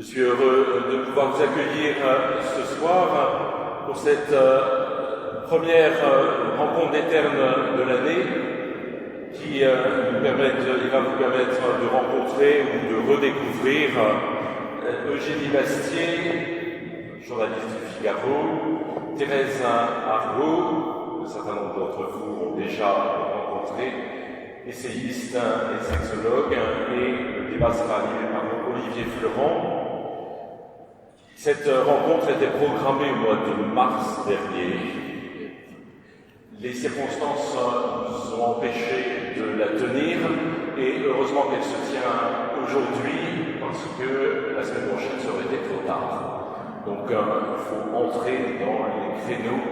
Je suis heureux de pouvoir vous accueillir ce soir pour cette première rencontre des ternes de l'année qui va vous permettre de rencontrer ou de redécouvrir Eugénie Bastier, journaliste du Figaro, Thérèse Argot, un certain nombre d'entre vous ont déjà rencontré, essayiste et sexologue, et le débat sera animé par Olivier Florent. Cette rencontre était programmée au mois de mars dernier. Les circonstances nous ont empêchés de la tenir et heureusement qu'elle se tient aujourd'hui parce que la semaine prochaine ça aurait été trop tard. Donc il faut entrer dans les créneaux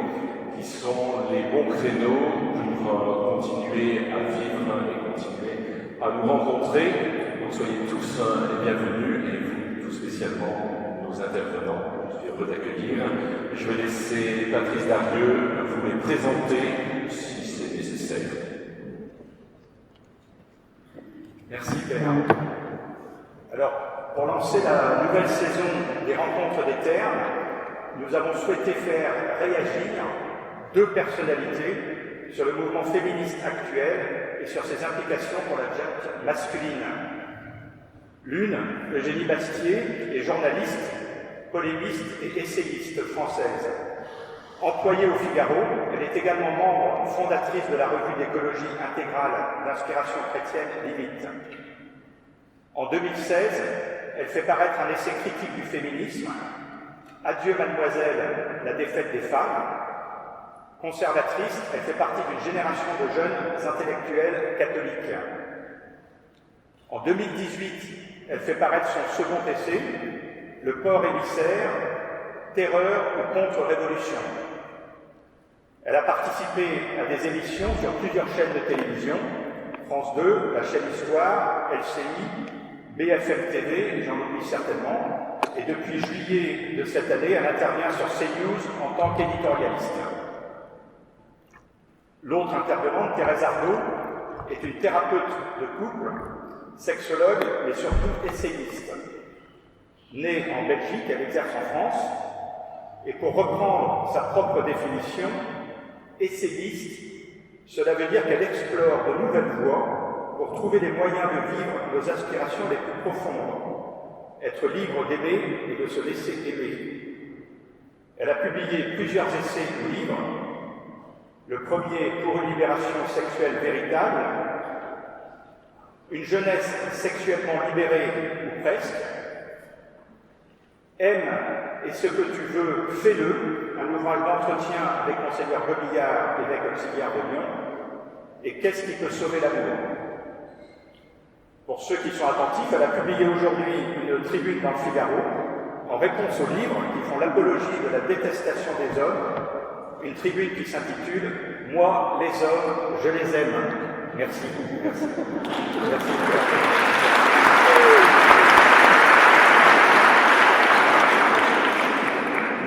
qui sont les bons créneaux pour continuer à vivre et continuer à nous rencontrer. Donc soyez tous les bienvenus et vous tout spécialement nos intervenants. Je suis heureux d'accueillir. Je vais laisser Patrice Darieux vous les présenter si c'est nécessaire. Merci Père. Alors, pour lancer la nouvelle saison des Rencontres des Ternes, nous avons souhaité faire réagir deux personnalités sur le mouvement féministe actuel et sur ses implications pour la gente masculine. L'une, Eugénie Bastier, est journaliste, polémiste et essayiste française. Employée au Figaro, elle est également membre fondatrice de la revue d'écologie intégrale d'inspiration chrétienne Limite. En 2016, elle fait paraître un essai critique du féminisme, Adieu Mademoiselle, la défaite des femmes. Conservatrice, elle fait partie d'une génération de jeunes intellectuels catholiques. En 2018, elle fait paraître son second essai, Le port émissaire, terreur ou contre-révolution. Elle a participé à des émissions sur plusieurs chaînes de télévision, France 2, la chaîne Histoire, LCI, BFM TV, j'en oublie certainement, et depuis juillet de cette année, elle intervient sur CNews en tant qu'éditorialiste. L'autre intervenante, Thérèse Argot, est une thérapeute de couple, sexologue, mais surtout essayiste. Née en Belgique, elle exerce en France, et pour reprendre sa propre définition, essayiste, cela veut dire qu'elle explore de nouvelles voies pour trouver les moyens de vivre nos aspirations les plus profondes, être libre d'aimer et de se laisser aimer. Elle a publié plusieurs essais ou livres. Le premier, Pour une libération sexuelle véritable, Une jeunesse sexuellement libérée ou presque, Aime et ce que tu veux, fais-le, un ouvrage d'entretien avec Monseigneur Gobillard, évêque auxiliaire de Lyon, et Qu'est-ce qui peut sauver l'amour? Pour ceux qui sont attentifs, elle a publié aujourd'hui une tribune dans le Figaro, en réponse aux livres qui font l'apologie de la détestation des hommes, une tribune qui s'intitule « Moi, les hommes, je les aime ». Merci. Merci. Merci.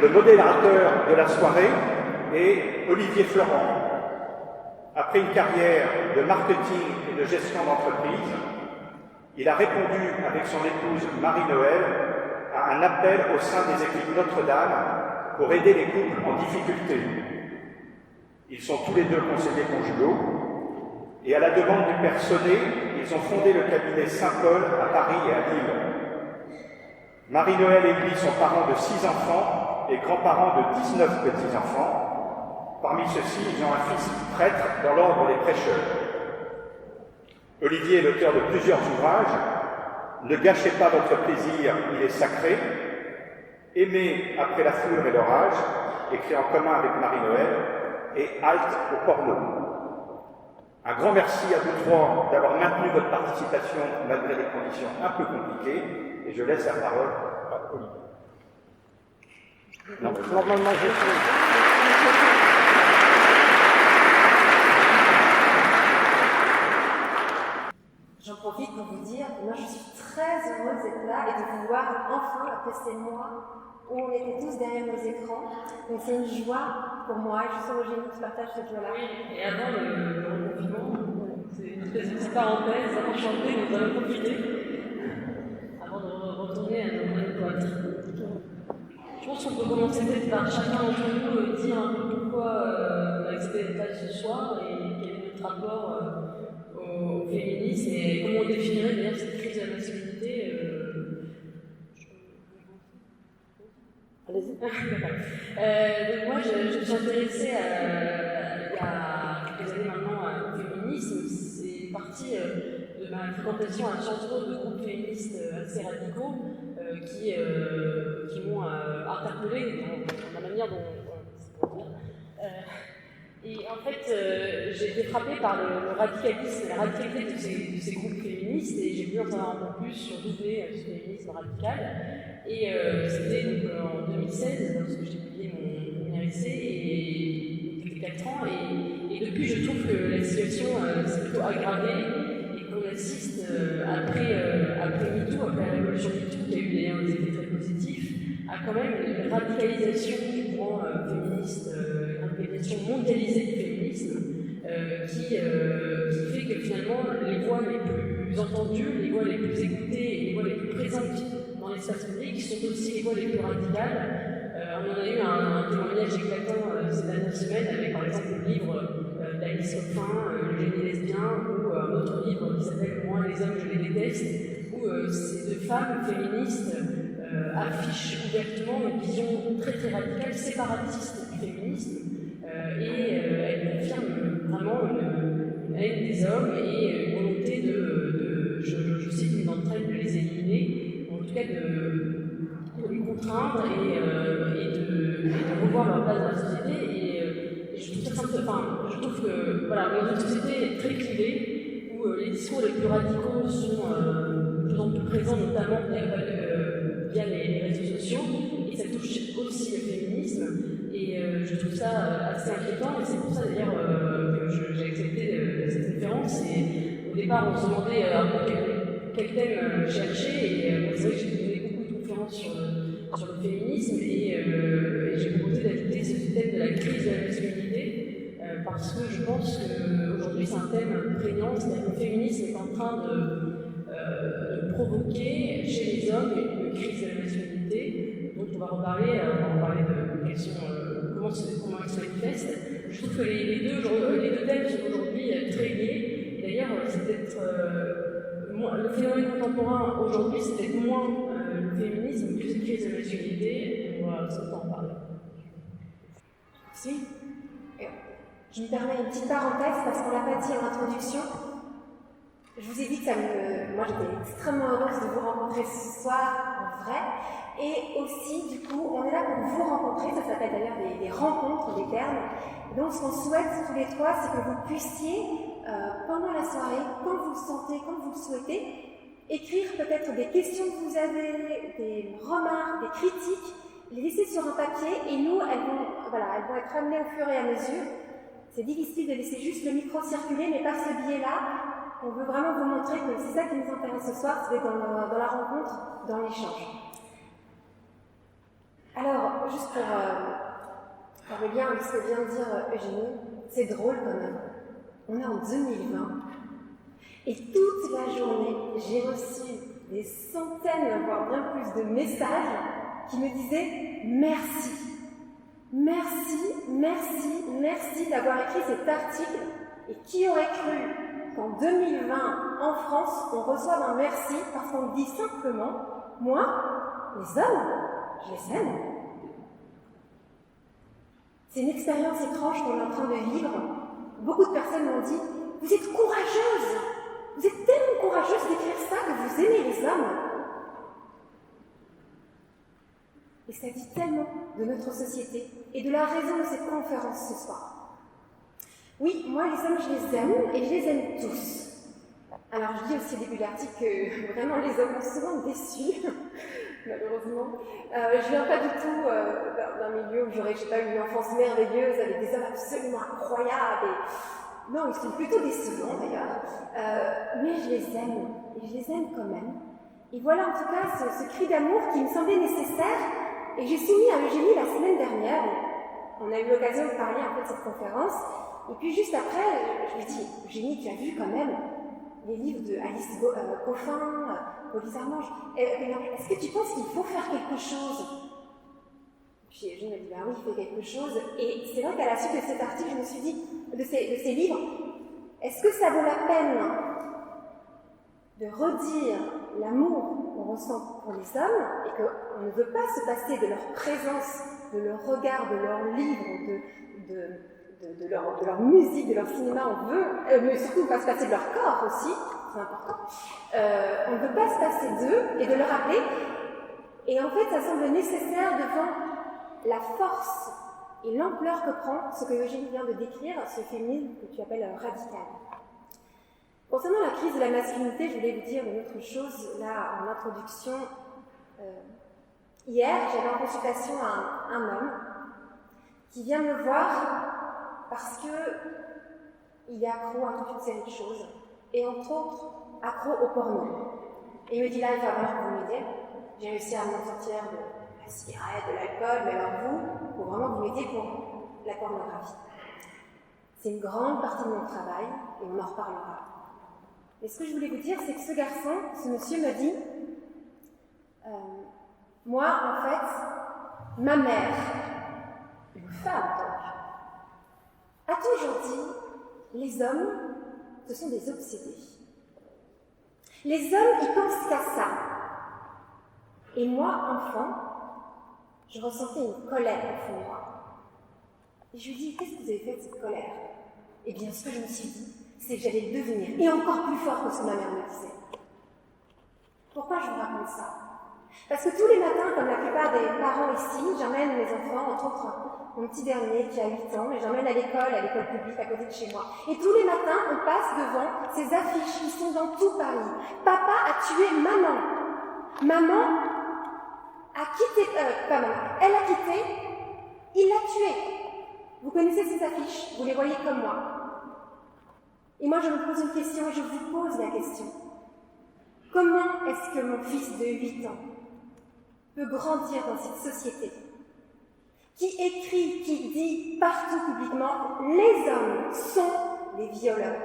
Le modérateur de la soirée est Olivier Florent. Après une carrière de marketing et de gestion d'entreprise, il a répondu avec son épouse Marie-Noël à un appel au sein des équipes Notre-Dame pour aider les couples en difficulté. Ils sont tous les deux conseillers conjugaux et à la demande du père Sonnet, ils ont fondé le cabinet Saint-Paul à Paris et à Lille. Marie-Noël et lui sont parents de 6 enfants et grands-parents de 19 petits-enfants. Parmi ceux-ci, ils ont un fils prêtre dans l'ordre des prêcheurs. Olivier est l'auteur de plusieurs ouvrages. Ne gâchez pas votre plaisir, il est sacré. Aimez après la fureur et l'orage, écrit en commun avec Marie-Noël, et Halte au porno. Un grand merci à vous trois d'avoir maintenu votre participation malgré des conditions un peu compliquées, et je laisse la parole à Olivier. Normalement, je suis. J'en profite pour vous dire que moi je suis très heureuse d'être là et de vous voir enfin après ces mois où on était tous derrière nos écrans. Donc c'est une joie pour moi et je sens Eugénie qui partage cette joie-là. Oui, et avant le reconfinement, c'est une espèce de petite parenthèse enchantée, nous allons profiter avant de retourner à nos moyens commencer peut-être par chacun d'entre nous dire un peu pourquoi on a accepté d'être là ce soir et quel est notre rapport au féminisme et comment on définirait d'ailleurs cette crise de la masculinité. Allez-y. Donc moi, je me suis intéressée il y a quelques années maintenant au féminisme. C'est parti de ma fréquentation à Sciences Po de groupes féministes assez radicaux qui m'ont interpellée dans la manière dont... et en fait, j'ai été frappée par le radicalisme, la radicalité de ces groupes féministes et j'ai voulu en savoir un peu plus sur d'où venait ce féminisme radical. Et c'était donc en 2016 lorsque j'ai publié mon premier essai et c'était 4 ans et depuis je trouve que la situation s'est plutôt aggravée et qu'on assiste après MeToo, après la révolution MeToo qui a eu d'ailleurs des effets très positifs, à quand même une radicalisation du courant féministe, une radicalisation mondialisée du féminisme qui fait que finalement les voix les plus entendues, les voix les plus écoutées et les voix les plus présentes dans l'espace public sont aussi les voix les plus radicales. On en a eu un témoignage éclatant ces dernières semaines avec par exemple le livre d'Alice Coffin, Le génie lesbien, ou un autre livre qui s'appelle Moi les hommes je les déteste, où ces deux femmes féministes affichent ouvertement une vision très très radicale, séparatiste du féminisme, et elles confirment vraiment une haine des hommes et une volonté je cite une d'entre elles, de les éliminer, en tout cas de les contraindre et de revoir leur place dans la société. Et je trouve ça simple, je trouve que voilà, on est dans une société très clivée où les discours les plus radicaux sont de plus en plus présents, notamment via les réseaux sociaux, et ça touche aussi le féminisme. Et je trouve ça assez inquiétant, et c'est pour ça d'ailleurs que j'ai accepté cette conférence. Et au départ, on se demandait un peu quel thème chercher, et c'est vrai que j'ai donné beaucoup de conférences sur le féminisme, et j'ai proposé d'ajouter ce thème de la crise de la masculinité, parce que je pense qu'aujourd'hui c'est un thème prégnant, c'est-à-dire que le féminisme est en train de provoquer chez les hommes une crise de la masculinité, dont on va reparler, de quelles sont, comment elle se manifeste. Je trouve que les deux thèmes sont aujourd'hui très liés, et d'ailleurs c'est peut-être le phénomène contemporain aujourd'hui, c'est peut-être moins le féminisme que cette crise de la masculinité. On va sans en parler. Si. Je me permets une petite parenthèse parce qu'on l'a pas dit en introduction. Je vous ai dit que moi j'étais extrêmement heureuse de vous rencontrer ce soir en vrai. Et aussi, du coup, on est là pour vous rencontrer. Ça s'appelle d'ailleurs des rencontres, des termes. Donc ce qu'on souhaite tous les trois, c'est que vous puissiez, pendant la soirée, quand vous le sentez, quand vous le souhaitez, écrire peut-être des questions que vous avez, des remarques, des critiques, les laisser sur un papier et nous, elles vont être amenées au fur et à mesure. C'est difficile de laisser juste le micro circuler, mais par ce biais-là, on veut vraiment vous montrer que c'est ça qui nous intéresse ce soir, c'est dans la rencontre, dans l'échange. Alors, juste pour faire le lien avec ce que vient de dire Eugénie, c'est drôle quand même. On est en 2020 et toute la journée, j'ai reçu des centaines, voire bien plus de messages qui me disaient merci. Merci, merci, merci d'avoir écrit cet article. Et qui aurait cru qu'en 2020, en France, on reçoive un merci parce qu'on dit simplement, moi, les hommes, je les aime. C'est une expérience étrange qu'on est en train de vivre. Beaucoup de personnes m'ont dit, vous êtes courageuse, vous êtes tellement courageuse d'écrire ça que vous aimez les hommes. Et ça dit tellement de notre société et de la raison de cette conférence ce soir. Oui, moi les hommes, je les aime et je les aime tous. Alors je dis aussi au début de l'article que vraiment les hommes sont souvent déçus, malheureusement. Je viens pas du tout d'un milieu où j'aurais, eu une enfance merveilleuse avec des hommes absolument incroyables. Non, ils sont plutôt décevants d'ailleurs. Mais je les aime et je les aime quand même. Et voilà en tout cas ce cri d'amour qui me semblait nécessaire. Et j'ai soumis à Eugénie la semaine dernière, on a eu l'occasion de parler un peu de cette conférence, et puis juste après, je lui ai dit, Eugénie, tu as vu quand même les livres de Alice Coffin, Pauline Armange, est-ce que tu penses qu'il faut faire quelque chose? Puis Eugène m'a dit, bah oui, fais quelque chose. Et c'est vrai qu'à la suite de cet article, je me suis dit, de ces livres, est-ce que ça vaut la peine de redire l'amour qu'on ressent pour les hommes et qu'on ne veut pas se passer de leur présence, de leur regard, de leurs livres, de leur musique, de leur cinéma, on veut, mais surtout pas se passer de leur corps aussi, c'est important. On ne veut pas se passer d'eux et de le rappeler. Et en fait, ça semble nécessaire devant la force et l'ampleur que prend ce que Eugénie vient de décrire, ce féminisme que tu appelles radical. Concernant la crise de la masculinité, je voulais vous dire une autre chose, là, en introduction. Hier, j'avais en consultation un homme qui vient me voir parce qu'il est accro à toute une série de choses, et entre autres, accro au porno. Et il me dit là, il va falloir que vous m'aidiez. J'ai réussi à m'en sortir de la cigarette, de l'alcool, mais alors vous, il faut vraiment vous m'aidiez pour la pornographie. C'est une grande partie de mon travail, et on en reparlera. Et ce que je voulais vous dire, c'est que ce garçon, ce monsieur me dit, moi, en fait, ma mère, une femme donc, a toujours dit, les hommes, ce sont des obsédés. Les hommes, ils pensent qu'à ça. Et moi, enfant, je ressentais une colère au fond de moi. Et je lui dis, qu'est-ce que vous avez fait de cette colère? Eh bien, ce que je me suis dit, c'est que j'allais le devenir, et encore plus fort que ce que ma mère me disait. Pourquoi je vous raconte ça? Parce que tous les matins, comme la plupart des parents ici, j'emmène mes enfants, entre autres mon petit dernier qui a 8 ans, et j'emmène à l'école publique à côté de chez moi. Et tous les matins, on passe devant ces affiches qui sont dans tout Paris. Papa a tué maman. Maman a quitté, elle a quitté, il l'a tué. Vous connaissez ces affiches, vous les voyez comme moi. Et moi, je me pose une question et je vous pose la question. Comment est-ce que mon fils de 8 ans peut grandir dans cette société qui écrit, qui dit partout publiquement, les hommes sont des violeurs,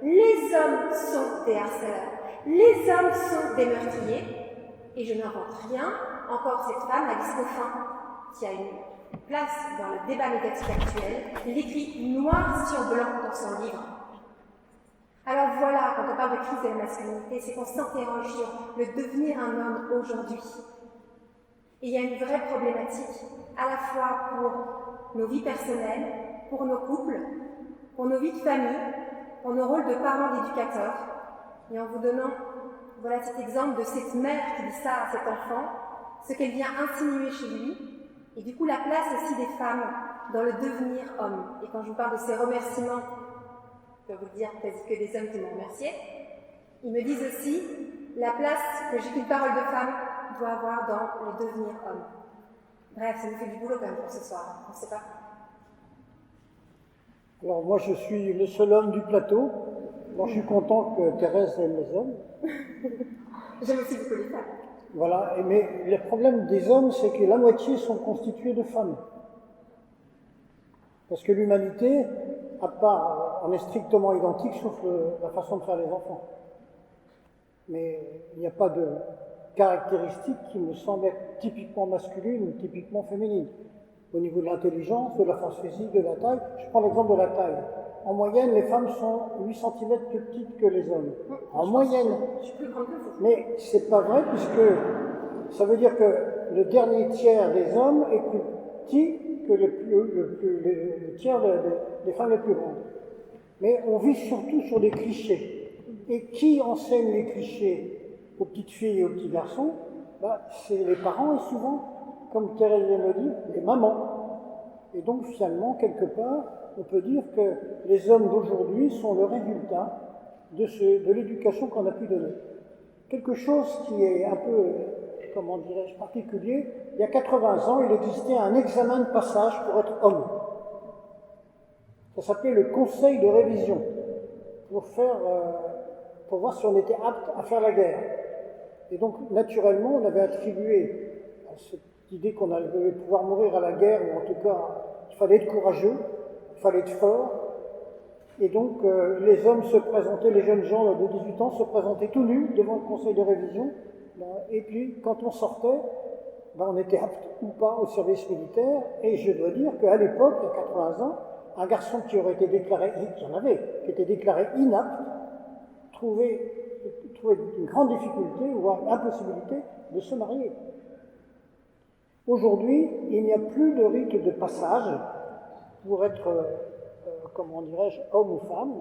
les hommes sont des harceleurs, les hommes sont des meurtriers, et je n'invente rien, encore cette femme, Alice Coffin, qui a une place dans le débat médiatique actuel, l'écrit noir sur blanc dans son livre. Alors voilà, quand on parle de crise de la masculinité, c'est qu'on s'interroge sur le devenir un homme aujourd'hui. Et il y a une vraie problématique, à la fois pour nos vies personnelles, pour nos couples, pour nos vies de famille, pour nos rôles de parents, d'éducateurs. Et en vous donnant, voilà cet exemple de cette mère qui dit ça à cet enfant, ce qu'elle vient insinuer chez lui, et du coup la place aussi des femmes dans le devenir homme. Et quand je vous parle de ces remerciements, je peux vous dire quasi que des hommes qui m'ont remercié, ils me disent aussi la place que j'ai qu'une parole de femme doit avoir dans le devenir homme. Bref, ça nous fait du boulot quand même pour ce soir, on ne sait pas. Alors moi je suis le seul homme du plateau. Moi je suis content que Thérèse aime les hommes. J'aime aussi beaucoup les femmes. Voilà, mais le problème des hommes, c'est que la moitié sont constitués de femmes. Parce que l'humanité, à part, on est strictement identique, sauf la façon de faire les enfants. Mais il n'y a pas de caractéristiques qui me semblent être typiquement masculines ou typiquement féminines. Au niveau de l'intelligence, de la force physique, de la taille, je prends l'exemple de la taille. En moyenne, les femmes sont 8 cm plus petites que les hommes. En moyenne. Je suis plus grande que vous. Mais c'est pas vrai, puisque ça veut dire que le dernier tiers des hommes est plus petit que le tiers des femmes les plus grandes. Mais on vit surtout sur des clichés. Et qui enseigne les clichés aux petites filles et aux petits garçons? C'est les parents et souvent, comme Thérèse vient de le dire, les mamans. Et donc finalement, quelque part, on peut dire que les hommes d'aujourd'hui sont le résultat de l'éducation qu'on a pu donner. Quelque chose qui est un peu, comment dirais-je, particulier, il y a 80 ans, il existait un examen de passage pour être homme. Ça s'appelait le conseil de révision, pour voir si on était apte à faire la guerre. Et donc, naturellement, on avait attribué à cette idée qu'on allait pouvoir mourir à la guerre, ou en tout cas, il fallait être courageux, il fallait être fort. Et donc, les hommes se présentaient, les jeunes gens de 18 ans se présentaient tout nus devant le conseil de révision. Et puis, quand on sortait, on était apte ou pas au service militaire, et je dois dire qu'à l'époque, il y a 80 ans, un garçon qui aurait été déclaré, il y en avait, qui était déclaré inapte, trouvait une grande difficulté, voire impossibilité, de se marier. Aujourd'hui, il n'y a plus de rite de passage pour être, comment dirais-je, homme ou femme.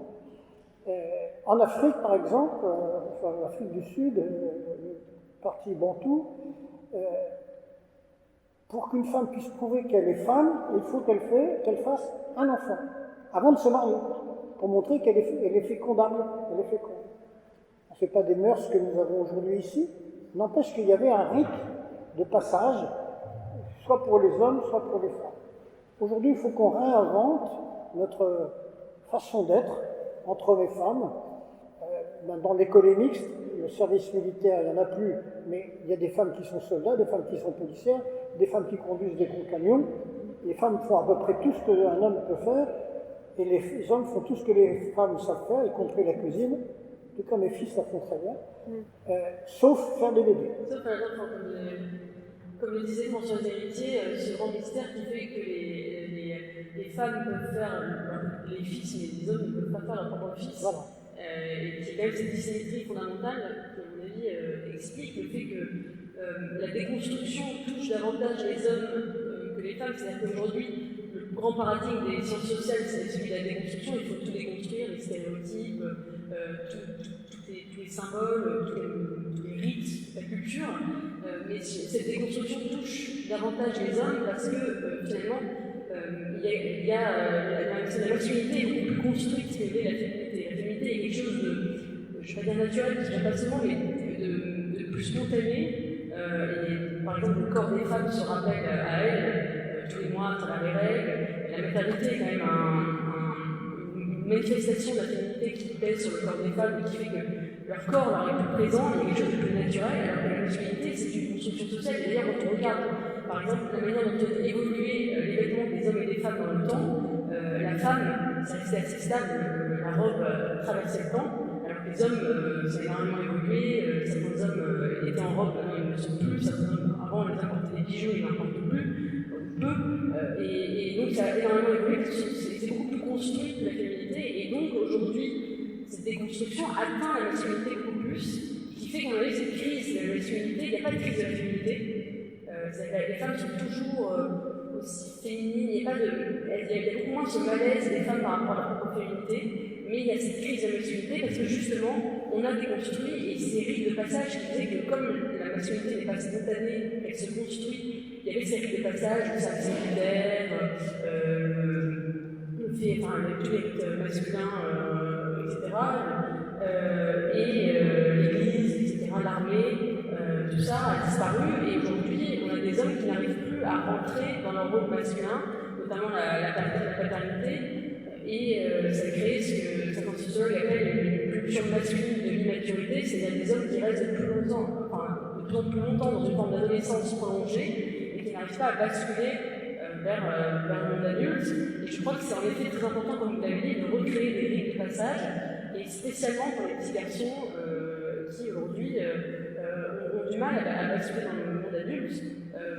En Afrique, par exemple, enfin, l'Afrique du Sud, partie bantou, pour qu'une femme puisse prouver qu'elle est femme, il faut qu'elle fasse un enfant, avant de se marier, pour montrer qu'elle est fécondable, elle est féconde. On ne fait pas des mœurs que nous avons aujourd'hui ici, n'empêche qu'il y avait un rite de passage, soit pour les hommes, soit pour les femmes. Aujourd'hui, il faut qu'on réinvente notre façon d'être entre hommes et femmes. Dans l'école mixte, le service militaire, il n'y en a plus, mais il y a des femmes qui sont soldats, des femmes qui sont policières, des femmes qui conduisent des gros camions. Les femmes font à peu près tout ce qu'un homme peut faire, et les hommes font tout ce que les femmes savent faire, y compris la cuisine. En tout cas, mes fils la font très bien, sauf faire des bébés. Sauf par exemple, comme le disait François Héritier, ce grand mystère qui fait que les femmes peuvent faire les fils, mais les hommes ne peuvent pas faire leur propre fils. Voilà. Et qui est quand même cette dissymétrie fondamentale qui, à mon avis, explique le fait que la déconstruction touche davantage les hommes que les femmes. C'est-à-dire qu'aujourd'hui, le grand paradigme des sciences sociales, c'est celui de la déconstruction. Il faut tout déconstruire, les stéréotypes, tous les symboles, tous les rites, la culture. Mais cette déconstruction touche davantage les hommes parce que finalement, la masculinité est beaucoup plus construite que la féminité. La féminité est quelque chose de, je ne vais pas dire naturel, je ne sais pas seulement, mais de plus spontané. Et par exemple, le corps des femmes se rappelle à elles tous les mois à travers les règles. La maternité est quand même une manifestation de la féminité qui pèse sur le corps des femmes et qui fait que leur corps leur est plus présent, il y a quelque chose de plus naturel, alors que la masculinité, c'est une construction sociale. D'ailleurs, quand on regarde, par exemple, la manière dont ont évolué les vêtements des hommes et des femmes dans le temps, la femme, ça restait assez stable, la robe traversait le temps, alors que les hommes, ça a énormément évolué, certains hommes étaient en robe, maintenant ils ne le sont plus, certains hommes, avant, ils importaient des bijoux, ils n'en portent plus, peu, et donc ça a énormément évolué, c'est beaucoup plus construit que la féminité, et donc aujourd'hui, cette déconstruction atteint la masculinité beaucoup plus, qui fait qu'on a eu cette crise de la masculinité. Il n'y a pas de crise de la féminité. Les femmes sont toujours aussi féminines. Il y a beaucoup moins ce malaise des femmes par rapport à leur propre féminité, mais il y a cette crise de la masculinité parce que justement, on a déconstruit et ces rites de passage qui faisaient que comme la masculinité n'est pas spontanée, elle se construit. Il y avait ces rites de passage, le service militaire, tous les rites masculins, etc. L'église, etc., l'armée, tout ça a disparu et aujourd'hui on a des hommes qui n'arrivent plus à rentrer dans leur rôle masculin, notamment la paternité, et ça crée ce que certains sociologues appellent une culture masculine de l'immaturité, c'est-à-dire des hommes qui restent de plus en plus longtemps dans une forme d'adolescence prolongée et qui n'arrivent pas à basculer vers le monde adulte. Et je crois que c'est en effet très important, comme vous l'avez dit, de recréer des rites de passage, et spécialement pour les petits garçons qui aujourd'hui ont du mal à basculer dans le monde adulte,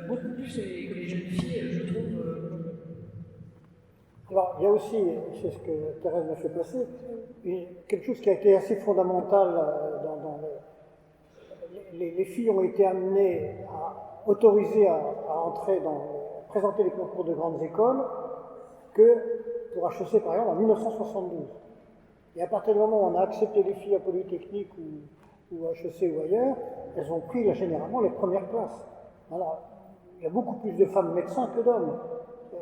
beaucoup plus que les jeunes filles, je trouve, aujourd'hui. Alors, il y a aussi, c'est ce que Thérèse m'a fait passer, quelque chose qui a été assez fondamental les filles ont été amenées autorisées à entrer présenter les concours de grandes écoles que pour HEC par exemple en 1972. Et à partir du moment où on a accepté les filles à Polytechnique ou à HEC ou ailleurs, elles ont pris généralement les premières places. Alors, il y a beaucoup plus de femmes médecins que d'hommes.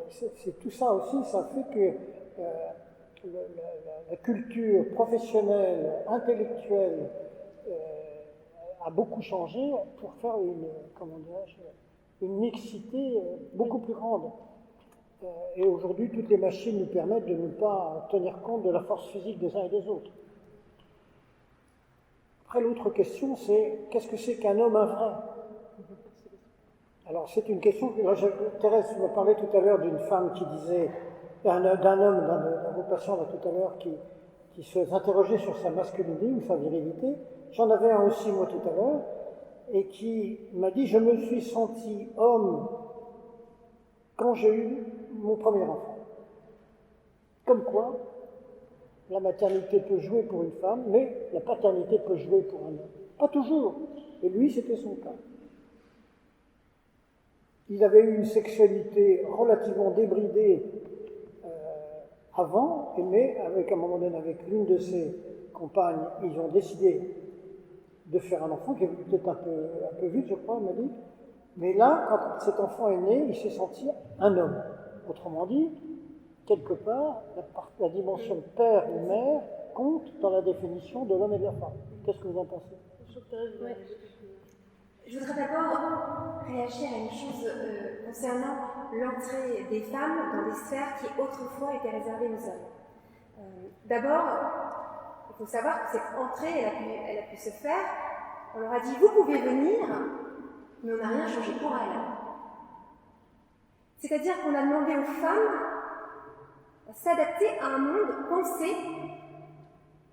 C'est tout ça aussi, ça fait que la culture professionnelle, intellectuelle a beaucoup changé pour faire une mixité beaucoup plus grande. Et aujourd'hui, toutes les machines nous permettent de ne pas tenir compte de la force physique des uns et des autres. Après, l'autre question, c'est qu'est-ce que c'est qu'un homme, un vrai? Alors, c'est une question que Thérèse me parlait tout à l'heure d'une femme qui disait, d'un homme, d'un vos patients là tout à l'heure, qui s'interrogeait sur sa masculinité ou sa virilité. J'en avais un aussi, moi, tout à l'heure. et qui m'a dit « Je me suis senti homme quand j'ai eu mon premier enfant ». Comme quoi, la maternité peut jouer pour une femme, mais la paternité peut jouer pour un homme. Pas toujours. Et lui, c'était son cas. Il avait eu une sexualité relativement débridée avant, mais à un moment donné, avec l'une de ses compagnes, ils ont décidé de faire un enfant, qui est peut-être un peu vite, je crois, il m'a dit. Mais là, quand cet enfant est né, il s'est senti un homme. Autrement dit, quelque part, la dimension père ou mère compte dans la définition de l'homme et de la femme. Qu'est-ce que vous en pensez? Ouais. Je voudrais d'abord réagir à une chose concernant l'entrée des femmes dans des sphères qui autrefois étaient réservées aux hommes. D'abord, il faut savoir que cette entrée, elle a pu se faire. On leur a dit, vous pouvez venir, mais on n'a rien changé pour elles. C'est-à-dire qu'on a demandé aux femmes à s'adapter à un monde pensé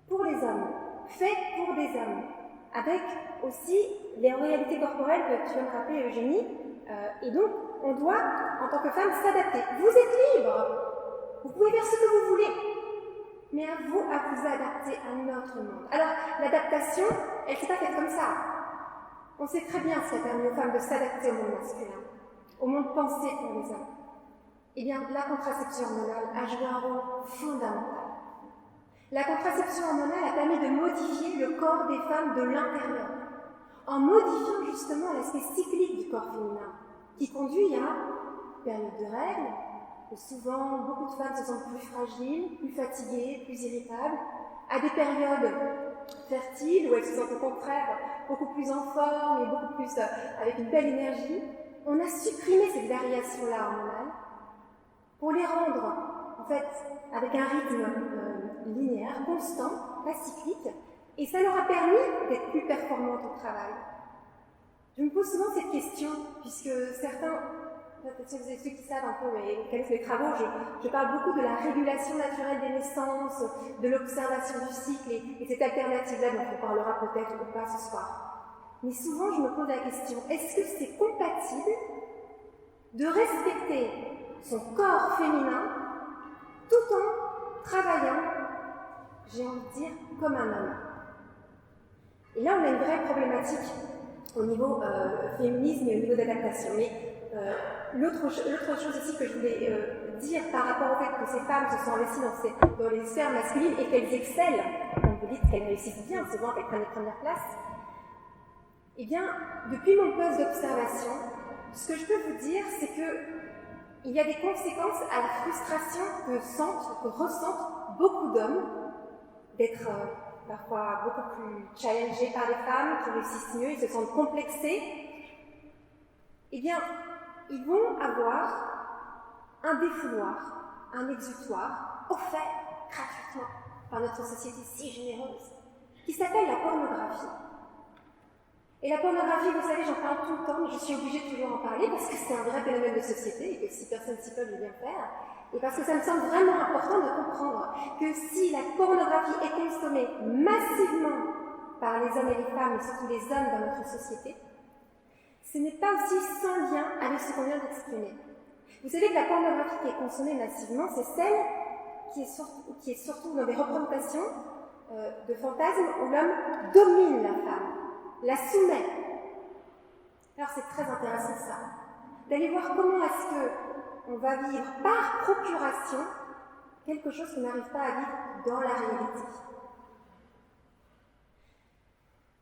pour les hommes, fait pour des hommes, avec aussi les réalités corporelles que tu viens de rappeler, Eugénie. Et donc, on doit, en tant que femme, s'adapter. Vous êtes libre, vous pouvez faire ce que vous voulez, mais à vous adapter à notre monde. Alors, l'adaptation, elle ne s'est pas faite comme ça. On sait très bien ce qui a permis aux femmes de s'adapter au monde masculin, au monde pensé pour les hommes. Eh bien, la contraception hormonale a joué un rôle fondamental. La contraception hormonale a permis de modifier le corps des femmes de l'intérieur, en modifiant justement l'aspect cyclique du corps féminin, qui conduit à période de règles, où souvent beaucoup de femmes se sentent plus fragiles, plus fatiguées, plus irritables, à des périodes fertiles où elles se sentent au contraire beaucoup plus en forme et beaucoup plus avec une belle énergie. On a supprimé cette variation-là hormonale pour les rendre, en fait, avec un rythme linéaire, constant, pas cyclique, et ça leur a permis d'être plus performantes au travail. Je me pose souvent cette question, puisque certains, peut-être ceux qui savent un peu et connaissent mes travaux, je parle beaucoup de la régulation naturelle des naissances, de l'observation du cycle, et cette alternative-là dont on parlera peut-être ou pas ce soir. Mais souvent, je me pose la question, est-ce que c'est compatible de respecter son corps féminin tout en travaillant, j'ai envie de dire, comme un homme? Et là, on a une vraie problématique au niveau féminisme et au niveau d'adaptation. Mais l'autre chose aussi que je voulais dire par rapport au fait que ces femmes se sont investies dans les sphères masculines et qu'elles excellent, comme vous dites, qu'elles réussissent bien, souvent qu'elles prennent les premières places, eh bien, depuis mon poste d'observation, ce que je peux vous dire, c'est que il y a des conséquences à la frustration que ressentent beaucoup d'hommes d'être parfois beaucoup plus challengés par les femmes, qui réussissent mieux, ils se sentent complexés. Eh bien, ils vont avoir un défouloir, un exutoire, offert gratuitement par notre société si généreuse, qui s'appelle la pornographie. Et la pornographie, vous savez, j'en parle tout le temps, mais je suis obligée de toujours en parler parce que c'est un vrai phénomène de société et que si personne s'y peut, je vais bien faire. Et parce que ça me semble vraiment important de comprendre que si la pornographie est consommée massivement par les hommes et les femmes, et surtout les hommes dans notre société, ce n'est pas aussi sans lien avec ce qu'on vient d'exprimer. Vous savez que la pornographie qui est consommée massivement, c'est celle qui est surtout dans des représentations de fantasmes où l'homme domine la femme, la soumet. Alors c'est très intéressant ça, d'aller voir comment est-ce qu'on va vivre par procuration quelque chose qu'on n'arrive pas à vivre dans la réalité.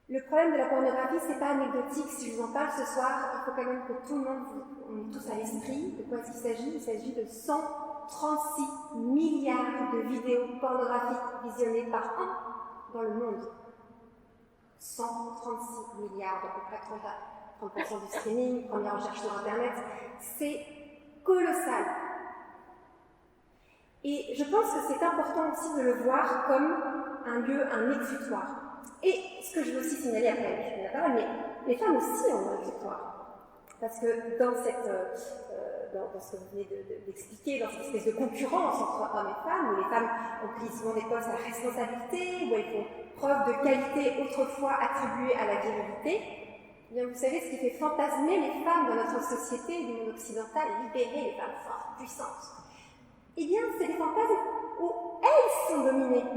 Le problème de la pornographie, c'est pas anecdotique. Si je vous en parle ce soir, il faut quand même que tout le monde, on ait tous à l'esprit de quoi est-ce qu'il s'agit. Il s'agit de 136 milliards de vidéos pornographiques visionnées par an dans le monde. 136 milliards, donc à peu près 30% du streaming, première recherche sur Internet, c'est colossal. Et je pense que c'est important aussi de le voir comme un lieu, un exutoire. Et ce que je veux aussi signaler après, je suis d'accord, mais les femmes aussi ont un exutoire. Parce que dans ce que vous venez d'expliquer, dans cette espèce de concurrence entre hommes et femmes, où les femmes ont pris souvent des postes à responsabilité, où elles font preuve de qualité autrefois attribuée à la virilité, Eh bien, vous savez, ce qui fait fantasmer les femmes dans notre société du monde occidental, libérer les femmes fortes, puissantes, eh bien, c'est des fantasmes où elles sont dominées.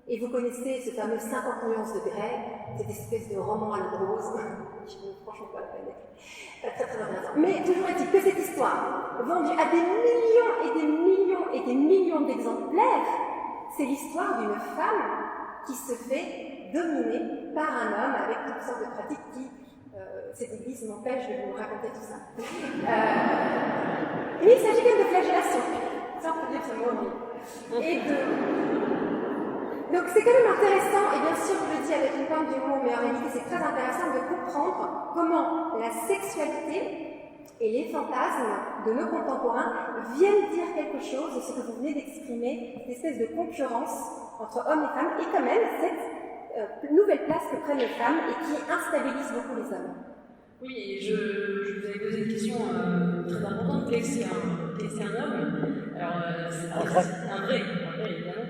Et vous connaissez ce fameux 50 nuances de Grey, cette espèce de roman à l'eau de rose. Je ne veux franchement pas la peine d'être très intéressant. Mais toujours est-il que cette histoire, vendue à des millions et des millions et des millions d'exemplaires, c'est l'histoire d'une femme qui se fait dominer par un homme avec toutes sortes de pratiques qui, cette église m'empêche de vous raconter tout ça. Mais il s'agit quand même de flagellation, ça on peut dire ce mot, et donc c'est quand même intéressant, et bien sûr je le dis avec une pointe d'humour, mais en réalité c'est très intéressant de comprendre comment la sexualité et les fantasmes de nos contemporains viennent dire quelque chose de ce que vous venez d'exprimer, cette espèce de concurrence entre hommes et femmes, et quand même cette nouvelle place que prennent les femmes et qui instabilise beaucoup les hommes. Oui, et je vous avais posé une question très importante, qu'est-ce qu'un homme? Alors, c'est un vrai, évidemment.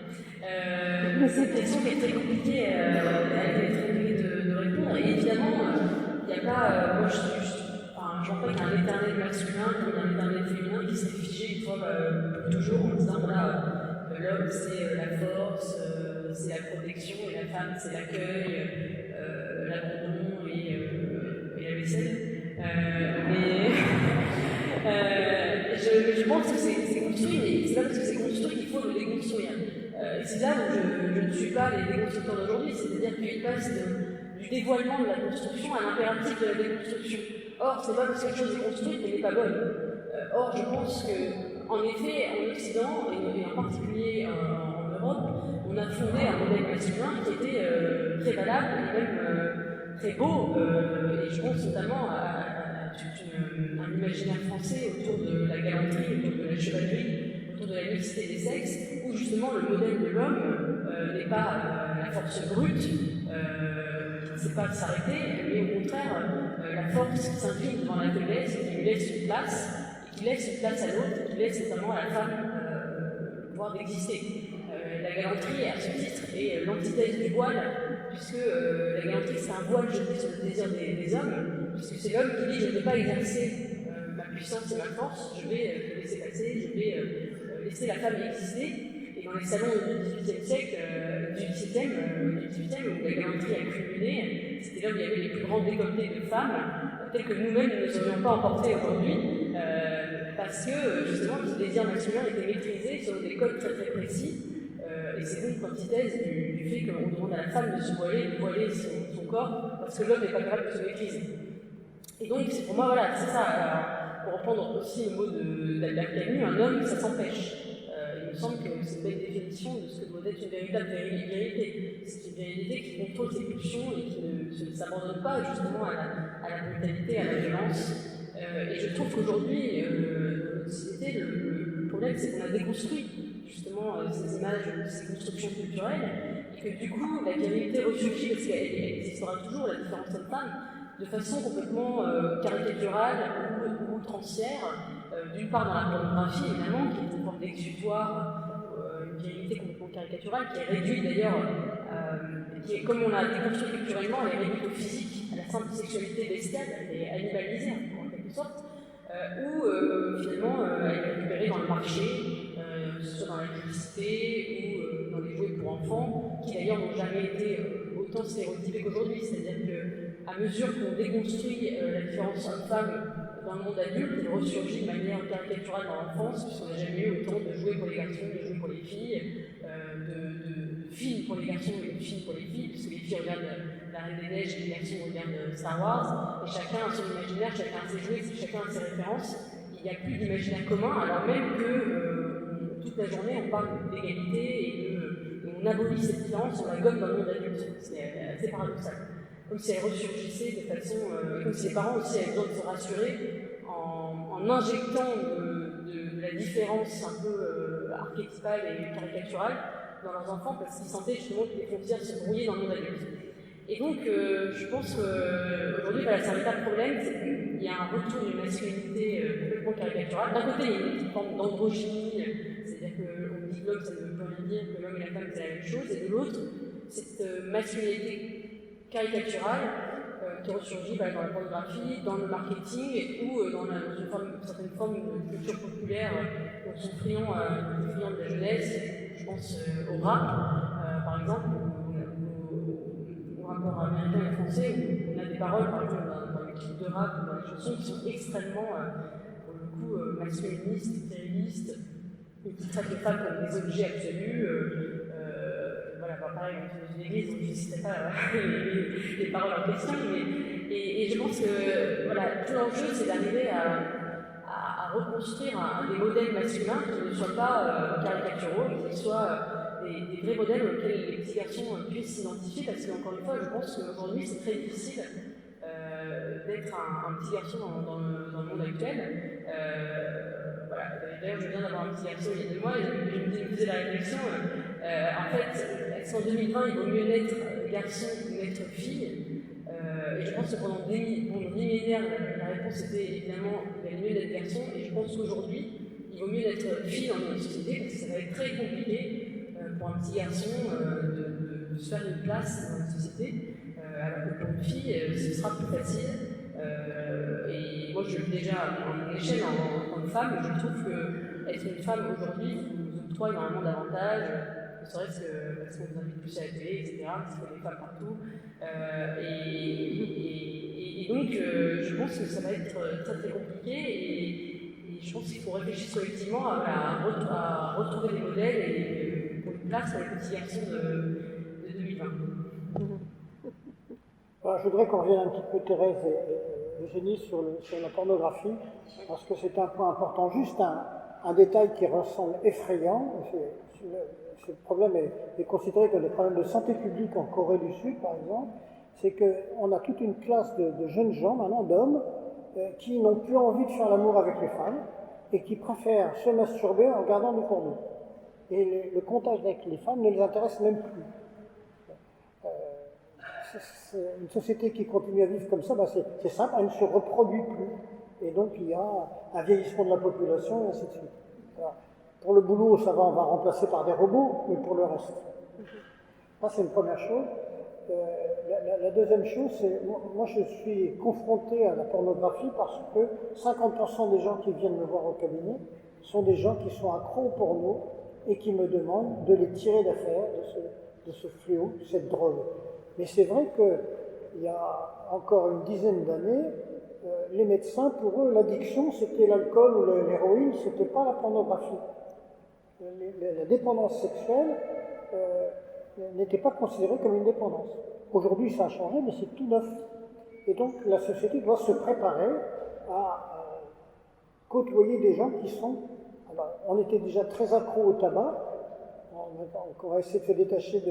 C'est une question qui est très compliquée, de répondre, et évidemment, il n'y a pas, moi j'en crois qu'il y a un éternel masculin comme un éternel féminin qui s'est figé une fois pour toujours en disant voilà, l'homme c'est la force, c'est la protection, et la femme c'est l'accueil, l'abandon et la vaisselle. Mais je pense que c'est construit, mais c'est pas parce que c'est construit qu'il faut le déconstruire. C'est là où je ne suis pas les déconstructeurs d'aujourd'hui, c'est-à-dire qu'ils passent du dévoilement de la construction à l'impératif de la déconstruction. Or, c'est pas parce que quelque chose est construit qu'elle n'est pas bonne. Or, je pense qu'en effet, en Occident, et en particulier en Europe, on a fondé un modèle masculin qui était très valable et même très beau, et je pense notamment à un imaginaire français autour de la galanterie, autour de la chevalerie, autour de la mixité des sexes, où justement le modèle de l'homme n'est pas la force brute, qui ne sait pas s'arrêter, mais au contraire la force qui s'incline devant la faiblesse et qui lui laisse une place, et qui laisse une place à l'autre, et qui laisse notamment à la femme le pouvoir d'exister. La galanterie, à ce titre, est l'antithèse du voile, puisque la galanterie c'est un voile jeté sur le désir des hommes, puisque c'est l'homme qui dit je ne vais pas exercer ma puissance et ma force, je vais le laisser passer, je vais laisser la femme exister. Et dans les salons du XVIIIe siècle, du XVIIe, où la galanterie a culminé, c'était là où il y avait les plus grands décolletés de femmes, tels que nous-mêmes ne nous aurions pas emportés aujourd'hui, parce que justement le désir masculin était maîtrisé sur des codes très très précis. Et c'est donc l'antithèse du fait qu'on demande à la femme de se voiler, de voiler son corps, parce que l'homme n'est pas capable de se maîtriser. Et donc, pour moi, voilà, c'est ça. Alors, pour reprendre aussi le mot d'Albert Camus, un homme, ça s'empêche. Il me semble que c'est une belle définition de ce que doit être une véritable virilité. C'est une virilité qui contrôle ses pulsions et qui ne s'abandonne pas justement à la brutalité, à la violence. Et je trouve qu'aujourd'hui, dans notre société, le problème, c'est qu'on a déconstruit justement ces images, ces constructions culturelles, et que du coup, la virilité ressurgit parce qu'elle existera toujours, la différence homme-femme, de façon complètement caricaturale ou outrancière, d'une part dans la pornographie évidemment, qui est une forme d'exutoire, une virilité complètement caricaturale, qui est réduite d'ailleurs, qui est, comme on l'a déconstruit culturellement, elle est réduite au physique, à la simple sexualité bestiale, elle est animalisée en quelque sorte, ou finalement elle est récupérée dans le marché, que ce soit dans la publicité ou dans les jouets pour enfants, qui d'ailleurs n'ont jamais été autant stéréotypés qu'aujourd'hui, c'est-à-dire qu'à mesure qu'on déconstruit la différence homme-femme dans le monde adulte, elle ressurgit de manière caricaturale dans l'enfance, puisqu'on n'a jamais eu autant de jouets pour les garçons, de jouets pour les filles, de films pour les garçons et de films pour les filles, puisque les filles regardent La Reine des Neiges et les garçons regardent Star Wars, et chacun a son imaginaire, chacun a ses jouets, chacun a ses références. Il n'y a plus d'imaginaire commun, alors même que toute la journée on parle d'égalité et on abolit cette différence, on la gomme dans le monde adulte. C'est assez paradoxal. Comme si elle ressurgissait de façon. Comme si les parents aussi avaient besoin de se rassurer en injectant de la différence un peu archétypale et caricaturale dans leurs enfants, parce qu'ils sentaient justement que les frontières se brouillaient dans le monde adulte. Et donc, je pense qu'aujourd'hui, voilà, c'est un véritable problème, c'est qu'il y a un retour d'une masculinité complètement caricaturale. D'un côté, il y a une petite forme d'androgynie, c'est-à-dire qu'on dit que l'homme, ça ne veut plus rien dire, que l'homme et la femme, c'est la même chose, et de l'autre, cette masculinité caricaturale qui ressurgit dans la pornographie, dans le marketing ou dans une certaine forme de culture populaire dont sont friands de la jeunesse. Je pense au rap, par exemple, au rapport américain et français, où on a des paroles, par exemple, dans les clips de rap ou dans les chansons qui sont extrêmement, pour le coup, masculinistes, stérilistes, et qui traitent les femmes comme des objets absolus. Voilà, pareil, on est dans une église, donc je ne citerai pas les paroles en question, et je pense que voilà, tout l'enjeu, c'est d'arriver à reconstruire des modèles masculins qui ne soient pas caricaturaux, mais qui soient des vrais modèles auxquels les petits garçons puissent s'identifier, parce qu'encore une fois, je pense qu'aujourd'hui, c'est très difficile d'être un petit garçon dans le monde actuel. Voilà. D'ailleurs, je viens d'avoir un petit garçon il y a 2 mois et je me faisais la réflexion. En fait, est-ce qu'en 2020, il vaut mieux naître garçon que naître fille? Et je pense que pendant des millénaires, la réponse était évidemment il valait mieux d'être garçon. Et je pense qu'aujourd'hui, il vaut mieux d'être fille dans notre société parce que ça va être très compliqué pour un petit garçon de se faire une place dans la société. Alors que pour une fille, ce sera plus facile. Et moi, je vis déjà à mon échelle en tant que femme, je trouve qu'être une femme aujourd'hui vous octroie énormément d'avantages, ne serait-ce que parce qu'on vous invite plus à la télé, etc., parce qu'il y a des femmes partout. Et donc, je pense que ça va être très très compliqué et je pense qu'il faut réfléchir collectivement à retrouver des modèles et pour une place avec les petits garçons de 2020. Alors, je voudrais qu'on revienne un petit peu, Thérèse et Eugénie, sur la pornographie, parce que c'est un point important. Juste un détail qui ressemble effrayant. Ce problème est considéré comme des problèmes de santé publique en Corée du Sud, par exemple. C'est qu'on a toute une classe de jeunes gens, maintenant d'hommes, qui n'ont plus envie de faire l'amour avec les femmes et qui préfèrent se masturber en regardant du porno. Et le contact avec les femmes ne les intéresse même plus. C'est une société qui continue à vivre comme ça, c'est simple, elle ne se reproduit plus. Et donc il y a un vieillissement de la population et ainsi de suite. Alors, pour le boulot, ça va, on va remplacer par des robots, mais pour le reste. Ça, c'est une première chose. La deuxième chose, c'est, moi je suis confronté à la pornographie parce que 50% des gens qui viennent me voir au cabinet sont des gens qui sont accros au porno et qui me demandent de les tirer d'affaire de ce fléau, de cette drogue. Mais c'est vrai qu'il y a encore une dizaine d'années, les médecins, pour eux, l'addiction, c'était l'alcool ou l'héroïne, c'était pas la pornographie. La dépendance sexuelle n'était pas considérée comme une dépendance. Aujourd'hui, ça a changé, mais c'est tout neuf. Et donc, la société doit se préparer à côtoyer des gens qui sont... Alors, on était déjà très accro au tabac, on va essayer de se détacher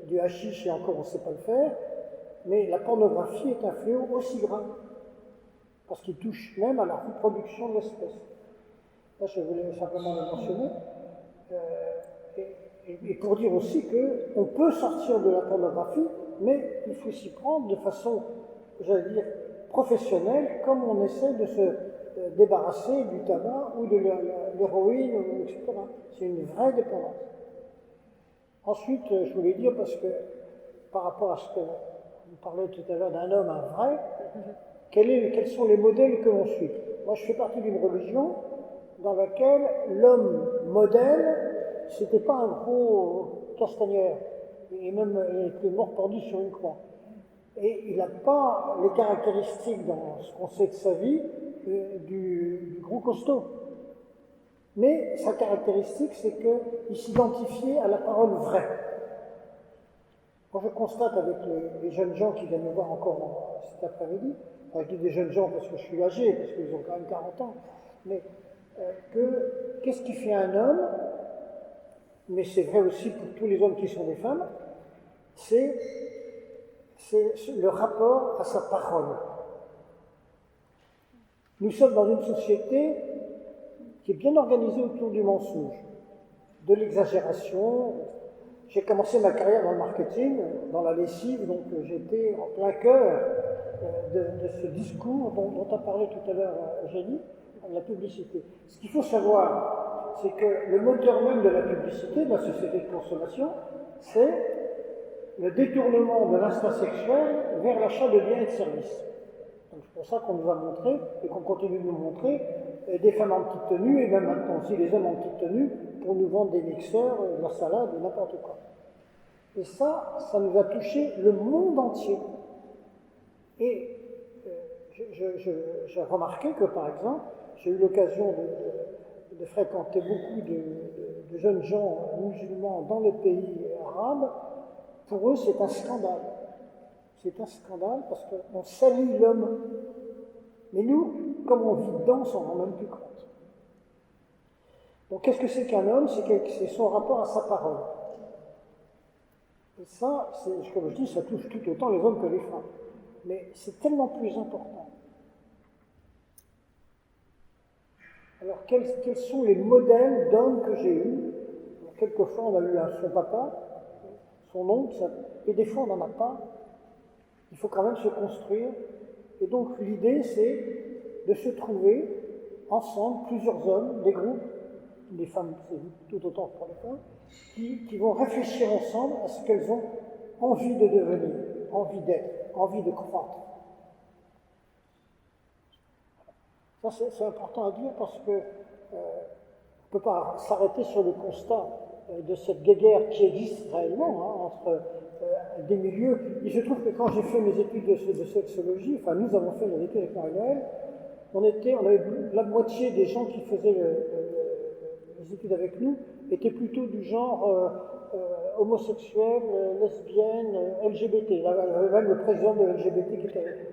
du hashish et encore on ne sait pas le faire, mais la pornographie est un fléau aussi grave, parce qu'il touche même à la reproduction de l'espèce. Là, je voulais simplement le mentionner, et pour dire aussi qu'on peut sortir de la pornographie, mais il faut s'y prendre de façon, j'allais dire, professionnelle, comme on essaie de se débarrasser du tabac ou de l'héroïne, etc. C'est une vraie dépendance. Ensuite, je voulais dire, parce que par rapport à ce que vous parlez tout à l'heure d'un homme, un vrai, quels sont les modèles que l'on suit? Moi, je fais partie d'une religion dans laquelle l'homme modèle, c'était pas un gros castagneur, et même il était mort pendu sur une croix. Et il n'a pas les caractéristiques dans ce qu'on sait de sa vie du gros costaud. Mais sa caractéristique, c'est qu'il s'identifiait à la parole vraie. Quand je constate avec les jeunes gens qui viennent me voir encore cet après-midi, enfin, je dis des jeunes gens parce que je suis âgé, parce qu'ils ont quand même 40 ans, mais qu'est-ce qui fait un homme, mais c'est vrai aussi pour tous les hommes qui sont des femmes, c'est le rapport à sa parole. Nous sommes dans une société qui est bien organisée autour du mensonge, de l'exagération. J'ai commencé ma carrière dans le marketing, dans la lessive, donc j'étais en plein cœur de ce discours dont a parlé tout à l'heure Eugénie, la publicité. Ce qu'il faut savoir, c'est que le moteur même de la publicité, de la société de consommation, c'est le détournement de l'instinct sexuel vers l'achat de biens et de services. Donc c'est pour ça qu'on nous a montré, et qu'on continue de nous montrer, des femmes en petite tenue, et même maintenant aussi les hommes en petite tenue, pour nous vendre des mixeurs, de la salade, ou n'importe quoi. Et ça nous a touché le monde entier. Et j'ai remarqué que, par exemple, j'ai eu l'occasion de fréquenter beaucoup de jeunes gens musulmans dans les pays arabes. Pour eux, c'est un scandale. C'est un scandale parce qu'on salit l'homme. Mais nous, comme on vit dedans, on s'en rend même plus compte. Donc, qu'est-ce que c'est qu'un homme? C'est son rapport à sa parole. Et ça, comme je dis, ça touche tout autant les hommes que les femmes. Mais c'est tellement plus important. Alors, quels sont les modèles d'hommes que j'ai eus? Quelquefois, on a eu son papa, son oncle, et des fois, on n'en a pas. Il faut quand même se construire. Et donc, l'idée, c'est de se trouver ensemble, plusieurs hommes, des groupes, les femmes, c'est tout autant pour les femmes, qui vont réfléchir ensemble à ce qu'elles ont envie de devenir, envie d'être, envie de croître. Ça, c'est important à dire parce que on ne peut pas s'arrêter sur le constat de cette guéguerre qui existe réellement entre des milieux. Et je trouve que quand j'ai fait mes études de sexologie, enfin nous avons fait nos études avec Marie-Noël, on avait la moitié des gens qui faisaient les études avec nous étaient plutôt du genre homosexuel, lesbienne, LGBT. Il y avait même le président de LGBT qui était avec nous.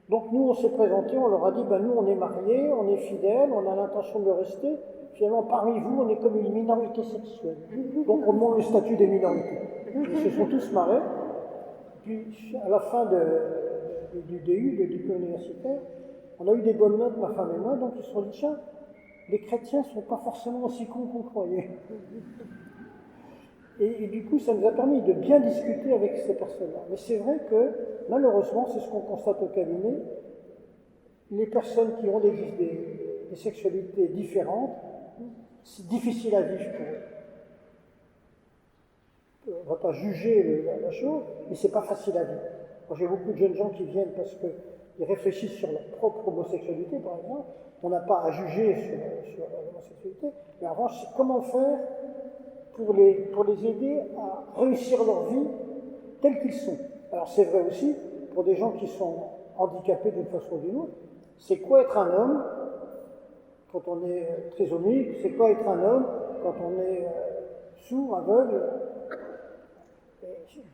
Donc nous, on s'est présentés, on leur a dit, nous, on est mariés, on est fidèles, on a l'intention de le rester. Finalement, parmi vous, on est comme une minorité sexuelle. Donc on demande le statut des minorités. Ils se sont tous marrés. Puis, à la fin du DU, le diplôme universitaire, on a eu des bonnes notes, ma femme et moi, donc ils se sont dit, tiens, les chrétiens ne sont pas forcément aussi cons qu'on croyait. Et du coup, ça nous a permis de bien discuter avec ces personnes-là. Mais c'est vrai que, malheureusement, c'est ce qu'on constate au cabinet, les personnes qui ont des sexualités différentes, c'est difficile à vivre pour eux. On ne va pas juger la chose, mais c'est pas facile à vivre. Moi, j'ai beaucoup de jeunes gens qui viennent parce qu'ils réfléchissent sur leur propre homosexualité, par exemple. On n'a pas à juger sur l'homosexualité, mais en revanche, c'est comment faire pour les aider à réussir leur vie tels qu'ils sont. Alors c'est vrai aussi pour des gens qui sont handicapés d'une façon ou d'une autre. C'est quoi être un homme quand on est trisomique? C'est quoi être un homme quand on est sourd, aveugle?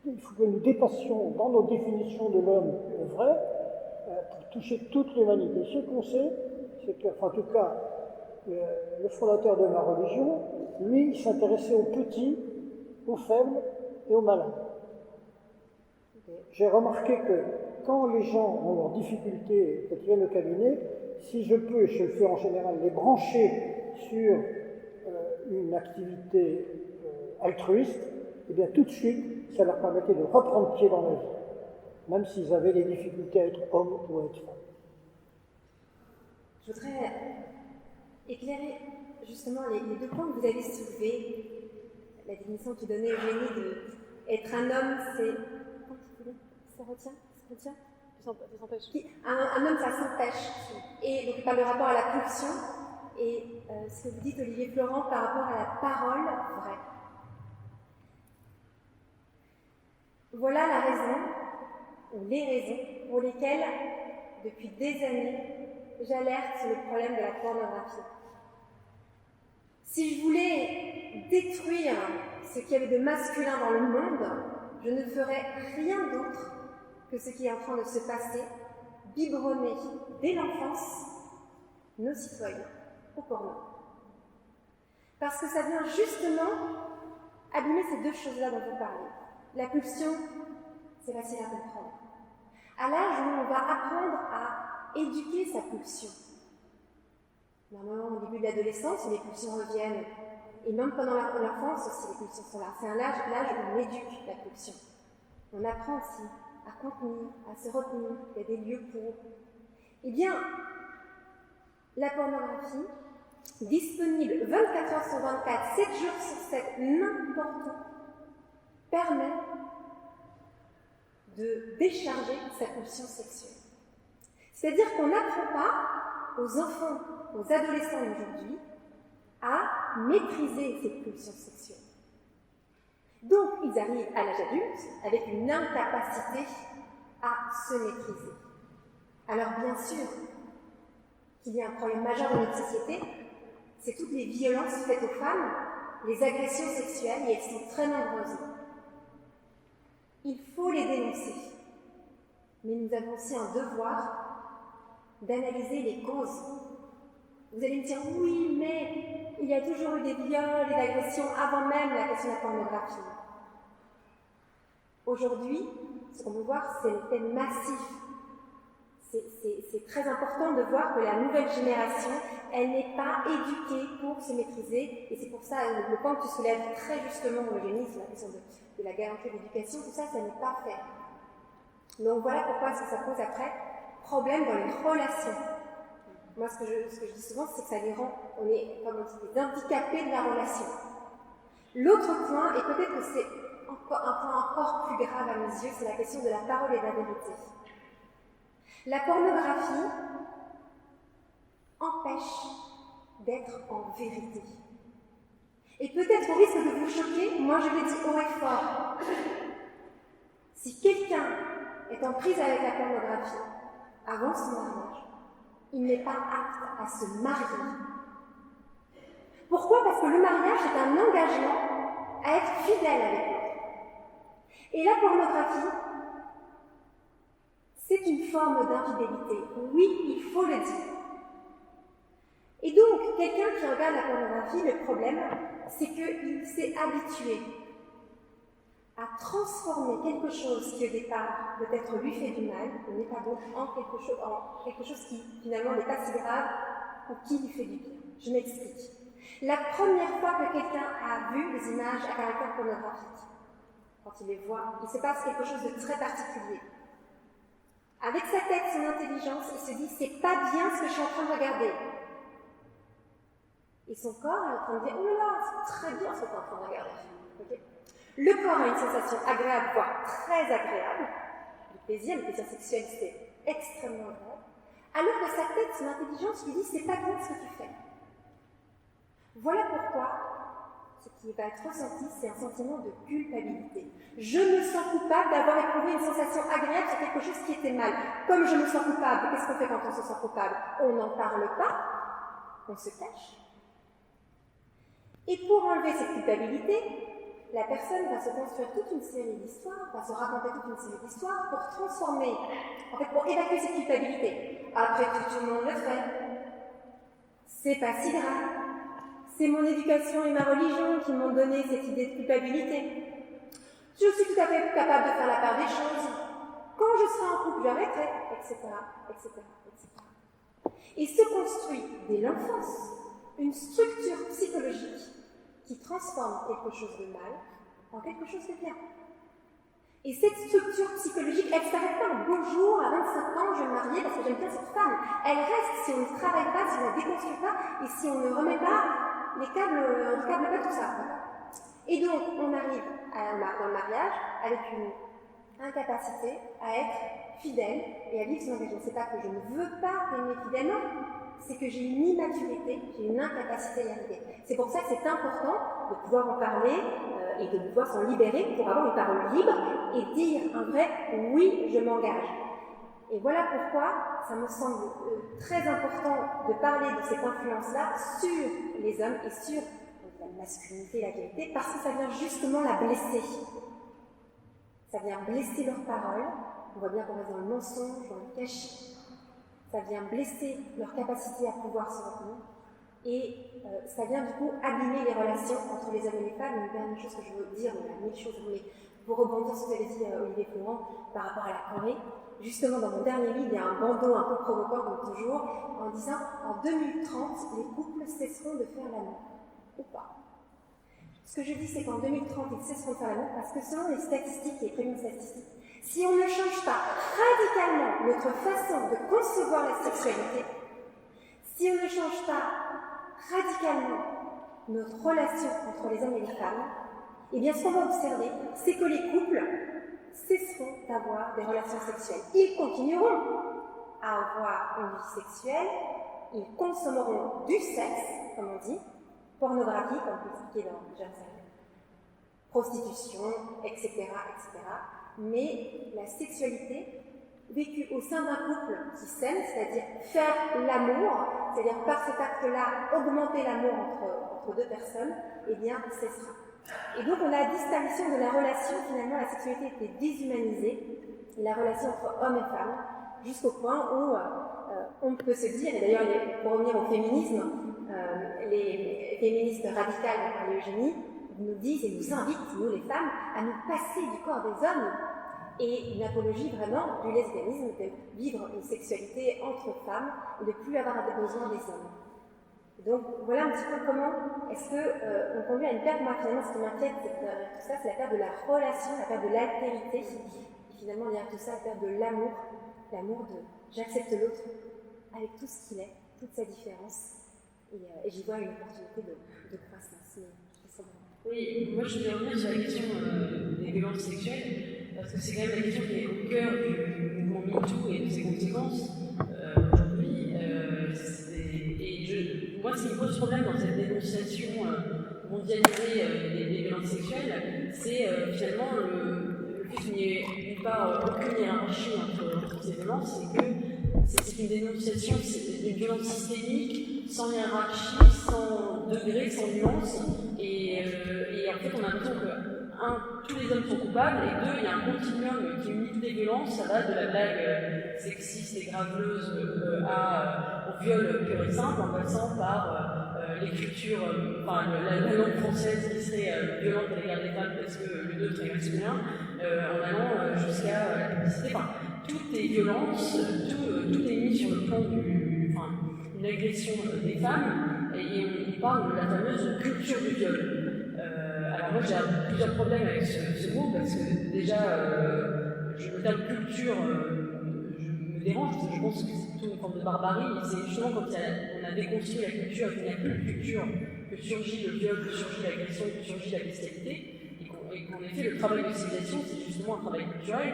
Il faut que nous dépassions dans nos définitions de l'homme vrai pour toucher toute l'humanité. Ce qu'on sait, c'est que, en tout cas, le fondateur de ma religion, lui, il s'intéressait aux petits, aux faibles et aux malades. J'ai remarqué que quand les gens ont leurs difficultés, quand ils viennent au cabinet, si je peux, et je le fais en général, les brancher sur une activité altruiste, eh bien tout de suite, ça leur permettait de reprendre pied dans la vie, même s'ils avaient des difficultés à être homme ou à être femme. Je voudrais éclairer justement les deux points que vous avez soulevés. La définition qui donnait Eugénie de être un homme, c'est... Ça retient? Ça retient? Ça s'empêche. Un homme, ça s'empêche. Et donc, par le rapport à la pulsion, et ce que vous dites, Olivier Florent, par rapport à la parole vraie. Voilà la raison, ou les raisons, pour lesquelles, depuis des années, j'alerte sur le problème de la pornographie. Si je voulais détruire ce qu'il y avait de masculin dans le monde, je ne ferais rien d'autre que ce qui est en train de se passer, biberonner dès l'enfance nos citoyens au porno. Parce que ça vient justement abîmer ces deux choses-là dont vous parlez. La pulsion, c'est facile à comprendre. À l'âge où on va apprendre à éduquer sa pulsion. Normalement, au début de l'adolescence, les pulsions reviennent. Et même pendant l'enfance aussi, les pulsions sont là. C'est l'âge où on éduque la pulsion. On apprend aussi à contenir, à se retenir. Il y a des lieux pour. Eh bien, la pornographie, disponible 24 heures sur 24, 7 jours sur 7, n'importe où, permet de décharger sa pulsion sexuelle. C'est-à-dire qu'on n'apprend pas aux enfants, aux adolescents d'aujourd'hui, à maîtriser cette pulsion sexuelle. Donc, ils arrivent à l'âge adulte avec une incapacité à se maîtriser. Alors, bien sûr, qu'il y a un problème majeur dans notre société, c'est toutes les violences faites aux femmes, les agressions sexuelles, et elles sont très nombreuses. Il faut les dénoncer. Mais nous avons aussi un devoir d'analyser les causes. Vous allez me dire, oui, mais il y a toujours eu des viols et d'agressions avant même la question de la pornographie. Aujourd'hui, ce qu'on veut voir, c'est l'effet massif. C'est très important de voir que la nouvelle génération, elle n'est pas éduquée pour se maîtriser, et c'est pour ça, le point que tu soulèves très justement, Eugénie, sur la question de la garantie d'éducation, tout ça, ça n'est pas fait. Donc voilà pourquoi ça pose après problème dans les relations. Moi, ce que je dis souvent, c'est que ça les rend, on est, comme on dit, des handicapés de la relation. L'autre point, et peut-être que c'est un point encore plus grave à mes yeux, c'est la question de la parole et de la vérité. La pornographie empêche d'être en vérité. Et peut-être au risque de vous choquer, moi je l'ai dit haut et fort. Si quelqu'un est en prise avec la pornographie avant son mariage, il n'est pas apte à se marier. Pourquoi? Parce que le mariage est un engagement à être fidèle avec l'autre. Et la pornographie, c'est une forme d'infidélité. Oui, il faut le dire. Et donc, quelqu'un qui regarde la pornographie, le problème, c'est qu'il s'est habitué à transformer quelque chose qui au départ peut-être lui fait du mal, mais n'est pas bon, en quelque chose qui finalement n'est pas si grave ou qui lui fait du bien. Je m'explique. La première fois que quelqu'un a vu des images à caractère pornographique, quand il les voit, il se passe quelque chose de très particulier. Avec sa tête, son intelligence, il se dit, c'est pas bien ce que je suis en train de regarder. Et son corps est en train de dire, oh là là, c'est très bien ce que tu es en train de regarder. Okay. Le corps a une sensation agréable, voire très agréable. Le plaisir sexuel, c'est extrêmement agréable. Alors que sa tête, son intelligence lui dit, c'est pas bien ce que tu fais. Voilà pourquoi ce qui va être ressenti, c'est un sentiment de culpabilité. Je me sens coupable d'avoir éprouvé une sensation agréable sur quelque chose qui était mal. Comme je me sens coupable, qu'est-ce qu'on fait quand on se sent coupable? On n'en parle pas, on se cache. Et pour enlever cette culpabilité, la personne va se construire toute une série d'histoires, va se raconter toute une série d'histoires pour transformer, en fait, pour évacuer cette culpabilité. Après tout le monde le fait. C'est pas si grave. C'est mon éducation et ma religion qui m'ont donné cette idée de culpabilité. Je suis tout à fait capable de faire la part des choses. Quand je serai en couple, j'arrêterai, etc., etc., etc. Et se construit dès l'enfance une structure psychologique qui transforme quelque chose de mal en quelque chose de bien. Et cette structure psychologique, elle ne s'arrête pas un beau jour, à 25 ans, je vais me marier parce que j'aime bien cette femme. Elle reste si on ne travaille pas, si on ne la déconstruit pas, et si on ne remet pas les câbles, on ne câble pas tout ça. Et donc, on arrive dans le mariage avec une incapacité à être fidèle et à vivre son engagement. C'est pas que je ne veux pas aimer fidèlement, c'est que j'ai une immaturité, j'ai une incapacité à y arriver. C'est pour ça que c'est important de pouvoir en parler et de pouvoir s'en libérer pour avoir une parole libre et dire un vrai « oui, je m'engage ». Et voilà pourquoi ça me semble très important de parler de cette influence-là sur les hommes et sur la masculinité et la vérité, parce que ça vient justement la blesser. Ça vient blesser leurs paroles, on voit bien qu'on reste dans le mensonge, dans le cachet. Ça vient blesser leur capacité à pouvoir se retenir. Et ça vient du coup abîmer les relations entre les hommes et les femmes. Une dernière chose que je veux dire, il y a mille choses, mais pour rebondir sur ce que vous avez dit, Olivier Florent, par rapport à la Corée, justement dans mon dernier livre, il y a un bandeau un peu provoquant comme toujours, en disant en 2030, les couples cesseront de faire l'amour. Ou pas. Ce que je dis, c'est qu'en 2030, ils cesseront de faire l'amour parce que selon les statistiques, les prémices statistiques, si on ne change pas radicalement notre façon de concevoir la sexualité, si on ne change pas radicalement notre relation entre les hommes et les femmes, eh bien ce qu'on va observer, c'est que les couples cesseront d'avoir des relations sexuelles. Ils continueront à avoir une vie sexuelle, ils consommeront du sexe, comme on dit, pornographie, comme vous expliquez dans Jeanne, prostitution, etc., etc. Mais la sexualité vécue au sein d'un couple qui s'aime, c'est-à-dire faire l'amour, c'est-à-dire par cet acte-là augmenter l'amour entre deux personnes, eh bien, cessera. Et donc on a la disparition de la relation, finalement la sexualité était déshumanisée, et la relation entre hommes et femmes, jusqu'au point où on peut se dire, et d'ailleurs pour revenir au féminisme, les féministes radicales par l'Eugénie nous disent et nous invitent, nous les femmes, à nous passer du corps des hommes, et une apologie vraiment du lesbianisme, de vivre une sexualité entre femmes et de ne plus avoir besoin des hommes. Donc voilà un petit peu comment est-ce qu'on conduit à une perte. Moi finalement ce qui m'inquiète derrière tout ça, c'est la perte de la relation, la perte de l'altérité, et finalement derrière tout ça, la perte de l'amour de j'accepte l'autre avec tout ce qu'il est, toute sa différence, et j'y vois une opportunité de croissance. Oui, moi je vais revenir sur la question des violences sexuelles, parce que c'est quand même la question qui est au cœur du mouvement MeToo et de ses conséquences aujourd'hui. Moi, ce qui me pose problème dans cette dénonciation mondialisée des violences sexuelles, c'est finalement le fait qu'il n'y ait nulle part aucune hiérarchie entre ces violences, c'est que c'est une dénonciation d'une violence systémique, sans hiérarchie, sans degré, sans nuance, et en fait on a l'impression que tous les hommes sont coupables, et deux, il y a un continuum qui unit toutes les violences, ça va de la blague sexiste et graveleuse au viol pur et simple, en passant par l'écriture, la langue française qui serait violente à l'égard des femmes parce que le neutre est masculin, en allant jusqu'à la publicité. Enfin, tout est violence, tout est mis sur le plan d'une agression des femmes, et on parle de la fameuse culture du viol. Alors moi j'ai plusieurs problèmes avec ce mot, parce que déjà le terme culture me dérange, parce que je pense que c'est plutôt une forme de barbarie. C'est justement quand on a déconstruit la culture, qu'il n'y a plus de culture, que surgit le viol, que surgit l'agression, que surgit la bestialité, et qu'en effet le travail de civilisation c'est justement un travail culturel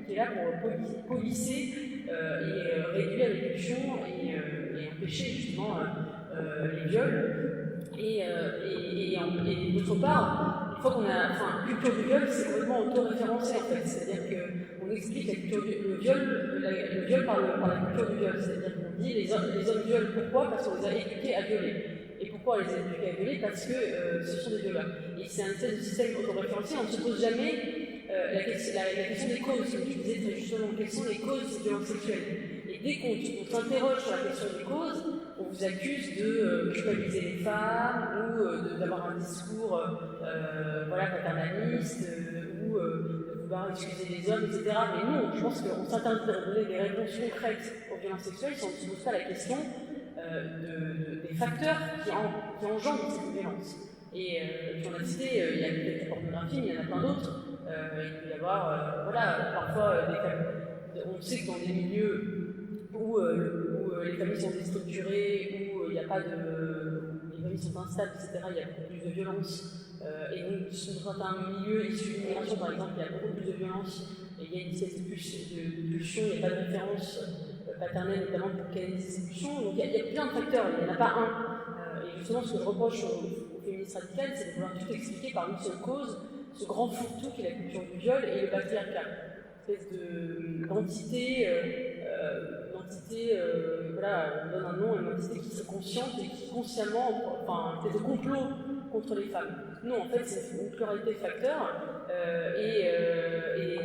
qui est là pour policer et réguler les pulsions et empêcher justement les viols. Et d'autre part, une fois qu'on a. Enfin, culture du viol, c'est complètement auto-référencé en fait. C'est-à-dire qu'on explique le viol par la culture du viol. C'est-à-dire qu'on dit les hommes violent, pourquoi? Parce qu'on les a éduqués à violer. Et pourquoi on les a éduqués à violer? Parce que ce sont des violeurs. Et c'est un système auto-référencé, on ne se pose jamais la question des causes. Comme tu disais très justement, quelles sont les causes de ces violences sexuelles? Et dès qu'on s'interroge sur la question des causes, on vous accuse de culpabiliser les femmes ou d'avoir un discours paternaliste ou de vouloir excuser les hommes, etc. Mais non, je pense qu'on s'interdit de donner des réponses concrètes aux violences sexuelles si on ne se pose pas la question des facteurs qui engendrent cette violence. Et puis on a cité, il y a peut-être la pornographie, mais il y en a plein d'autres. Il peut y avoir, parfois on sait que dans des milieux où les familles sont déstructurées, où il n'y a pas les familles sont instables, etc., il y a beaucoup plus de violence. Et donc, dans certains milieux issus de l'immigration, par exemple, il y a beaucoup plus de violence, et il y a une espèce de pulsion, il n'y a pas de référence paternelle, notamment pour canaliser ces pulsions. Donc, il y a plein de facteurs, il n'y en a pas un. Et justement, ce que je reproche aux féministes radicales, c'est de vouloir tout expliquer par une seule cause, ce grand fourre-tout qui est la culture du viol et le patriarcat. Une espèce d'entité. On donne un nom à une entité qui serait consciente et qui consciemment, fait de complot contre les femmes. Non, en fait, c'est une pluralité de facteurs. Et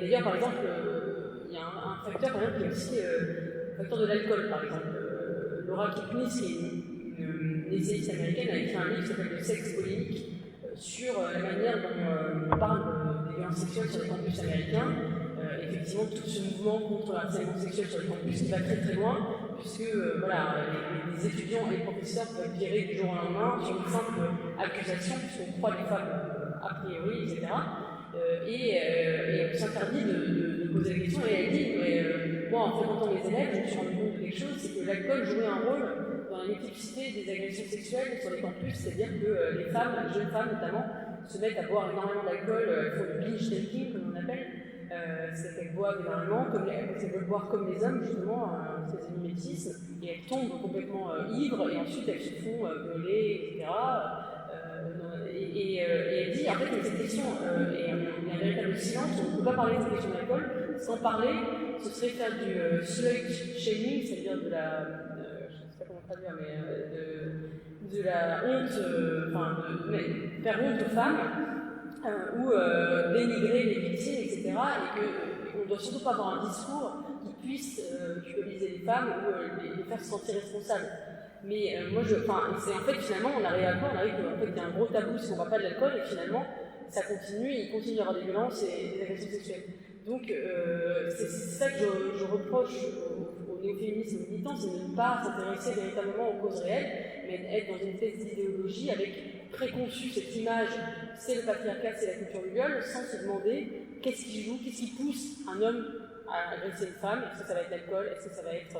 d'ailleurs, par exemple, il y a un facteur, par exemple, qui est aussi le facteur de l'alcool, par exemple. Laura Kipnis, qui est une essayiste américaine, a écrit un livre qui s'appelle Le sexe polémique sur la manière dont on parle des violences sexuelles sur les campus américains. Effectivement, tout ce mouvement contre le harcèlement sexuel sur les campus qui va très très loin, puisque les étudiants et les professeurs peuvent être virés du jour au lendemain sur une simple accusation, puisqu'on croit les femmes a priori, etc. Et on s'interdit de poser la question, et elle dit moi, en fréquentant les élèves, je me suis rendu compte de quelque chose, c'est que l'alcool jouait un rôle dans la multiplicité des agressions sexuelles sur les campus, c'est-à-dire que les femmes, les jeunes femmes notamment, se mettent à boire énormément d'alcool, elles font du binge drinking, comme on appelle. c'est qu'elles boivent énormément, elles veulent boire comme les hommes, justement, c'est un mimétisme, et elles tombent complètement ivres, et ensuite elles se font violer, etc. Et elle dit, en fait, cette question, il y a un véritable silence, on ne peut pas parler de cette question d'alcool. Sans parler, ce serait faire du slut shaming, c'est-à-dire de la. Je ne sais pas comment traduire, mais de la honte, faire honte aux femmes, ou dénigrer les victimes, etc. Et qu'on ne doit surtout pas avoir un discours qui puisse culpabiliser les femmes ou les faire se sentir responsables. Mais c'est en fait finalement on arrive à quoi? On arrive qu'en fait il y a un gros tabou si on ne va pas de l'alcool et finalement ça continue et il continue à y avoir des violences et des agressions sexuelles. Donc c'est ça que je reproche au néo-féminisme militant, c'est de ne pas s'intéresser véritablement aux causes réelles, mais être dans une espèce d'idéologie avec préconçu cette image, c'est le patriarcat, c'est la culture du viol, sans se demander qu'est-ce qui joue, qu'est-ce qui pousse un homme à agresser une femme, est-ce que ça va être l'alcool, est-ce que ça va être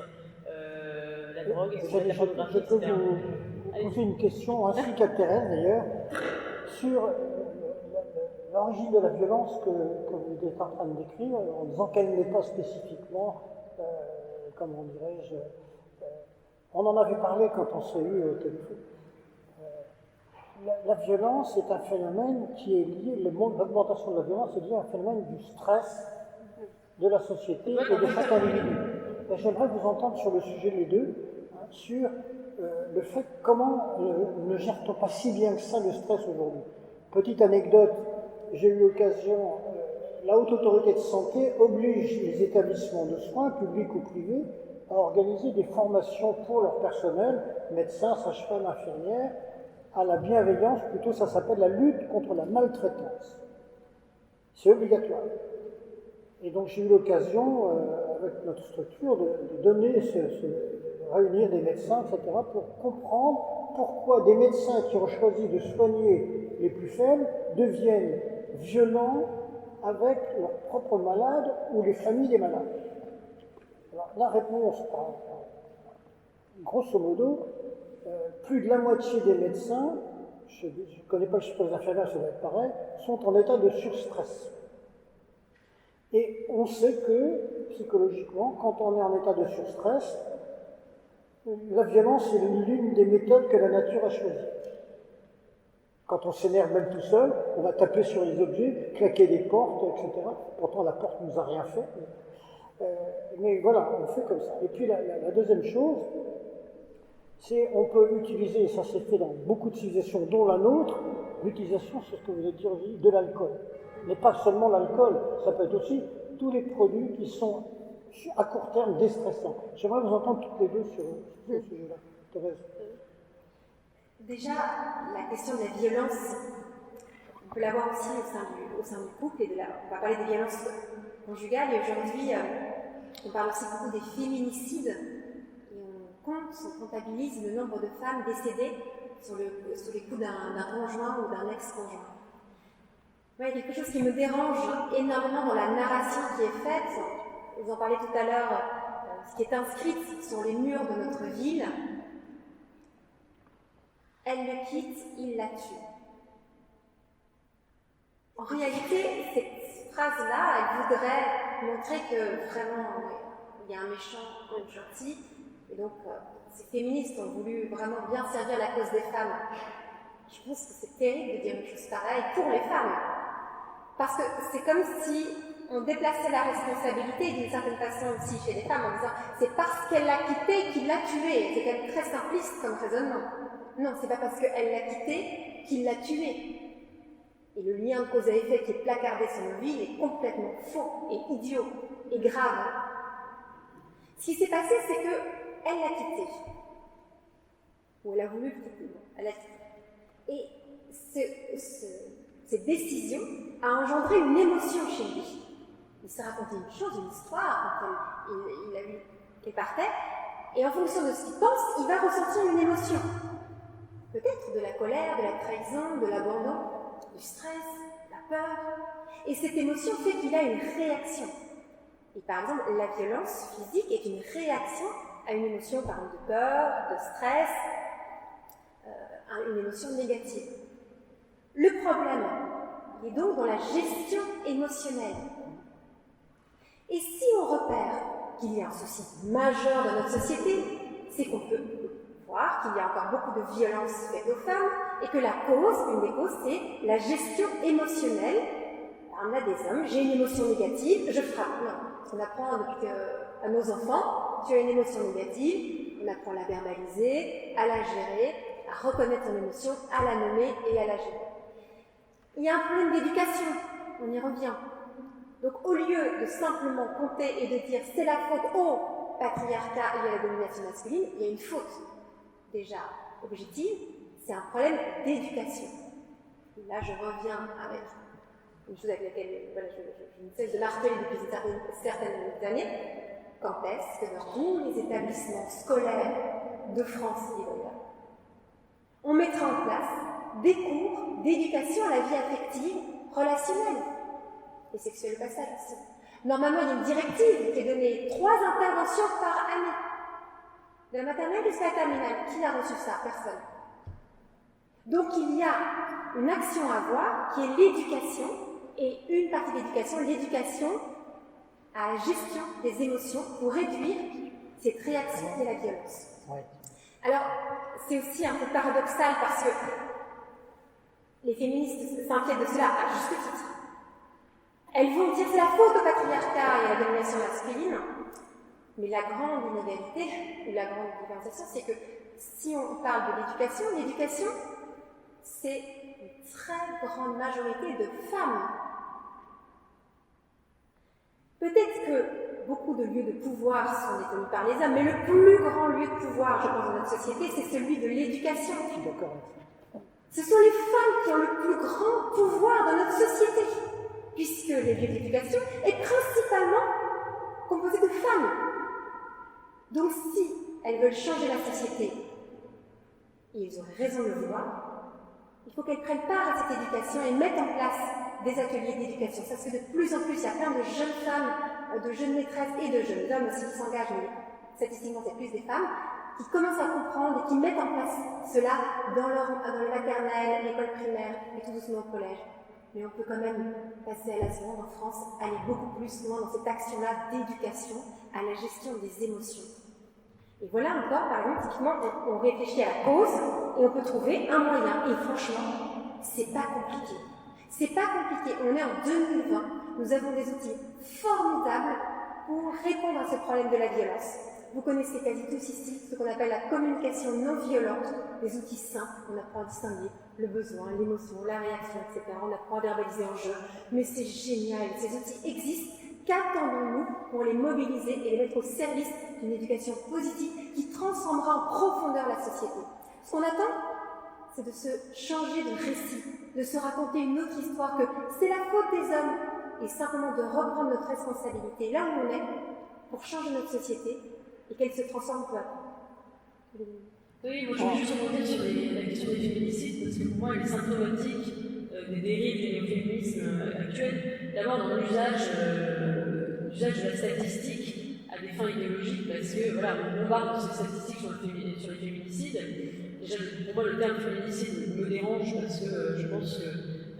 la drogue, est-ce que ça va être la pornographie, etc. Je peux vous poser une question, ainsi qu'à Thérèse d'ailleurs, sur l'origine de la violence que vous êtes en train de décrire, en disant qu'elle n'est pas spécifiquement, comment dirais-je, on en avait parlé quand on s'est eu au téléphone. La violence est un phénomène qui est lié, l'augmentation de la violence est liée à un phénomène du stress de la société et de chaque individu. Et j'aimerais vous entendre sur le sujet les deux, sur le fait comment ne gère-t-on pas si bien que ça le stress aujourd'hui. Petite anecdote, j'ai eu l'occasion, la Haute Autorité de Santé oblige les établissements de soins, publics ou privés, à organiser des formations pour leur personnel, médecins, sages-femmes, infirmières, à la bienveillance, plutôt ça s'appelle la lutte contre la maltraitance. C'est obligatoire. Et donc j'ai eu l'occasion, avec notre structure, de donner, réunir des médecins, etc., pour comprendre pourquoi des médecins qui ont choisi de soigner les plus faibles deviennent violents avec leurs propres malades ou les familles des malades. Alors la réponse, grosso modo, plus de la moitié des médecins, je ne connais pas le chiffre des infirmières, ça va être pareil, sont en état de surstress. Et on sait que, psychologiquement, quand on est en état de surstress, la violence est l'une des méthodes que la nature a choisies. Quand on s'énerve même tout seul, on va taper sur les objets, claquer des portes, etc. Pourtant, la porte ne nous a rien fait. Mais voilà, on fait comme ça. Et puis la deuxième chose, c'est on peut utiliser, et ça s'est fait dans beaucoup de civilisations, dont la nôtre, l'utilisation, c'est ce que vous avez dit, de l'alcool. Mais pas seulement l'alcool, ça peut être aussi tous les produits qui sont à court terme déstressants. J'aimerais vous entendre toutes les deux sur ce sujet-là. Thérèse. Déjà, la question de la violence, on peut la voir aussi au sein du couple, on va parler des violences conjugales, et aujourd'hui, on parle aussi beaucoup des féminicides. On comptabilise le nombre de femmes décédées sous les coups d'un conjoint ou d'un ex-conjoint. Il y a quelque chose qui me dérange énormément dans la narration qui est faite. Vous en parlez tout à l'heure, ce qui est inscrit sur les murs de notre ville. Elle le quitte, il la tue. En réalité, cette phrase-là, elle voudrait montrer que vraiment, il y a un méchant ou une gentille. Et donc, ces féministes ont voulu vraiment bien servir la cause des femmes. Je pense que c'est terrible de dire une chose pareille pour les femmes. Parce que c'est comme si on déplaçait la responsabilité d'une certaine façon aussi chez les femmes en disant c'est parce qu'elle l'a quitté qu'il l'a tué. C'est quand même très simpliste comme raisonnement. Non, c'est pas parce qu'elle l'a quitté qu'il l'a tué. Et le lien de cause à effet qui est placardé sur nos vies est complètement faux et idiot et grave. Ce qui s'est passé, c'est que elle l'a quitté. Ou elle a voulu le quitter. Elle l'a quitté. Et cette décision a engendré une émotion chez lui. Il s'est raconté une chose, une histoire, quand il a vu qu'elle partait, et en fonction de ce qu'il pense, il va ressentir une émotion. Peut-être de la colère, de la trahison, de l'abandon, du stress, de la peur. Et cette émotion fait qu'il a une réaction. Et par exemple, la violence physique est une réaction à une émotion, par exemple, de peur, de stress, une émotion négative. Le problème est donc dans la gestion émotionnelle. Et si on repère qu'il y a un souci majeur dans notre société, c'est qu'on peut voir qu'il y a encore beaucoup de violences faites aux femmes et que la cause, une des causes, c'est la gestion émotionnelle. On a des hommes, j'ai une émotion négative, je frappe. Non, on apprend depuis à nos enfants, tu as une émotion négative, on apprend à la verbaliser, à la gérer, à reconnaître son émotion, à la nommer et à la gérer. Il y a un problème d'éducation, on y revient. Donc au lieu de simplement compter et de dire c'est la faute au patriarcat et à la domination masculine, il y a une faute déjà objective, c'est un problème d'éducation. Et là je reviens avec une chose avec laquelle je ne cesse de marteler depuis certaines années. Quand est-ce que dans tous les établissements scolaires de France et d'ailleurs, on mettra en place des cours d'éducation à la vie affective, relationnelle et sexuelle au passage aussi. Normalement, il y a une directive qui est donnée 3 interventions par année. De la maternelle jusqu'à la terminale. Qui a reçu ça? Personne. Donc il y a une action à avoir qui est l'éducation, et une partie de l'éducation, l'éducation à la gestion des émotions pour réduire cette réaction et la violence. Ouais. Alors, c'est aussi un peu paradoxal parce que les féministes s'inquiètent de cela à juste titre. Elles vont dire que c'est la faute au patriarcat et à la domination masculine, mais la grande inégalité, ou la grande différenciation, c'est que si on parle de l'éducation, c'est une très grande majorité de femmes. Peut-être que beaucoup de lieux de pouvoir sont détenus par les hommes, mais le plus grand lieu de pouvoir, je pense, de notre société, c'est celui de l'éducation. Je suis d'accord. Ce sont les femmes qui ont le plus grand pouvoir dans notre société, puisque les lieux d'éducation est principalement composé de femmes. Donc si elles veulent changer la société, et ils auraient raison de le vouloir, il faut qu'elles prennent part à cette éducation et mettent en place des ateliers d'éducation. Ça se fait de plus en plus, il y a plein de jeunes femmes, de jeunes maîtresses et de jeunes hommes aussi qui s'engagent, mais statistiquement c'est plus des femmes, qui commencent à comprendre et qui mettent en place cela dans le maternel, l'école primaire et tout doucement au collège. Mais on peut quand même passer à la seconde en France, aller beaucoup plus loin dans cette action-là d'éducation à la gestion des émotions. Et voilà encore, par exemple, typiquement, on réfléchit à la cause et on peut trouver un moyen. Et franchement, c'est pas compliqué. C'est pas compliqué. On est en 2020. Nous avons des outils formidables pour répondre à ce problème de la violence. Vous connaissez quasi tous ici ce qu'on appelle la communication non violente, des outils simples. On apprend à distinguer le besoin, l'émotion, la réaction, etc. On apprend à verbaliser en jeu. Mais c'est génial. Ces outils existent. Qu'attendons-nous pour les mobiliser et les mettre au service d'une éducation positive qui transformera en profondeur la société? Ce qu'on attend, c'est de se changer de récit, de se raconter une autre histoire, que c'est la faute des hommes, et simplement de reprendre notre responsabilité là où on est pour changer notre société et qu'elle se transforme peu à peu. Oui, moi je voulais juste remonter sur la question des féminicides, parce que pour moi elle est symptomatique des dérives du néo-féminisme actuel. D'abord dans l'usage de la statistique à des fins idéologiques, parce que voilà, on bombarde ces statistiques sur les féminicides. Déjà, pour moi, le terme féminicide me dérange parce que je pense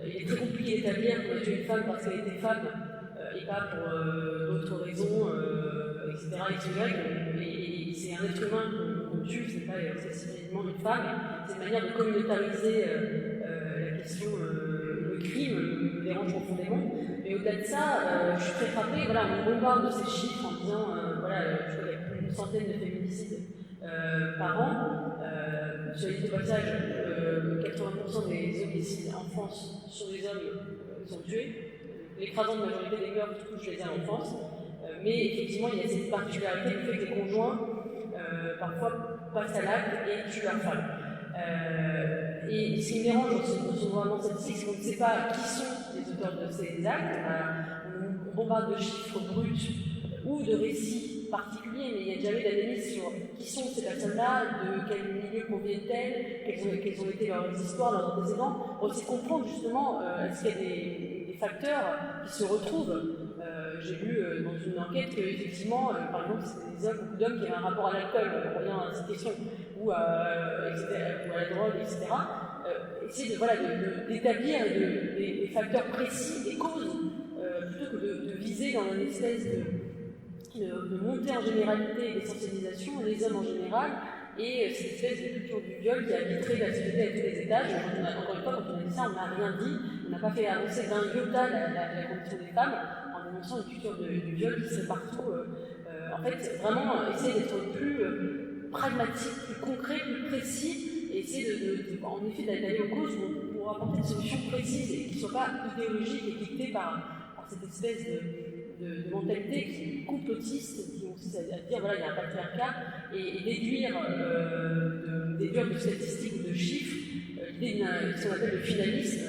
qu'il est très compliqué d'établir qu'on a tué une femme parce qu'elle était femme et pas pour d'autres raisons, etc. Et c'est un être humain qu'on tue, c'est pas excessivement une femme. C'est une manière de communautariser la question, le crime me dérange profondément. Mais au-delà de ça, je suis très frappée, voilà, on bombarde de ces chiffres en disant, voilà, je crois qu'il y a plus d'une centaine de féminicides par an. Sur les passage, 80% des homicides en France sur des hommes qui sont tués. L'écrasante majorité des meurtres touchent les hommes en France. Mais effectivement, il y a cette particularité du fait que les conjoints, parfois, passent à l'acte et tuent leur femme. Et ce qui me dérange dans ce gouvernement statistique, c'est qu'on ne sait pas qui sont les auteurs de ces actes. On bombarde de chiffres bruts ou de récits particuliers, mais il n'y a jamais d'analyse sur qui sont ces personnes-là, de quel milieu conviennent-elles, quelles ont été leurs histoires, leurs antécédents, pour essayer de comprendre justement est-ce qu'il y a des facteurs qui se retrouvent. J'ai lu dans une enquête qu'effectivement, par exemple, c'était des hommes, beaucoup d'hommes qui avaient un rapport à l'alcool, on revient à cette question, ou à la drogue, etc. Essayer d'établir des facteurs précis, des causes, plutôt que de viser dans une espèce de montée en généralité et d'essentialisation des hommes en général, et cette espèce de culture du viol qui a vitré la société à tous les étages. Encore une fois, quand on a dit ça, on n'a rien dit, on n'a pas fait avancer d'un iota la condition des femmes en dénonçant une culture du viol qui serait partout. En fait, vraiment essayer d'être plus pragmatique, plus concret, plus précis, et essayer en effet d'aller aux causes pour apporter des solutions précises et qui ne soient pas idéologiques et dictées par cette espèce de mentalité qui est complotiste, qui consiste à dire voilà, il y a un patriarcat, et déduire de statistiques ou de chiffres l'idée de ce qu'on appelle le finalisme,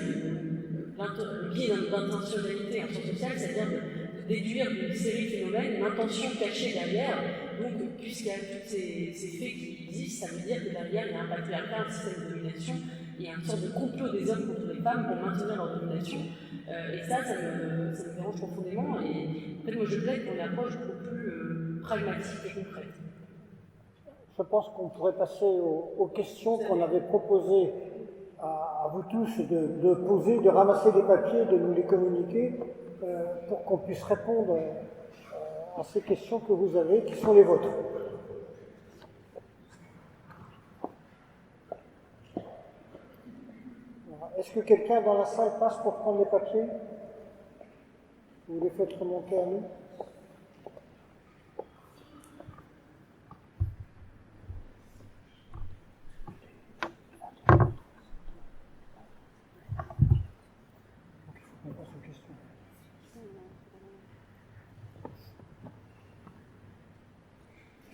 le biais d'intentionnalité en sciences sociales, c'est-à-dire de déduire d'une série de phénomènes une intention cachée derrière. Donc, puisqu'il y a tous ces faits qui existent, ça veut dire que derrière, il y a un patriarcat, un système de domination, et une sorte de complot des hommes contre les femmes pour maintenir leur domination. Et ça me dérange profondément. Et en fait, moi, je plaide pour une approche beaucoup plus pragmatique et concrète. Je pense qu'on pourrait passer aux questions qu'on avait proposées à vous tous de poser, de ramasser des papiers, de nous les communiquer pour qu'on puisse répondre à ces questions que vous avez, qui sont les vôtres. Est-ce que quelqu'un dans la salle passe pour prendre les papiers? Vous les faites remonter à nous?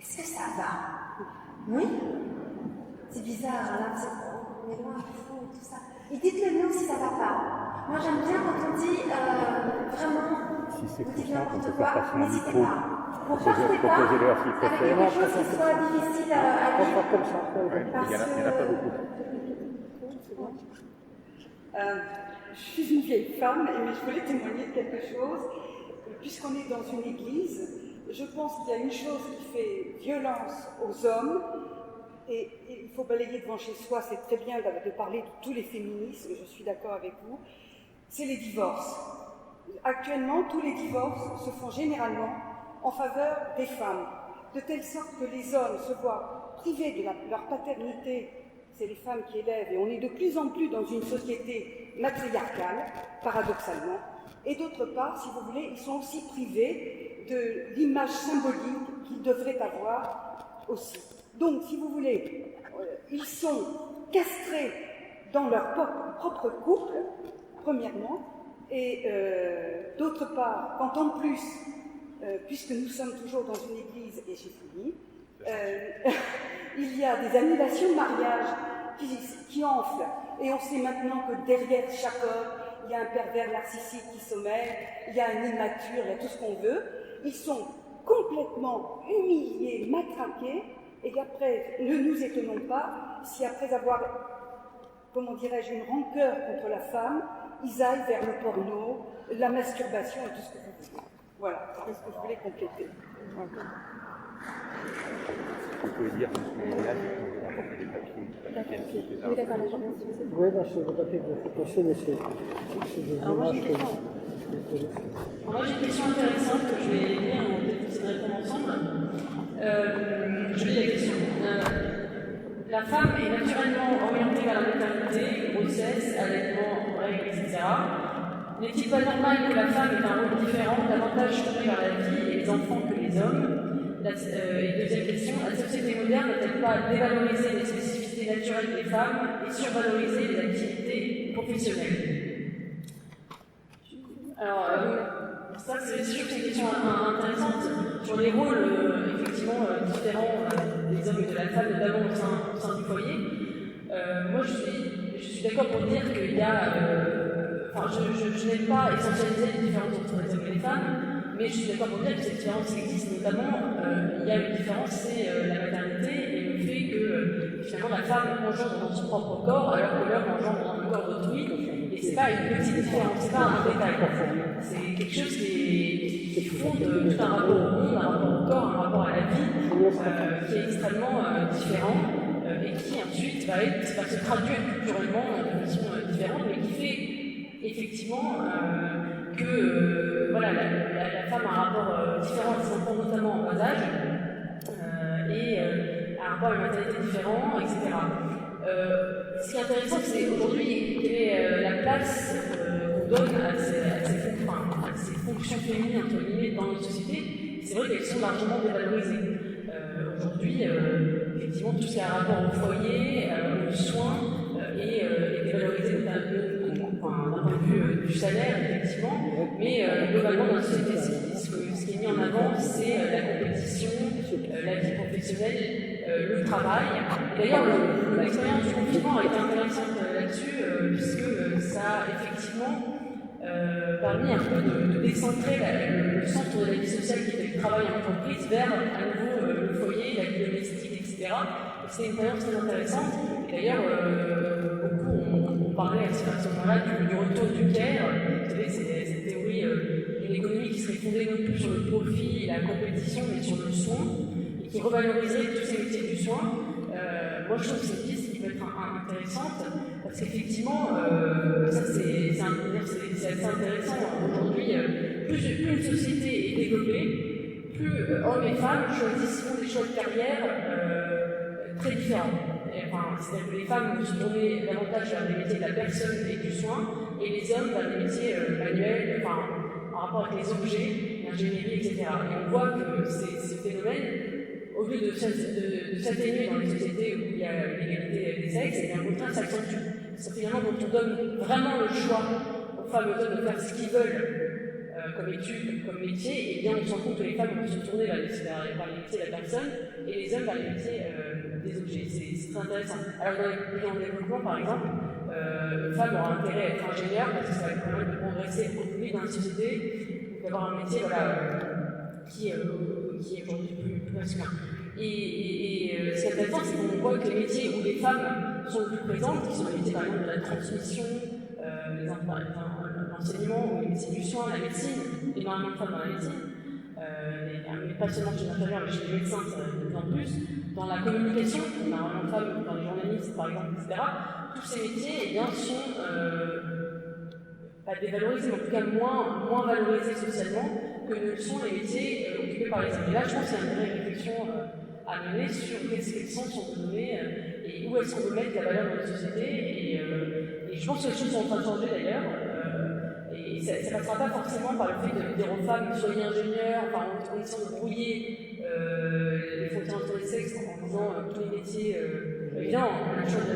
Est-ce que ça va? Oui? C'est bizarre, là, on est loin du fond et tout ça. Et dites-le nous si ça va pas. Moi j'aime bien quand on dit vraiment, Si c'est vous dites frustrant, on n'importe peut quoi, faire passer un n'hésitez micro. pas. Vous partez pas Proposez-leur s'ils avec préfèrent. quelque chose qui soit difficile à On va lire. faire comme ça. Il n'y en a pas beaucoup. Je suis une vieille femme, mais je voulais témoigner de quelque chose. Puisqu'on est dans une église, je pense qu'il y a une chose qui fait violence aux hommes, et il faut balayer devant chez soi, c'est très bien de parler de tous les féminismes, je suis d'accord avec vous, c'est les divorces. Actuellement, tous les divorces se font généralement en faveur des femmes, de telle sorte que les hommes se voient privés de leur paternité. C'est les femmes qui élèvent, et on est de plus en plus dans une société matriarcale, paradoxalement. Et d'autre part, si vous voulez, ils sont aussi privés de l'image symbolique qu'ils devraient avoir aussi. Donc, si vous voulez, ils sont castrés dans leur propre couple, premièrement, et d'autre part, quand en plus, puisque nous sommes toujours dans une église, et j'ai fini, il y a des annulations de mariage qui enflent. Et on sait maintenant que derrière chaque homme, il y a un pervers narcissique qui sommeille, il y a un immature, il y a tout ce qu'on veut. Ils sont complètement humiliés, matraqués, et après, ne nous étonnons pas si après avoir, comment dirais-je, une rancœur contre la femme, ils aillent vers le porno, la masturbation et tout ce que vous voulez. Voilà, c'est ce que je voulais compléter. Vous pouvez dire parce que là, j'ai apporté des papiers. Oui, d'accord, les gens, Oui, c'est le papier que vous faites passer, mais c'est des images que Moi j'ai une question intéressante que je vais lire, on va peut-être essayer de répondre ensemble. Je lis la question. La femme est naturellement orientée vers la maternité, grossesse, allaitement, règles, etc. N'est-il pas normal que la femme ait un rôle différent, davantage tourné vers la vie et les enfants que les hommes? Et deuxième question, la société moderne n'a-t-elle pas dévalorisé les spécificités naturelles des femmes et survalorisé les activités professionnelles? Alors, ça c'est sûr que c'est une question intéressante sur les rôles effectivement différents des hommes et de la femme, notamment au sein du foyer. Moi je suis d'accord pour dire qu'il y a. Je n'aime pas essentialiser les différences entre les hommes et les femmes, mais je suis d'accord pour dire que ces différences existent, notamment il y a une différence, c'est la maternité et le fait que finalement la femme engendre dans son propre corps alors que l'homme engendre dans le corps d'autrui. Et c'est pas une petite différence, c'est pas un détail. C'est quelque chose qui fonde tout un rapport au monde, un rapport au corps, un rapport à la vie, qui est extrêmement différent et qui ensuite va se traduire culturellement de façon différente, mais qui fait effectivement que voilà, la femme a un rapport différent à ses enfants, notamment en bas âge, et a un rapport à une maternité différent, etc. Ce qui est intéressant, c'est aujourd'hui quelle est la place qu'on donne à ces fonctions féminines entre guillemets dans notre société. C'est vrai qu'elles sont largement dévalorisées. Aujourd'hui, effectivement, tout ce qui a un rapport au foyer, aux soins, est dévalorisé d'un point de vue du salaire, effectivement, mais globalement dans la société, ce qui est mis en avant, c'est la compétition, la vie professionnelle, le travail. D'ailleurs, l'expérience du confinement a été intéressante là-dessus, puisque ça a effectivement permis un peu de décentrer le centre de la vie sociale qui était le travail en entreprise vers à nouveau le foyer, la vie domestique, etc. C'était une expérience très intéressante. Et d'ailleurs, beaucoup ont parlé à ce moment-là du retour du care. Vous savez, cette théorie d'une économie qui serait fondée non plus sur le profit et la compétition, mais sur le soin, et qui revaloriserait tous ces métiers du soin. Moi, je trouve que c'est une piste qui peut être intéressante, parce qu'effectivement, ça c'est assez intéressant. Aujourd'hui, plus une société est développée, plus hommes et femmes font des choix de carrière très différents. C'est-à-dire que les femmes vont se tourner davantage vers des métiers de la personne et du soin, et les hommes vers des métiers manuels, en rapport avec les objets, l'ingénierie, etc. Et on voit que ces phénomènes, au lieu de s'atténuer dans les sociétés où il y a l'égalité des sexes, et bien au contraire, ça s'accentue. C'est finalement quand on donne vraiment le choix aux femmes et aux hommes de faire ce qu'ils veulent comme études, comme métier, et bien on se rend compte que les femmes vont se tourner vers les métiers de la personne et les hommes vers les métiers des objets. C'est très intéressant. Alors dans les pays en développement, par exemple, une femme aura intérêt à être ingénieure parce que ça va permettre de progresser beaucoup plus dans la société, d'avoir un métier qui est aujourd'hui plus masculin. Et ce qui est intéressant, c'est qu'on voit que les métiers où les femmes sont le plus présentes, qui sont les métiers par exemple de la transmission, l'enseignement, ou les métiers du soin, la médecine, énormément de femmes dans la médecine, mais pas seulement chez les infirmières, mais chez les médecins, ça va de plus en plus. Dans la communication, on a énormément de femmes dans les journalistes, par exemple, etc. Tous ces métiers sont pas dévalorisés, mais en tout cas moins valorisés socialement que ne le sont les métiers occupés par les hommes. Et là, je pense qu'il y a une vraie réflexion à mener sur quels sens on peut donner et où est-ce qu'on veut mettre la valeur dans la société. Et je pense que les choses sont en train de changer d'ailleurs. Et ça ne passera pas forcément par le fait de dire aux femmes soyez ingénieurs, en essayant de brouiller les frontières entre les sexes en disant tous les métiers. Évidemment, la chose de.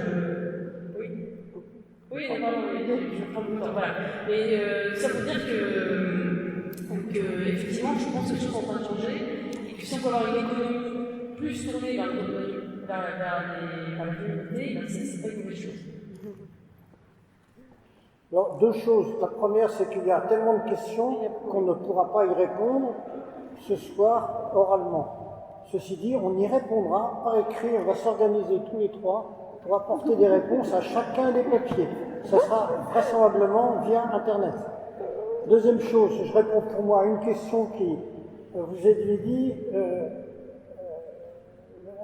Oui, pardon, je prends le temps. Voilà. Mais ça veut dire que effectivement, je pense que les choses sont en train de changer et que si on peut avoir une économie plus tournée vers la féminité, c'est pas une mauvaise chose. Alors, deux choses. La première, c'est qu'il y a tellement de questions qu'on ne pourra pas y répondre ce soir oralement. Ceci dit, on y répondra par écrit, on va s'organiser tous les trois pour apporter des réponses à chacun des papiers. Ça sera vraisemblablement via Internet. Deuxième chose, je réponds pour moi à une question qui vous avez dit,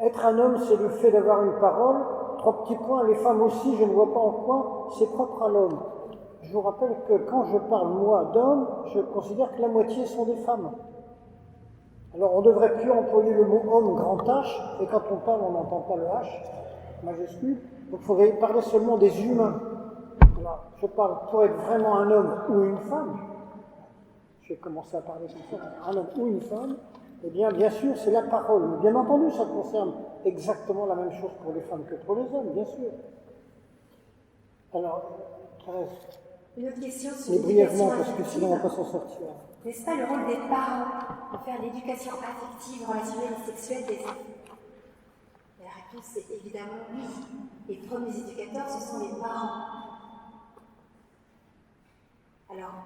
être un homme, c'est le fait d'avoir une parole. 3 petits points, les femmes aussi, je ne vois pas en quoi c'est propre à l'homme. Je vous rappelle que quand je parle, moi, d'homme, je considère que la moitié sont des femmes. Alors, on ne devrait plus employer le mot homme grand H, et quand on parle, on n'entend pas le H majuscule. Donc, il faudrait parler seulement des humains. Alors, je parle pour être vraiment un homme ou une femme. J'ai commencé à parler comme ça, un homme ou une femme. Eh bien sûr, c'est la parole. Mais bien entendu, ça concerne exactement la même chose pour les femmes que pour les hommes, bien sûr. Alors, Thérèse. Une autre question sur mais brièvement, parce que affective. sinon on ne va pas s'en sortir. N'est-ce pas le rôle des parents de faire l'éducation affective, relationnelle et sexuelle des enfants? La réponse est évidemment oui. Les premiers éducateurs, ce sont les parents. Alors,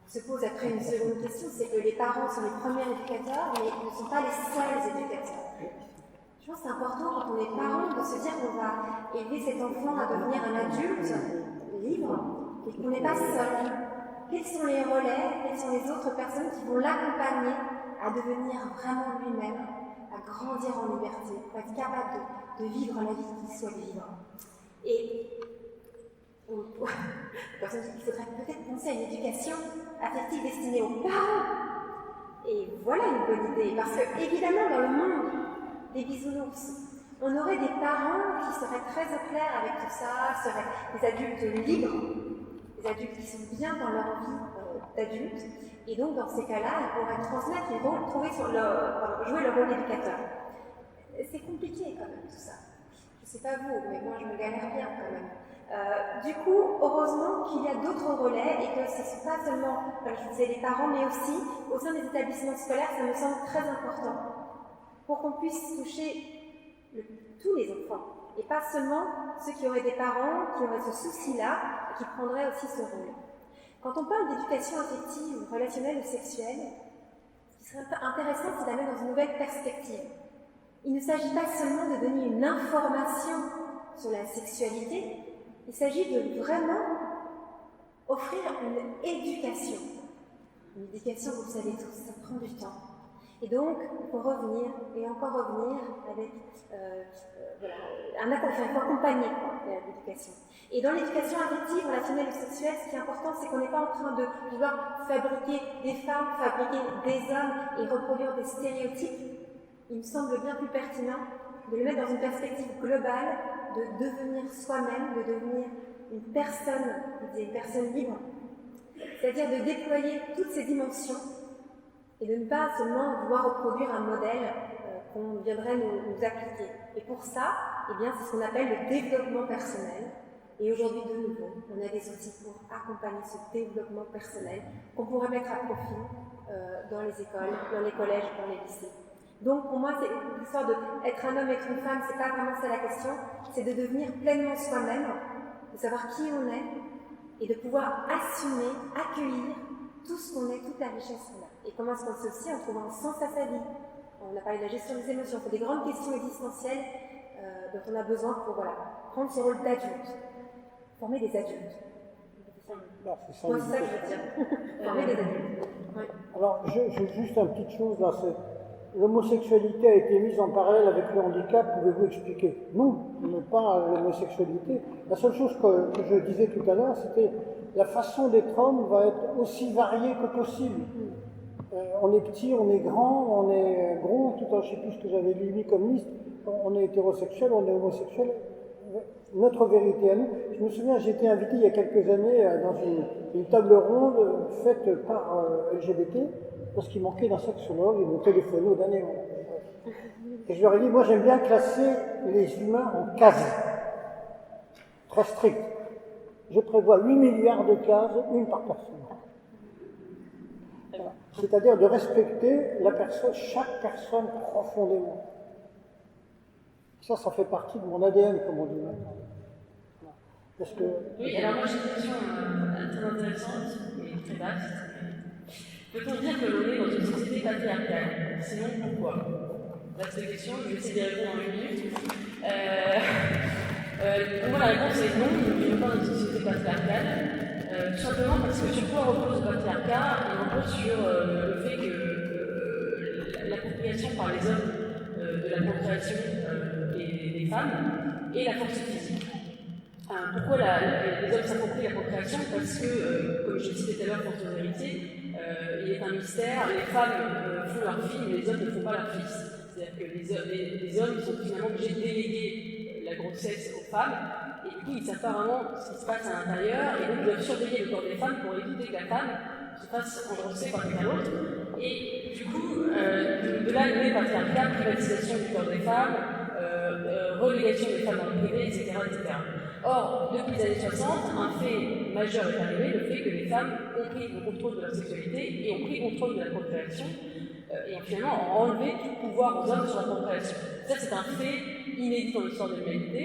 se pose après une seconde question, c'est que les parents sont les premiers éducateurs, mais ne sont pas les seuls éducateurs. Je pense que c'est important quand on est parent de se dire qu'on va élever cet enfant à devenir un adulte libre et qu'on n'est pas seul. Quels sont les relais, quelles sont les autres personnes qui vont l'accompagner à devenir vraiment lui-même, à grandir en liberté, pour être capable de vivre la vie qu'il souhaite vivre. Et personne dit qu'il faudrait peut-être penser à une éducation affective destinée aux parents. Et voilà une bonne idée, parce que évidemment dans le monde des bisounours, on aurait des parents qui seraient très au clair avec tout ça, seraient des adultes libres, des adultes qui sont bien dans leur vie d'adultes, et donc dans ces cas-là, ils pourraient transmettre, ils vont jouer le rôle d'éducateur. C'est compliqué quand même tout ça. Je ne sais pas vous, mais moi je me galère bien quand même. Du coup, heureusement qu'il y a d'autres relais et que ce ne sont pas seulement, comme je disais, les parents, mais aussi au sein des établissements scolaires, ça me semble très important pour qu'on puisse toucher tous les enfants et pas seulement ceux qui auraient des parents qui auraient ce souci-là et qui prendraient aussi ce rôle. Quand on parle d'éducation affective, relationnelle ou sexuelle, ce qui serait intéressant, c'est d'amener dans une nouvelle perspective. Il ne s'agit pas seulement de donner une information sur la sexualité, il s'agit de vraiment offrir une éducation. Une éducation, vous le savez tous, ça prend du temps. Et donc, il faut revenir, et encore revenir avec il faut accompagner l'éducation. Et dans l'éducation affective, relationnelle ou sexuelle, ce qui est important, c'est qu'on n'est pas en train de vouloir fabriquer des femmes, fabriquer des hommes et reproduire des stéréotypes. Il me semble bien plus pertinent de le mettre dans une perspective globale, de devenir soi-même, de devenir une personne libre, c'est-à-dire de déployer toutes ces dimensions et de ne pas seulement vouloir reproduire un modèle qu'on viendrait nous appliquer. Et pour ça, eh bien, c'est ce qu'on appelle le développement personnel. Et aujourd'hui, de nouveau, on a des outils pour accompagner ce développement personnel qu'on pourrait mettre à profit dans les écoles, dans les collèges, dans les lycées. Donc pour moi, c'est l'histoire d'être un homme, être une femme, c'est pas vraiment ça la question, c'est de devenir pleinement soi-même, de savoir qui on est et de pouvoir assumer, accueillir tout ce qu'on est, toute la richesse qu'on a. Et comment est-ce qu'on se fait aussi en trouvant un sens à sa vie. On a parlé de la gestion des émotions, c'est des grandes questions existentielles dont on a besoin pour prendre ce rôle d'adulte, former des adultes. Moi, c'est ça que je veux dire. Former des adultes. Ouais. Alors, juste une petite chose là, l'homosexualité a été mise en parallèle avec le handicap, pouvez-vous expliquer? Non, mais pas l'homosexualité. La seule chose que je disais tout à l'heure, c'était la façon d'être homme va être aussi variée que possible. On est petit, on est grand, on est gros, tout en, je ne sais plus ce que j'avais lu comme liste, on est hétérosexuel, on est homosexuel. Notre vérité à nous. Je me souviens, j'ai été invité il y a quelques années dans une table ronde faite par LGBT, parce qu'il manquait d'un sexologue, ils m'ont téléphoné au dernier moment. Et je leur ai dit, moi j'aime bien classer les humains en cases, très strict. Je prévois 8 milliards de cases, une par personne. Voilà. C'est-à-dire de respecter la personne, chaque personne profondément. Ça fait partie de mon ADN, comme on dit maintenant. Parce que... Oui, alors moi j'ai une question très intéressante et très vaste. Peut-on dire que l'on est dans une société patriarcale? Sinon, pourquoi? Là, c'est la question, je vais essayer de répondre en 1 minute. Pour moi, la réponse est non, nous ne vivons pas dans une société patriarcale. Tout simplement parce que sur quoi repose le patriarcat? Il repose sur le fait que l'appropriation par les hommes de la procréation des femmes et la force physique. Pourquoi les hommes s'approprient la procréation? Parce que, comme je disais tout à l'heure, force de vérité, il est un mystère, les femmes font leurs filles, mais les hommes ne font pas leurs fils. C'est-à-dire que les hommes sont finalement obligés de déléguer la grossesse aux femmes, et du coup ils ne savent pas vraiment ce qui se passe à l'intérieur, et donc ils doivent surveiller le corps des femmes pour éviter que la femme se fasse engrosser par quelqu'un d'autre. Et du coup, de là est né le patriarcat, privatisation du corps des femmes, relégation des femmes dans le privé, etc., etc. Or, depuis les années 60, un fait majeur est arrivé, le fait que les femmes ont pris le contrôle de leur sexualité et ont pris le contrôle de la procréation, et finalement ont enlevé tout pouvoir aux hommes sur la procréation. Ça, c'est un fait inédit dans l'histoire de l'humanité.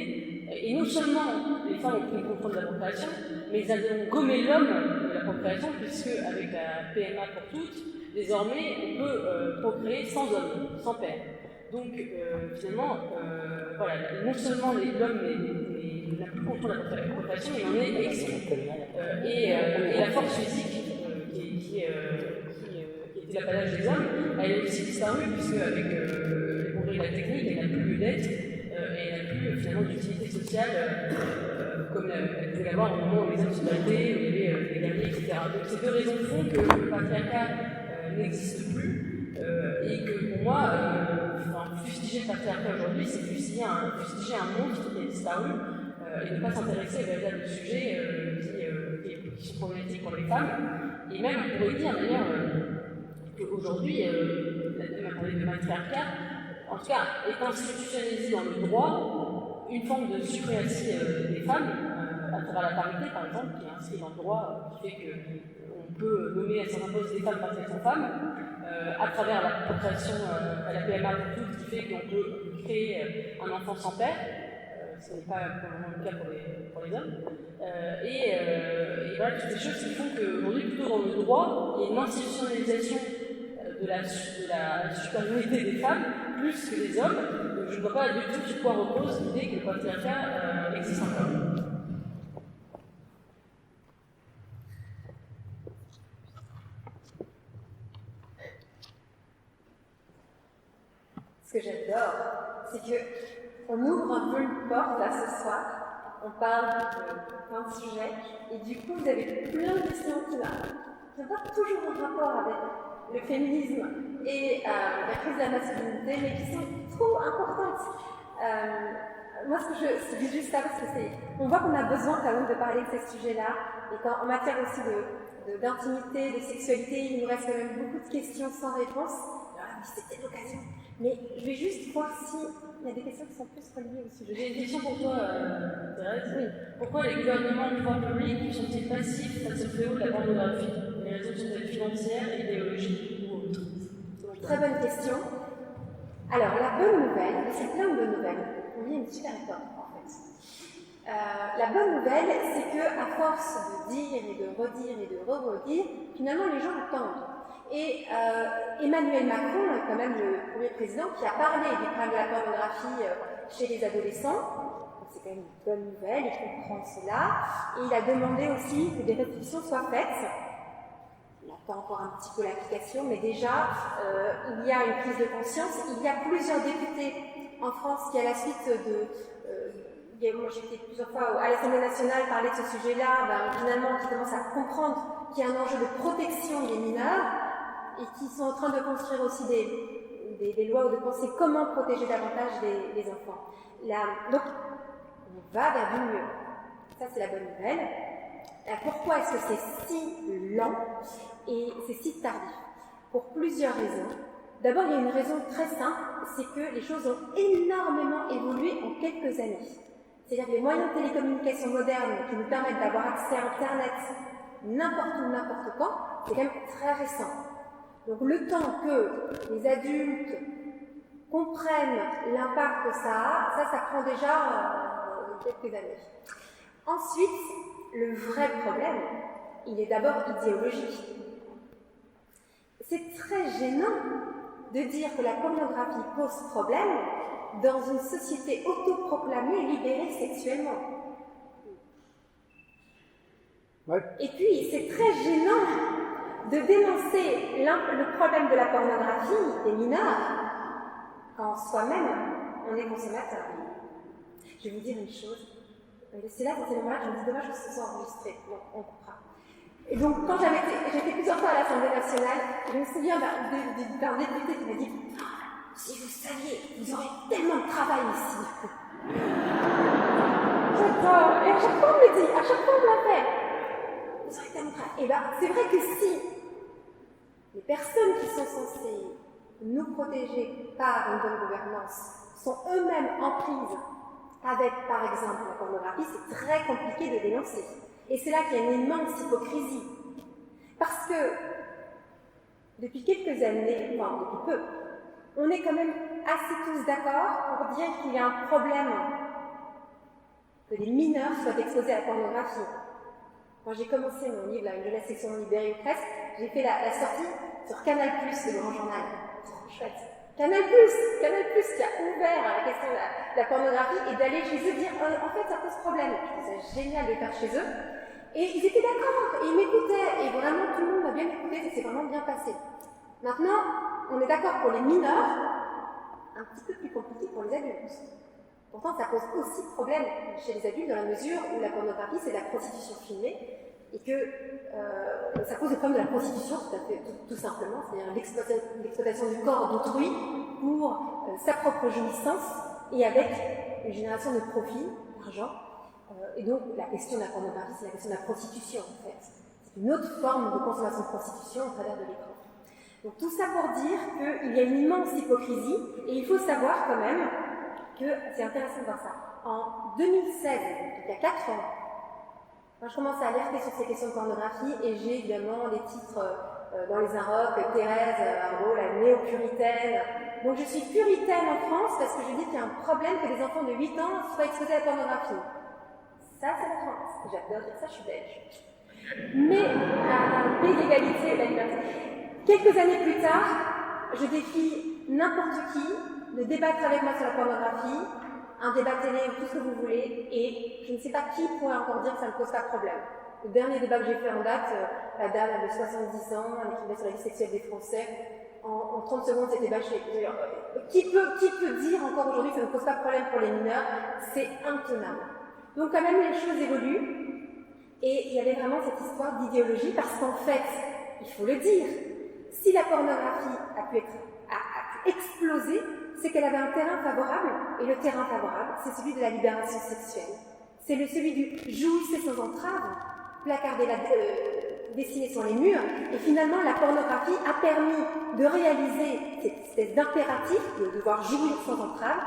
Et non seulement les femmes ont pris le contrôle de la procréation, mais elles ont gommé l'homme de la procréation, puisque avec la PMA pour toutes, désormais, on peut procréer sans homme, sans père. Donc, finalement, voilà, non seulement l'homme n'a plus contrôle de la procréation, mais on est exclu. Et la force physique, qui était l'apanage des hommes, elle est aussi disparue, puisque avec les progrès de la technique, elle n'a plus lieu d'être, et elle n'a plus finalement d'utilité sociale comme elle pouvait l'avoir au moment où les hommes se battaient, où il y avait des guerriers, etc. Donc ces deux raisons font que le patriarcat n'existe plus, et que pour moi, fustiger le patriarcat aujourd'hui, c'est fustiger un monstre qui a disparu, et ne pas s'intéresser aux véritables sujets qui sont problématiques pour les femmes. Et même, on pourrait dire d'ailleurs qu'aujourd'hui, on a parlé de matriarcat, en tout cas, est institutionnalisé dans le droit une forme de suprématie des femmes, à travers la parité par exemple, qui est inscrit dans le droit, qui fait qu'on peut nommer à certains postes des femmes parce qu'elles sont femmes, à travers la procréation à la PMA pour toutes, qui fait qu'on peut créer un enfant sans père, ce n'est pas probablement le cas pour les hommes. Et voilà, toutes ces choses qui font qu'aujourd'hui, plutôt dans le droit, il y a une institutionnalisation de la supériorité des femmes plus que des hommes. Donc je ne vois pas du tout sur quoi repose l'idée que le patriarcat existe encore. Ce que j'adore, c'est qu'on ouvre un peu une porte là ce soir, on parle de plein de sujets, et du coup vous avez plein de questions qui n'ont pas toujours un rapport avec le féminisme et la crise de la masculinité, mais qui sont trop importantes. Moi, ce que je dis juste là, parce que on voit qu'on a besoin quand même de parler de ces sujets-là, et en matière aussi d'intimité, de sexualité, il nous reste quand même beaucoup de questions sans réponse. Alors, c'était l'occasion. Mais je vais juste voir s'il y a des questions qui sont plus reliées au sujet. J'ai une question pour toi, Thérèse. Oui. Pourquoi les gouvernements de pouvoir public sont-ils passifs face au fléau de la pornographie? Les raisons sont-elles financières, idéologiques ou autres? Très bonne question. Alors, la bonne nouvelle, c'est plein de bonnes nouvelles. On vit une super époque, en fait. La bonne nouvelle, c'est qu'à force de dire et de redire et de redire, finalement, les gens attendent. Et Emmanuel Macron est quand même le premier président qui a parlé du problème de la pornographie chez les adolescents. Donc c'est quand même une bonne nouvelle, il comprend cela. Et il a demandé aussi que des restrictions soient faites. Il attend encore un petit peu l'application, mais déjà, il y a une prise de conscience. Il y a plusieurs députés en France qui, à la suite moi j'ai été plusieurs fois à l'Assemblée nationale parler de ce sujet-là, finalement, qui commencent à comprendre qu'il y a un enjeu de protection des mineurs, et qui sont en train de construire aussi des lois ou de penser comment protéger davantage les enfants. Donc, on va vers du mieux. Ça, c'est la bonne nouvelle. Pourquoi est-ce que c'est si lent et c'est si tardif? Pour plusieurs raisons. D'abord, il y a une raison très simple, c'est que les choses ont énormément évolué en quelques années. C'est-à-dire que les moyens de télécommunication modernes qui nous permettent d'avoir accès à Internet n'importe où, n'importe quand, c'est quand même très récent. Donc le temps que les adultes comprennent l'impact que ça a, ça prend déjà quelques années. Ensuite, le vrai problème, il est d'abord idéologique. C'est très gênant de dire que la pornographie pose problème dans une société autoproclamée libérée sexuellement. Ouais. Et puis, c'est très gênant de dénoncer le problème de la pornographie des mineurs quand soi-même on est consommateur. Je vais vous dire une chose, c'est là dans ces moments-là que je me dis dommage que ce soit enregistré, bon, on coupera. Et donc quand j'étais plusieurs fois à l'Assemblée nationale, je me souviens d'un député qui m'a dit « Si vous saviez, vous aurez tellement de travail ici !» J'adore, et à chaque fois on me dit, à chaque fois on me l'a fait. Vous aurez tellement de travail. Et bien c'est vrai que si les personnes qui sont censées nous protéger par une bonne gouvernance sont eux-mêmes en prise avec, par exemple, la pornographie, c'est très compliqué de dénoncer. Et c'est là qu'il y a une immense hypocrisie. Parce que, depuis quelques années, enfin depuis peu, on est quand même assez tous d'accord pour dire qu'il y a un problème que les mineurs soient exposés à la pornographie. Quand j'ai commencé mon livre, Une jeunesse sexuellement libérée ou presque, j'ai fait la sortie sur Canal+, le grand journal. C'est trop chouette. Canal+, qui a ouvert à la question de la pornographie et d'aller chez eux dire en fait ça pose problème. Je trouvais ça génial de le faire chez eux. Et ils étaient d'accord, et ils m'écoutaient, et vraiment tout le monde m'a bien écouté, ça s'est vraiment bien passé. Maintenant, on est d'accord pour les mineurs, un petit peu plus compliqué pour les adultes. Pourtant, ça pose aussi problème chez les adultes dans la mesure où la pornographie, c'est de la prostitution filmée et que ça pose le problème de la prostitution, tout simplement, c'est-à-dire l'exploitation du corps d'autrui pour sa propre jouissance et avec une génération de profit, d'argent. Et donc, la question de la pornographie, c'est la question de la prostitution, en fait. C'est une autre forme de consommation de prostitution au travers de l'écran. Donc, tout ça pour dire qu'il y a une immense hypocrisie, et il faut savoir quand même que c'est intéressant de voir ça. En 2016, donc il y a 4 ans, quand je commence à alerter sur ces questions de pornographie, et j'ai évidemment des titres dans les Inrocks, Thérèse, en gros, la néo-puritaine. Donc je suis puritaine en France parce que je dis qu'il y a un problème que les enfants de 8 ans soient exposés à la pornographie. Ça, c'est la France. J'adore dire ça, je suis belge. Mais la paix, l'égalité et la liberté. Quelques années plus tard, je défie n'importe qui de débattre avec moi sur la pornographie, un débat télé ou tout ce que vous voulez, et je ne sais pas qui pourrait encore dire que ça ne pose pas de problème. Le dernier débat que j'ai fait en date, la dame de 70 ans, elle écrivait sur la vie sexuelle des Français, en 30 secondes c'était bâché. Qui peut dire encore aujourd'hui que ça ne pose pas de problème pour les mineurs? C'est intenable. Donc quand même les choses évoluent, et il y avait vraiment cette histoire d'idéologie, parce qu'en fait, il faut le dire, si la pornographie a pu exploser, c'est qu'elle avait un terrain favorable, et le terrain favorable, c'est celui de la libération sexuelle. C'est celui du jouissez sans entrave, placardé dessiné sur les murs, et finalement la pornographie a permis de réaliser cette espèce d'impératif de devoir jouir sans entrave.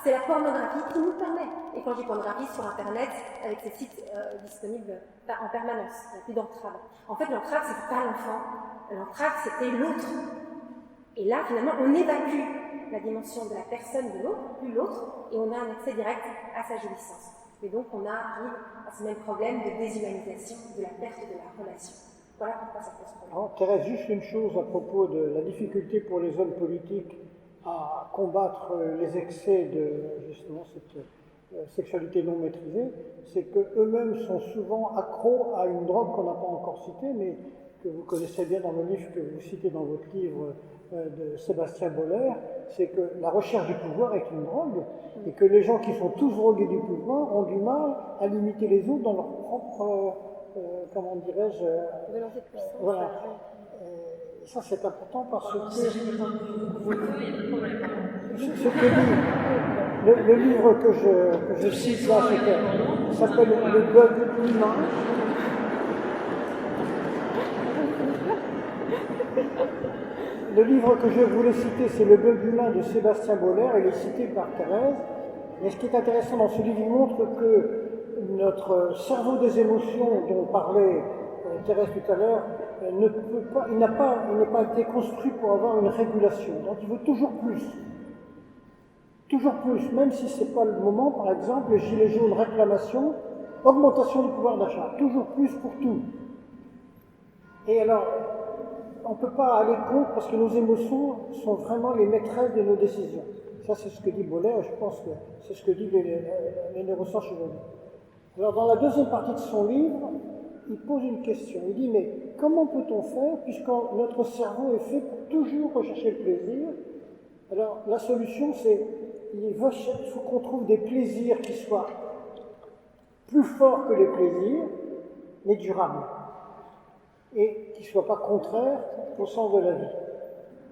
C'est la pornographie qui nous permet. Et quand je dis pornographie, sur Internet, avec ces sites disponibles en permanence, il n'y a plus d'entrave. En fait, l'entrave, c'était pas l'enfant, l'entrave, c'était l'autre. Et là, finalement, on évacue la dimension de la personne de l'autre, plus l'autre, et on a un accès direct à sa jouissance. Et donc, on arrive à ce même problème de déshumanisation, de la perte de la relation. Voilà pourquoi ça pose problème. Alors, Thérèse, juste une chose à propos de la difficulté pour les hommes politiques à combattre les excès de, justement, cette sexualité non maîtrisée, c'est qu'eux-mêmes sont souvent accros à une drogue qu'on n'a pas encore citée, mais que vous connaissez bien dans le livre que vous citez dans votre livre de Sébastien Boller, c'est que la recherche du pouvoir est une drogue, et que les gens qui sont tous drogués du pouvoir ont du mal à limiter les autres dans leur propre, comment dirais-je, Volonté de puissance. voilà. Ça c'est important parce que ce que dit le livre que je cite là, ça s'appelle Le bug humain. Le livre que je voulais citer, c'est Le bug humain de Sébastien Boller, il est cité par Thérèse. Mais ce qui est intéressant dans ce livre, il montre que notre cerveau des émotions dont parlait Thérèse tout à l'heure, il n'a pas été construit pour avoir une régulation. Donc il veut toujours plus. Toujours plus, même si ce n'est pas le moment, par exemple, les gilets jaunes, réclamation, augmentation du pouvoir d'achat. Toujours plus pour tout. Et alors, on ne peut pas aller contre parce que nos émotions sont vraiment les maîtresses de nos décisions. Ça, c'est ce que dit Boller, et je pense que c'est ce que disent les neurosciences aujourd'hui. Alors, dans la deuxième partie de son livre, il pose une question. Il dit, mais comment peut-on faire, puisque notre cerveau est fait pour toujours rechercher le plaisir? Alors, la solution, c'est il faut qu'on trouve des plaisirs qui soient plus forts que les plaisirs, mais durables, et qui ne soient pas contraires au sens de la vie.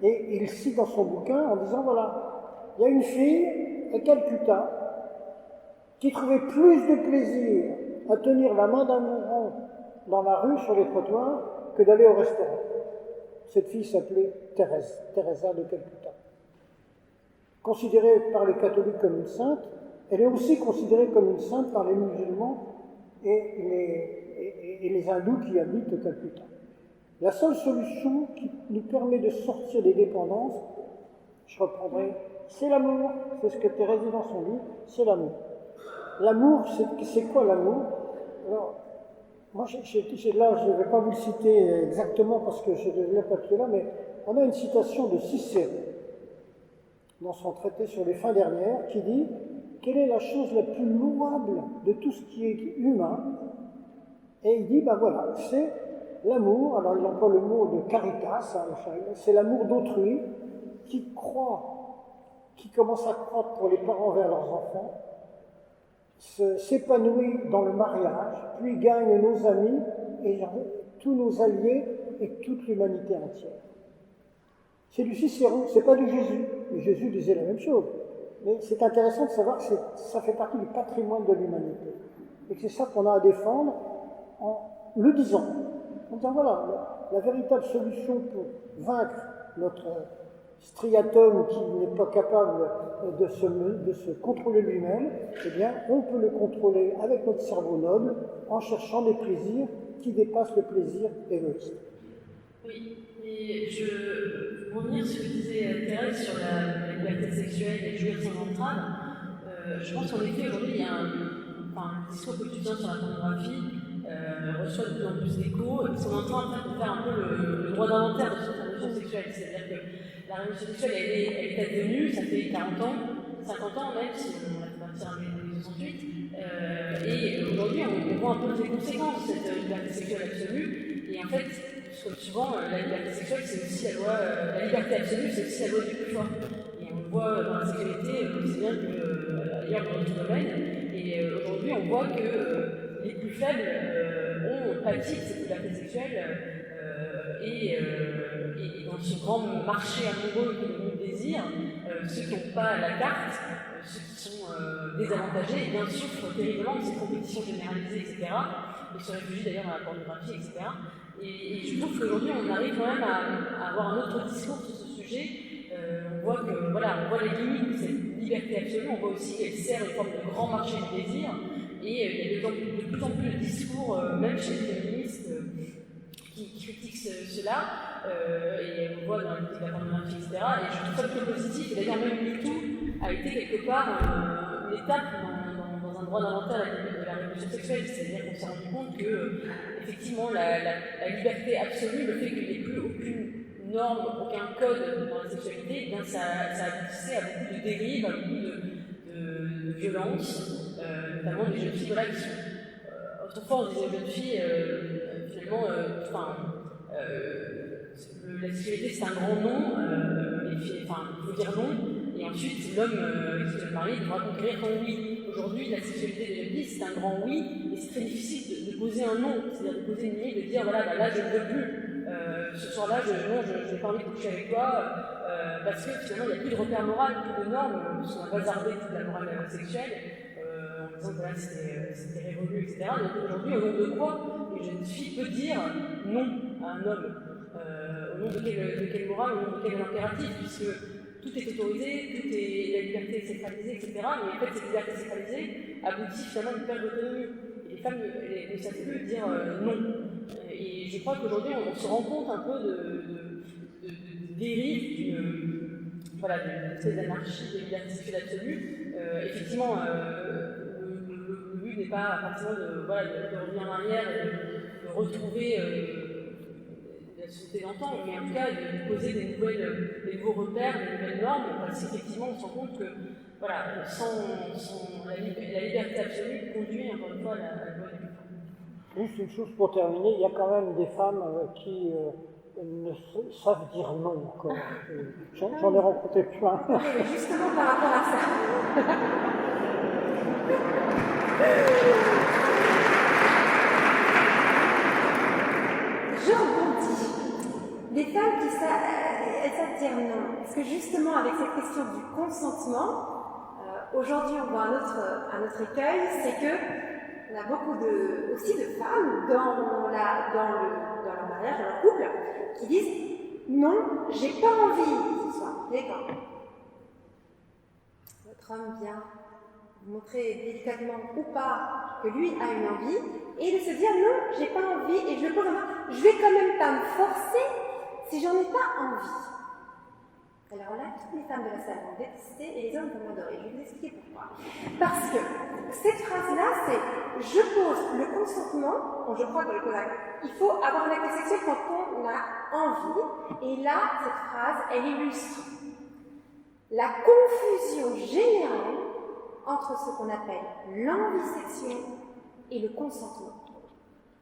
Et il cite dans son bouquin en disant, voilà, il y a une fille à Calcutta qui trouvait plus de plaisir à tenir la main d'un mourant dans la rue, sur les trottoirs, que d'aller au restaurant. Cette fille s'appelait Thérèse, Teresa de Calcutta. Considérée par les catholiques comme une sainte, elle est aussi considérée comme une sainte par les musulmans et les hindous qui habitent Calcutta. La seule solution qui nous permet de sortir des dépendances, je reprendrai, c'est l'amour. C'est ce que Thérèse dit dans son livre, c'est l'amour. L'amour, c'est quoi l'amour? Alors, moi, là, je ne vais pas vous le citer exactement parce que je ne l'ai pas tout là, mais on a une citation de Cicéron dans son traité sur les fins dernières qui dit « Quelle est la chose la plus louable de tout ce qui est humain ?» Et il dit « Ben voilà, c'est l'amour. » Alors il emploie le mot de caritas, hein, c'est l'amour d'autrui qui croît, qui commence à croître pour les parents vers leurs enfants, s'épanouit dans le mariage, puis gagne nos amis et tous nos alliés et toute l'humanité entière. C'est du Cicéron, c'est pas du Jésus. Mais Jésus disait la même chose. Mais c'est intéressant de savoir que ça fait partie du patrimoine de l'humanité. Et que c'est ça qu'on a à défendre en le disant. En disant voilà, la véritable solution pour vaincre notre striatum qui n'est pas capable de se contrôler lui-même, eh bien, on peut le contrôler avec notre cerveau noble en cherchant des plaisirs qui dépassent le plaisir égoïste. Oui, et pour revenir sur ce que disait Thérèse sur la liberté sexuelle et jouir sans entrave, je pense qu'en effet, aujourd'hui, il y a le discours quotidien sur la pornographie reçoit de plus en plus d'écho, et sont en train de faire un peu le droit d'inventaire de cette révolution sexuelle. C'est-à-dire que la révolution sexuelle, elle est advenue, ça fait 40 ans, 50 ans même, si on a partir en 1968, et aujourd'hui, on voit un peu les conséquences de cette liberté sexuelle absolue, et en fait, comme souvent, la liberté sexuelle, c'est aussi la loi, la liberté absolue, c'est aussi la loi du plus fort. Et on le voit dans la sexualité aussi bien qu'ailleurs dans d'autres domaines, et aujourd'hui, on voit que les plus faibles ont pâti de cette liberté sexuelle et dans ce grand marché amoureux qui est devenu le désir, ceux qui n'ont pas la carte, ceux qui sont désavantagés, eh bien souffrent terriblement de cette compétition généralisée, etc. Et se réfugient d'ailleurs dans la pornographie, etc. Et je trouve qu'aujourd'hui, on arrive quand même à avoir un autre discours sur ce sujet. On voit que, voilà, on voit les limites de cette liberté absolue, on voit aussi qu'elle sert une forme de grand marché du désir. Et il y a de plus en plus de discours, même chez les féministes, qui critiquent cela, et on le voit dans la pornographie, etc. Et je trouve ça très positif. Et d'ailleurs, même MeToo a été quelque part une étape dans un droit d'inventaire de la révolution sexuelle. C'est-à-dire qu'on s'est rendu compte que, effectivement, la liberté absolue, le fait qu'il n'y ait plus aucune norme, aucun code dans la sexualité, eh bien, ça aboutissait à beaucoup de dérives, à beaucoup de violences. Notamment des jeunes filles voilà, qui sont. Autrefois, on disait aux jeunes filles, finalement, la sexualité c'est un grand nom, il faut dire non, et ensuite l'homme qui se marie devra conquérir son oui. Aujourd'hui, la sexualité des jeunes filles c'est un grand oui, et c'est très difficile de poser un non, c'est-à-dire de poser une limite, de dire voilà, bah, là je ne veux plus, ce soir-là, je n'ai pas envie de coucher avec toi, parce que finalement il n'y a plus de repères moraux, plus de normes, parce qu'on a bazardé toute la morale sexuelle. En disant que voilà, c'était révolu, etc. Donc aujourd'hui, au nom de quoi une jeune fille peut dire non à un homme au nom de quelle morale, au nom de quel impératif, puisque tout est autorisé, la liberté est sacralisée, etc. Mais en fait, cette liberté sacralisée aboutit finalement à une perte d'autonomie. Et les femmes ne savent plus dire non. Et je crois qu'aujourd'hui, on se rend compte un peu de dérive d'une espèce d'anarchie de liberté sexuelle absolue. Effectivement, le but n'est pas forcément de revenir en arrière et de retrouver la société d'antan, mais en tout cas de poser des nouveaux repères, des nouvelles normes, parce qu'effectivement on se rend compte que voilà, sans la liberté absolue conduit encore une fois à la loi du plus fort. Juste une chose pour terminer, il y a quand même des femmes qui ne savent dire non encore. J'en ai rencontré plein. Justement par rapport à ça. Je rebondis. Des femmes qui savent dire non. Parce que justement, avec cette question du consentement, aujourd'hui, on voit un autre écueil, c'est que on a beaucoup aussi de femmes dans leur mariage, dans leur couple, qui disent non, j'ai pas envie ce soir. D'accord. Votre homme vient vous montrer délicatement ou pas que lui a une envie et de se dire non, j'ai pas envie et je le pose en main. Je vais quand même pas me forcer si j'en ai pas envie. Alors là, toutes les femmes de la salle vont détester et les hommes vont m'adorer. Je vais vous expliquer pourquoi. Parce que cette phrase-là, c'est je pose le consentement, je crois que il faut avoir un acte sexuel quand on a envie. Et là, cette phrase, elle illustre la confusion générale entre ce qu'on appelle l'envie sexuelle et le consentement.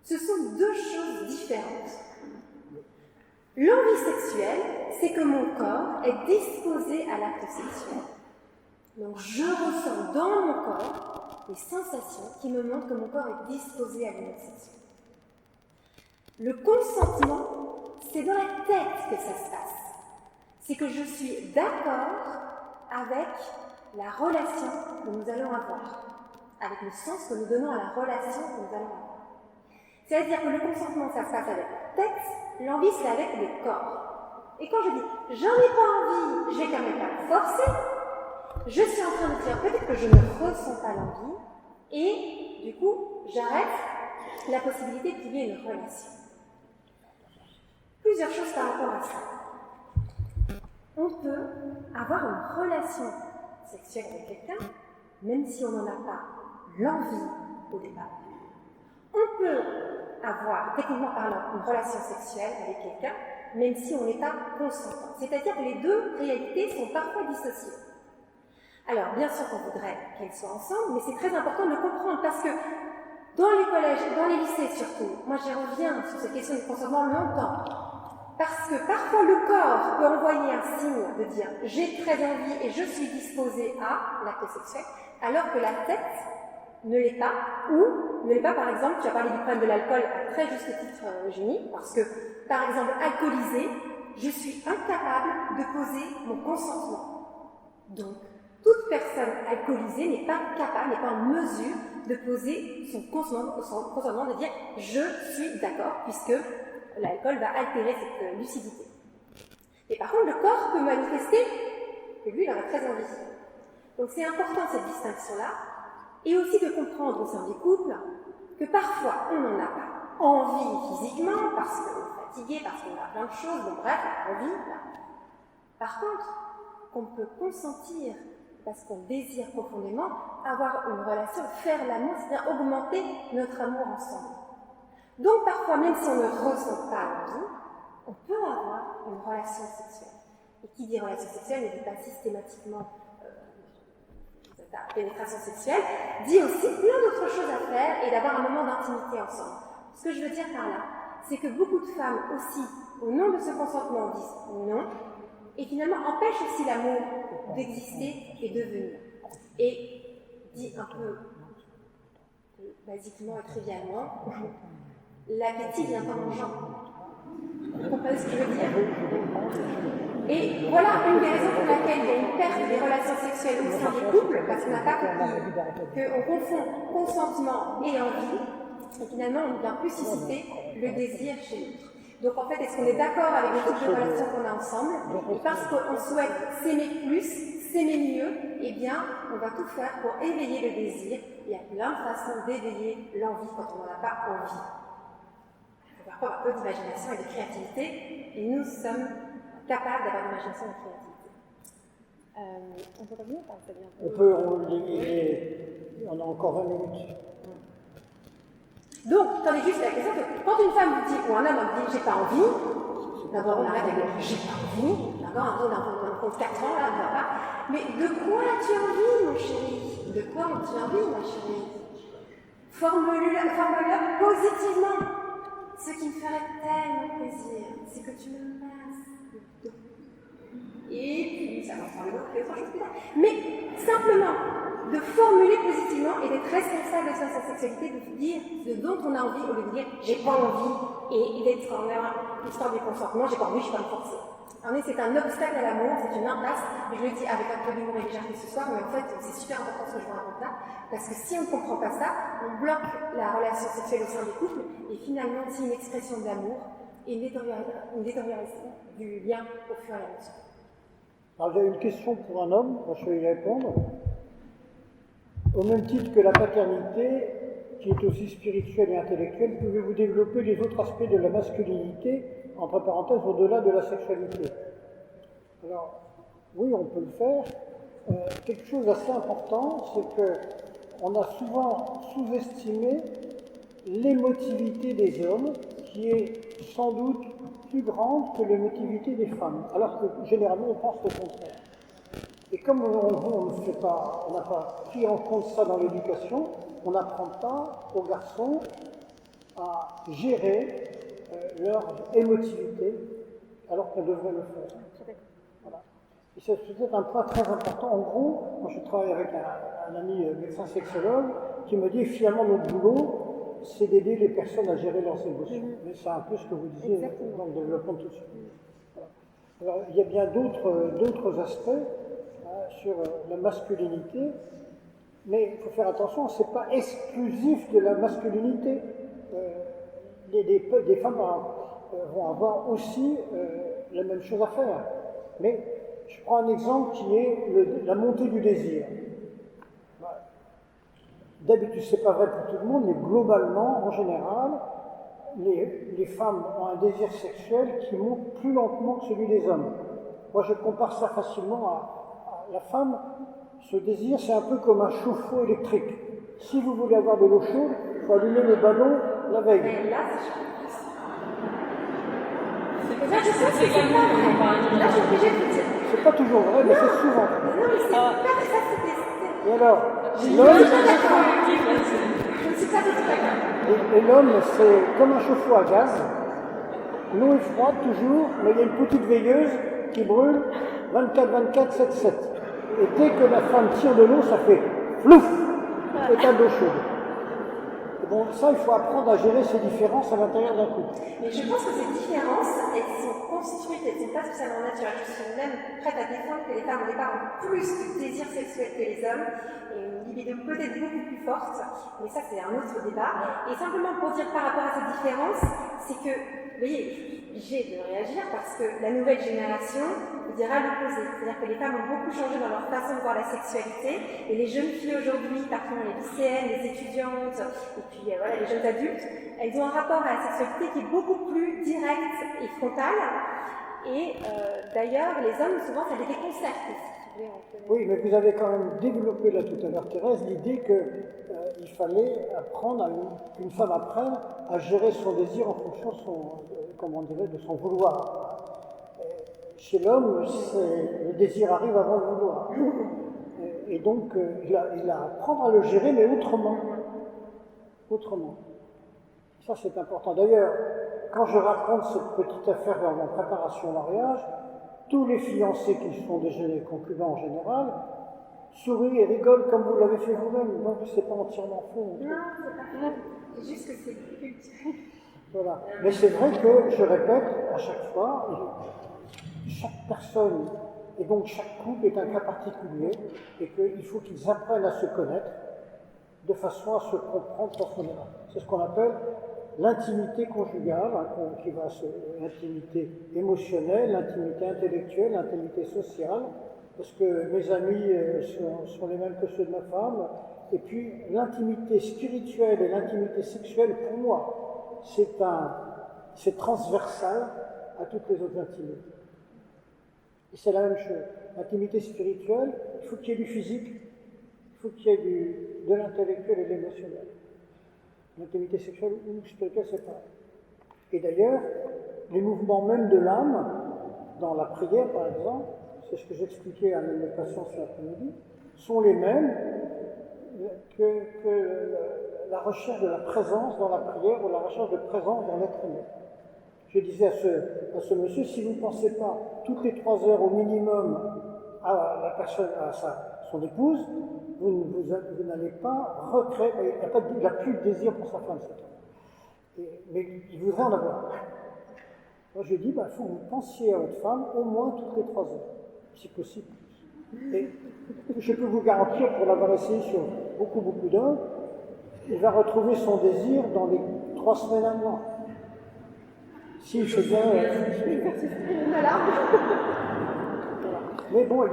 Ce sont deux choses différentes. L'envie sexuelle, c'est que mon corps est disposé à l'acte sexuel. Donc je ressens dans mon corps les sensations qui me montrent que mon corps est disposé à l'union sexuelle. Le consentement, c'est dans la tête que ça se passe. C'est que je suis d'accord avec la relation que nous allons avoir, avec le sens que nous donnons à la relation que nous allons avoir. C'est-à-dire que le consentement, ça se passe avec la tête, l'envie, c'est avec le corps. Et quand je dis « j'en ai pas envie, je vais quand même pas me forcer », je suis en train de dire peut-être que je ne ressens pas l'envie, et du coup, j'arrête la possibilité qu'il y ait une relation. Plusieurs choses par rapport à ça. On peut avoir une relation sexuelle avec quelqu'un, même si on n'en a pas l'envie au départ. On peut avoir, techniquement parlant, une relation sexuelle avec quelqu'un, même si on n'est pas consentant. C'est-à-dire que les deux réalités sont parfois dissociées. Alors, bien sûr qu'on voudrait qu'elles soient ensemble, mais c'est très important de le comprendre, parce que dans les collèges, dans les lycées surtout, moi j'y reviens sur cette question du consentement longtemps, parce que parfois le corps peut envoyer un signe de dire « j'ai très envie et je suis disposé à l'acte sexuel », alors que la tête ne l'est pas, ou ne l'est pas, par exemple, tu as parlé du problème de l'alcool à très juste titre, Eugénie, parce que, par exemple, alcoolisé, je suis incapable de poser mon consentement. Donc, toute personne alcoolisée n'est pas capable, n'est pas en mesure de poser son consentement, de dire « je suis d'accord », puisque l'alcool va altérer cette lucidité. Et par contre, le corps peut manifester que lui, il en a très envie. Donc c'est important cette distinction-là, et aussi de comprendre au sein des couples que parfois on n'en a pas envie physiquement, parce qu'on est fatigué, parce qu'on a plein de choses, donc bref, on a envie. Là. Par contre, qu'on peut consentir, parce qu'on désire profondément, avoir une relation, faire l'amour, c'est-à-dire augmenter notre amour ensemble. Donc parfois, même si on ne ressent pas l'envie, on peut avoir une relation sexuelle. Et qui dit relation sexuelle ne dit pas systématiquement la pénétration sexuelle, dit aussi plein d'autres choses à faire et d'avoir un moment d'intimité ensemble. Ce que je veux dire par là, c'est que beaucoup de femmes aussi, au nom de ce consentement, disent non, et finalement empêchent aussi l'amour d'exister et de venir. Et dit un peu basiquement et trivialement, l'appétit vient en mangeant. Vous comprenez ce que je veux dire? Et voilà une des raisons pour laquelle il y a une perte des relations sexuelles au sein des couples, parce qu'on n'a pas compris qu'on confond consentement et envie, et finalement on ne vient plus susciter le désir chez l'autre. Donc en fait, est-ce qu'on est d'accord avec le type de relation qu'on a ensemble? Et parce qu'on souhaite s'aimer plus, s'aimer mieux, eh bien, on va tout faire pour éveiller le désir. Il y a plein de façons d'éveiller l'envie quand on n'en a pas envie. Il faut avoir un peu d'imagination et de créativité, et nous sommes capables d'avoir de l'imagination et de créativité. On peut revenir par ça bien. On a encore 20 minutes. Donc, attendez juste la question que quand une femme vous dit, ou un homme vous dit j'ai pas envie, d'abord on arrête avec le j'ai pas envie, d'accord, on compte 4 ans là, on va pas. Mais de quoi as-tu envie, mon chéri? De quoi as-tu envie, ma chérie? Formule-le positivement. Ce qui me ferait tellement plaisir, c'est que tu me masses le dos. Et puis, ça va prendre autre chose plus tard. Mais simplement, de formuler positivement et d'être responsable de sa sexualité, de dire ce dont on a envie au lieu de dire j'ai pas envie et d'être en l'histoire du consentement, j'ai pas envie, je vais pas me forcer. En fait, c'est un obstacle à l'amour, c'est une impasse. Je le dis avec un peu d'humour et légèreté ce soir, mais en fait, c'est super important ce que je vous raconte là, parce que si on ne comprend pas ça, on bloque la relation sexuelle au sein du couple et finalement, c'est une expression d'amour et une détérioration du lien au fur et à mesure. Alors, j'ai une question pour un homme, moi je vais y répondre. Au même titre que la paternité, qui est aussi spirituelle et intellectuelle, pouvez-vous développer les autres aspects de la masculinité, entre parenthèses, au-delà de la sexualité? Alors, oui, on peut le faire. Quelque chose d'assez important, c'est qu'on a souvent sous-estimé l'émotivité des hommes, qui est sans doute plus grande que l'émotivité des femmes, alors que généralement on pense le contraire. Et comme on n'a pas pris en compte ça dans l'éducation, on n'apprend pas aux garçons à gérer leur émotivité, alors qu'on devrait le faire. Voilà. Et c'est peut-être un point très important. En gros, moi je travaille avec un ami médecin sexologue qui me dit finalement notre boulot, c'est d'aider les personnes à gérer leurs émotions. Mais c'est un peu ce que vous disiez dans le développement tout de suite. Voilà. Alors, il y a bien d'autres aspects sur la masculinité, mais il faut faire attention, ce n'est pas exclusif de la masculinité. Des femmes vont avoir aussi la même chose à faire. Mais je prends un exemple qui est la montée du désir. D'habitude, ce n'est pas vrai pour tout le monde, mais globalement, en général, les femmes ont un désir sexuel qui monte plus lentement que celui des hommes. Moi, je compare ça facilement à la femme. Ce désir, c'est un peu comme un chauffe-eau électrique. Si vous voulez avoir de l'eau chaude, il faut allumer le ballon la veille. Mais là, je sais que c'est pas vrai. Là, je suis obligée de vous dire. C'est pas toujours vrai, mais c'est souvent. Non, mais c'est pas ça, c'était. Et alors, Je ne suis pas du tout d'accord. et l'homme, c'est comme un chauffe-eau à gaz. L'eau est froide toujours, mais il y a une petite veilleuse qui brûle 24-24, 7-7. Et dès que la femme tire de l'eau, ça fait flouf, état d'eau chaude. Et bon, ça, il faut apprendre à gérer ces différences à l'intérieur d'un couple. Mais je pense que ces différences, elles sont construites, elles ne sont pas spécialement naturelles. Je suis même prête à défendre que les femmes au départ ont plus de désir sexuel que les hommes, et une libido peut-être beaucoup plus forte, mais ça c'est un autre débat. Et simplement pour dire par rapport à cette différence, c'est que, vous voyez, j'ai de réagir parce que la nouvelle génération vous dira l'opposé. C'est-à-dire que les femmes ont beaucoup changé dans leur façon de voir la sexualité, et les jeunes filles aujourd'hui, particulièrement les lycéennes, les étudiantes, et puis voilà, les jeunes adultes, elles ont un rapport à la sexualité qui est beaucoup plus direct et frontal. Et d'ailleurs, les hommes, souvent, ça les déconcerte. Oui, mais vous avez quand même développé là tout à l'heure, Thérèse, l'idée qu'il fallait apprendre qu'une femme apprenne à gérer son désir en fonction de son vouloir. Chez l'homme, le désir arrive avant le vouloir. Et donc, il a à apprendre à le gérer, mais autrement. Ça, c'est important. D'ailleurs, quand je raconte cette petite affaire dans mon préparation au mariage, tous les fiancés qui sont déjeunés concubins en général sourient et rigolent comme vous l'avez fait vous-même. Donc, c'est pas entièrement faux. Non, c'est pas faux. C'est juste que c'est culturel. Voilà. Mais c'est vrai que, je répète à chaque fois, chaque personne et donc chaque couple est un cas particulier et qu'il faut qu'ils apprennent à se connaître de façon à se comprendre profondément. C'est ce qu'on appelle l'intimité conjugale, l'intimité émotionnelle, l'intimité intellectuelle, l'intimité sociale, parce que mes amis sont les mêmes que ceux de ma femme, et puis l'intimité spirituelle et l'intimité sexuelle, pour moi, c'est transversal à toutes les autres intimités. Et c'est la même chose. L'intimité spirituelle, il faut qu'il y ait du physique, il faut qu'il y ait de l'intellectuel et de l'émotionnel. L'intimité sexuelle ou spirituelle, c'est pareil. Et d'ailleurs, les mouvements même de l'âme, dans la prière par exemple, c'est ce que j'expliquais à mes patients cet après-midi, sont les mêmes que la recherche de la présence dans la prière ou la recherche de présence dans l'être humain. Je disais à ce monsieur, si vous ne pensez pas toutes les 3 heures au minimum à la personne, à son épouse, vous n'allez pas recréer, il n'a plus de désir pour sa femme, mais il voudrait en avoir. Moi je dis, il faut que vous pensiez à votre femme au moins toutes les 3 heures, si possible. Et je peux vous garantir, pour l'avoir essayé sur beaucoup d'hommes, il va retrouver son désir dans les 3 semaines à un mois. S'il faisait... Mais bon,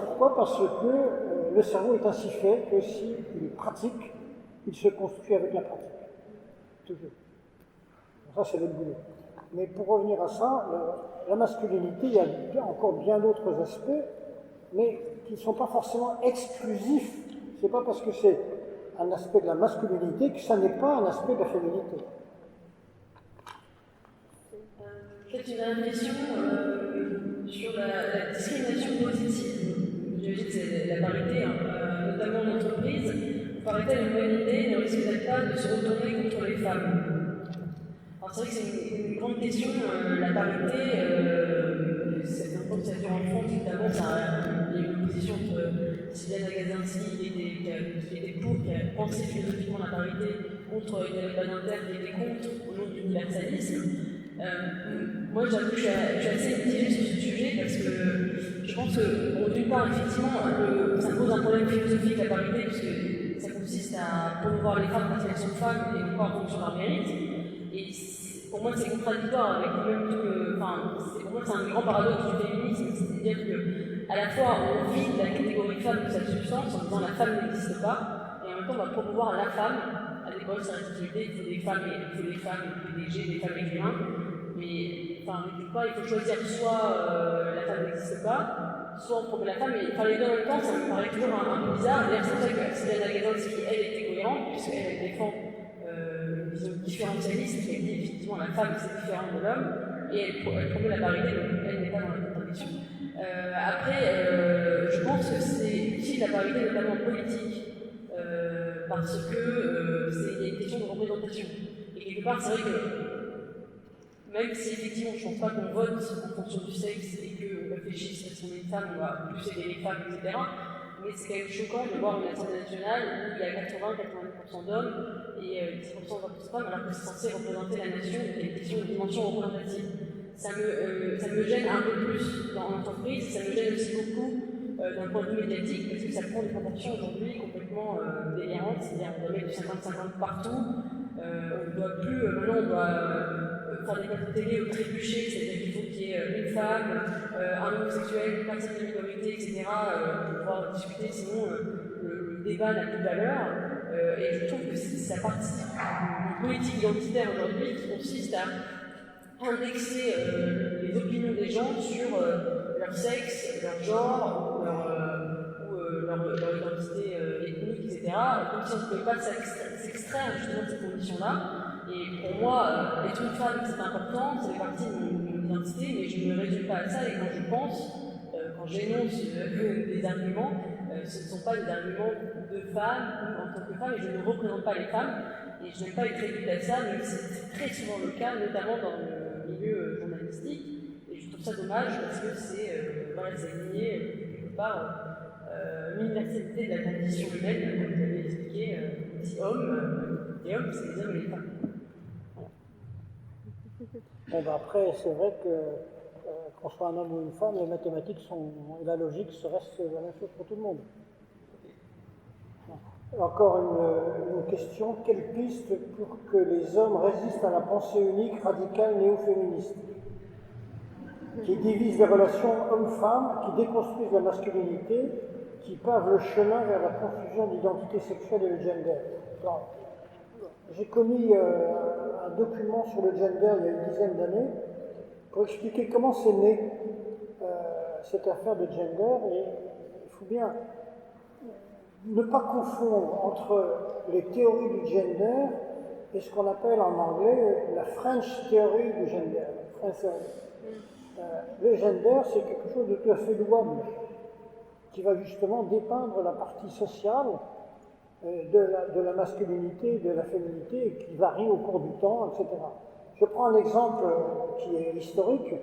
pourquoi? Parce que le cerveau est ainsi fait que s'il pratique, il se construit avec la pratique. Toujours. Ça, c'est le boulot. Mais pour revenir à ça, la masculinité, il y a encore bien d'autres aspects, mais qui ne sont pas forcément exclusifs. C'est pas parce que c'est un aspect de la masculinité que ça n'est pas un aspect de la féminité. Peut-être une dernière question sur la discrimination positive. J'imagine que c'est la parité, notamment en entreprise. Paraît-elle une bonne idée, ne risque-t-elle pas de se retourner contre les femmes? Alors c'est vrai que c'est une grande question, la parité, c'est important que ça dure en France, évidemment, il y a une opposition entre Sylviane Agacinski qui était pour, qui a pensé philosophiquement la parité, contre Isabelle Badinter qui était contre au nom de l'universalisme. Moi, j'avoue que je suis assez mitigée sur ce sujet parce que je pense que, bon, d'une part, effectivement, ça pose un problème philosophique la parité, puisque ça consiste à promouvoir les femmes parce qu'elles sont femmes et non pas en fonction de leur mérite. Et pour moi, c'est contradictoire avec même tout le. Enfin, pour moi, c'est un grand paradoxe du féminisme, c'est-à-dire que, à la fois, on vide la catégorie femme de sa substance en disant la femme n'existe pas, et en même temps, on va promouvoir la femme à des postes de responsabilité. Il faut des femmes, PDG, des femmes écrivains. Mais, enfin, quelque part, il faut choisir soit la femme n'existe pas, soit on promet la femme, mais enfin, les deux en même temps, ça me paraît toujours un peu bizarre. D'ailleurs, c'est pour ça que Sylviane Agacinski, elle, était cohérente, puisqu'elle défend une vision différentialiste, qui dit effectivement la femme c'est différent de l'homme, et elle promet la parité, donc elle n'est pas dans la contradiction. Après, je pense que c'est utile la parité, notamment politique, parce que il y a une question de représentation. Et quelque part, c'est vrai que même si effectivement je ne pense pas qu'on vote en fonction du sexe et qu'on réfléchisse à si on est une femme, on va plus aider les femmes, etc. Mais c'est quand même choquant de voir une Assemblée nationale où il y a 80-90% d'hommes et 10% de femmes, alors que c'est censé représenter la nation, il y a une question de dimension représentative. Ça me gêne un peu plus dans l'entreprise, ça me gêne aussi beaucoup d'un point de vue médiatique, parce que ça prend des proportions aujourd'hui complètement délirantes, c'est-à-dire on doit mettre du 50-50 partout, on ne doit plus, maintenant on doit faire des plateaux de télé au trébucher, c'est-à-dire qu'il faut qu'il y ait une femme, un homosexuel, une personne de minorité, etc., pour pouvoir discuter, sinon le débat n'a plus de valeur, et je trouve que ça participe d'une politique identitaire aujourd'hui qui consiste à indexer les opinions des gens sur leur sexe, leur genre, leur identité ethnique, etc., comme si on ne pouvait pas s'extraire justement de ces conditions-là. Et pour moi, être une femme, c'est important, ça fait partie de mon identité, mais je ne me résume pas à ça, et quand je pense, quand j'énonce des arguments, ce ne sont pas des arguments de femmes ou en tant que femme, et je ne représente pas les femmes, et je n'aime pas être réduite à ça, mais c'est très souvent le cas, notamment dans le milieu journalistique, et je trouve ça dommage parce que c'est lié quelque part l'universalité de la condition humaine, comme vous avez expliqué, les hommes, c'est les hommes et les femmes. Bon, ben après, c'est vrai que qu'on soit un homme ou une femme, les mathématiques et la logique restent la même chose pour tout le monde. Encore une question, quelle piste pour que les hommes résistent à la pensée unique, radicale, néo-féministe, qui divise les relations hommes-femmes, qui déconstruisent la masculinité, qui pavent le chemin vers la confusion d'identité sexuelle et le gender. Alors, j'ai commis un document sur le gender il y a une dizaine d'années pour expliquer comment c'est né cette affaire de gender, et il faut bien ne pas confondre entre les théories du gender et ce qu'on appelle en anglais la French Theory du gender. Le gender, c'est quelque chose de tout à fait louable, qui va justement dépeindre la partie sociale de la masculinité et de la féminité, et qui varie au cours du temps, etc. Je prends un exemple qui est historique.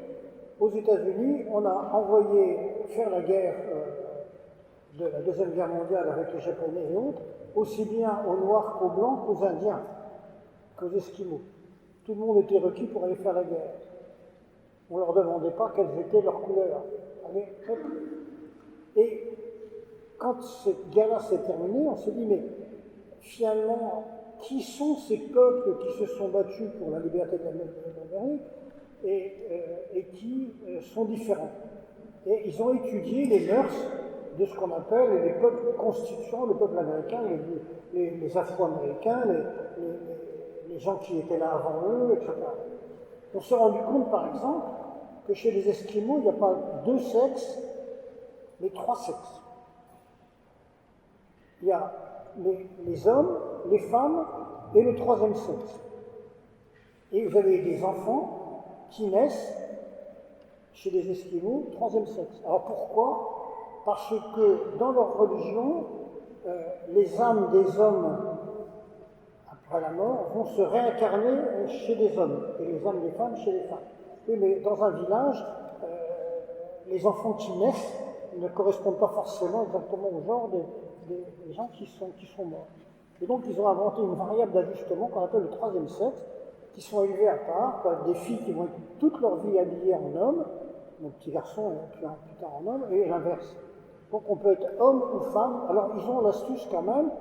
Aux États-Unis, on a envoyé faire la guerre de la Deuxième Guerre mondiale avec les Japonais et autres, aussi bien aux Noirs qu'aux Blancs qu'aux Indiens, qu'aux Esquimaux. Tout le monde était requis pour aller faire la guerre. On ne leur demandait pas quelles étaient leurs couleurs. Allez, hop. Et quand cette guerre-là s'est terminée, on s'est dit, mais finalement, qui sont ces peuples qui se sont battus pour la liberté de l'Amérique et qui sont différents? Et ils ont étudié les mœurs de ce qu'on appelle les peuples constituants, le peuple américain, les Afro-Américains, les gens qui étaient là avant eux, etc. On s'est rendu compte, par exemple, que chez les Esquimaux, il n'y a pas 2 sexes, mais 3 sexes. Il y a les hommes, les femmes et le 3e sexe. Et vous avez des enfants qui naissent chez les Esquimaux, 3e sexe. Alors pourquoi? Parce que dans leur religion, les âmes des hommes, après la mort, vont se réincarner chez les hommes, et les âmes des femmes chez les femmes. Oui, mais dans un village, les enfants qui naissent ne correspondent pas forcément exactement au genre des gens qui sont morts. Et donc ils ont inventé une variable d'ajustement qu'on appelle le troisième sexe, qui sont élevés à part, quoi, des filles qui vont être toute leur vie habillées en homme, donc petits garçons et puis plus tard en homme, et l'inverse. Donc on peut être homme ou femme. Alors ils ont l'astuce quand même,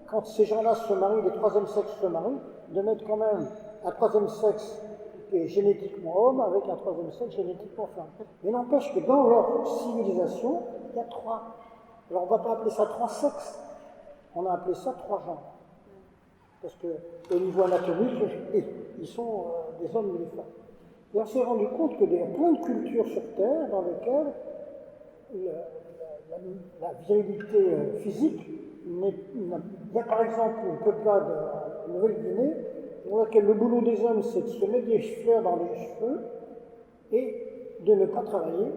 quand ces gens-là se marient, les troisième sexes se marient, de mettre quand même un troisième sexe qui est génétiquement homme avec un troisième sexe génétiquement femme. Mais n'empêche que dans leur civilisation, il y a trois. Alors on ne va pas appeler ça trois sexes, on a appelé ça trois genres. Parce qu'au niveau anatomique, ils sont des hommes et des femmes. Et on s'est rendu compte qu'il y a plein de cultures sur Terre dans lesquelles la virilité physique, il y a par exemple une peuplade en Nouvelle-Guinée, dans laquelle le boulot des hommes, c'est de se mettre des fleurs dans les cheveux et de ne pas travailler,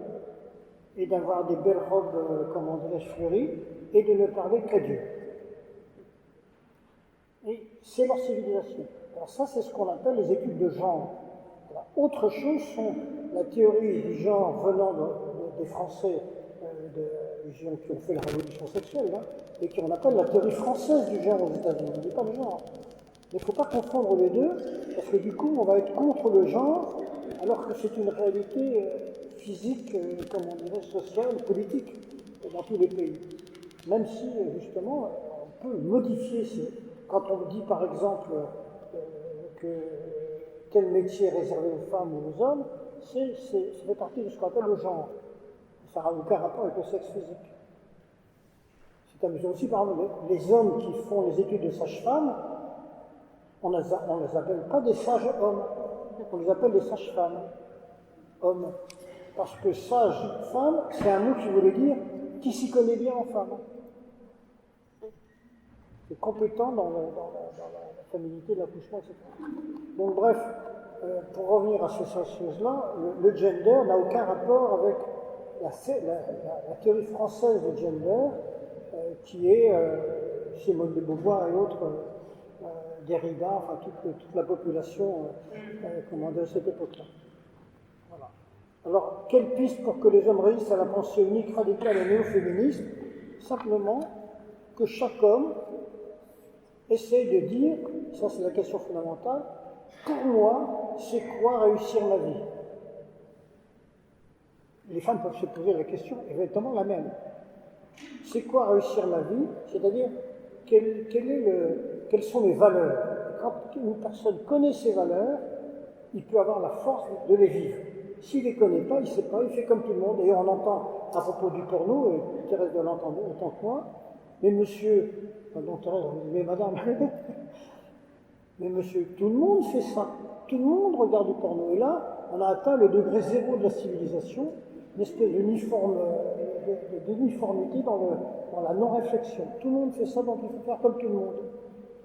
et d'avoir des belles robes, comment dirais-je, fleuries, et de ne parler qu'à Dieu. Et c'est leur civilisation. Alors ça, c'est ce qu'on appelle les études de genre. Alors, autre chose sont la théorie du genre venant des Français qui ont fait la révolution sexuelle, hein, et qu'on appelle la théorie française du genre aux États-Unis. On ne dit pas le genre. Mais il ne faut pas confondre les deux, parce que du coup, on va être contre le genre, alors que c'est une réalité physique, comme on dirait, sociale, politique, dans tous les pays. Même si, justement, on peut modifier quand on dit, par exemple, que tel métier est réservé aux femmes ou aux hommes, ça fait partie de ce qu'on appelle le genre. Ça n'a aucun rapport avec le sexe physique. C'est amusant aussi, par exemple, les hommes qui font les études de sage-femme, on ne les appelle pas des sages-hommes, on les appelle des sages-femmes, hommes. Parce que sage-femme, c'est un mot qui voulait dire qui s'y connaît bien en femme. C'est compétent dans la féminité de l'accouchement, etc. Donc bref, pour revenir à ces choses-là, le gender n'a aucun rapport avec la théorie française du gender, qui est Simone de Beauvoir et autres, Derrida, enfin toute la population de cette époque-là. Voilà. Alors, quelle piste pour que les hommes résistent à la pensée unique, radicale et néo-féministe? Simplement que chaque homme essaye de dire, ça c'est la question fondamentale, pour moi, c'est quoi réussir ma vie? Les femmes peuvent se poser la question exactement la même. C'est quoi réussir ma vie? C'est-à-dire, quelles sont mes valeurs? Quand une personne connaît ses valeurs, il peut avoir la force de les vivre. S'il ne les connaît pas, il ne sait pas, il fait comme tout le monde. Et on entend à propos du porno, et Thérèse doit l'entendre autant que moi, mais monsieur, pardon Thérèse, mais madame, mais monsieur, tout le monde fait ça. Tout le monde regarde du porno. Et là, on a atteint le degré zéro de la civilisation, une espèce d'uniformité dans la non-réflexion. Tout le monde fait ça, donc il faut faire comme tout le monde.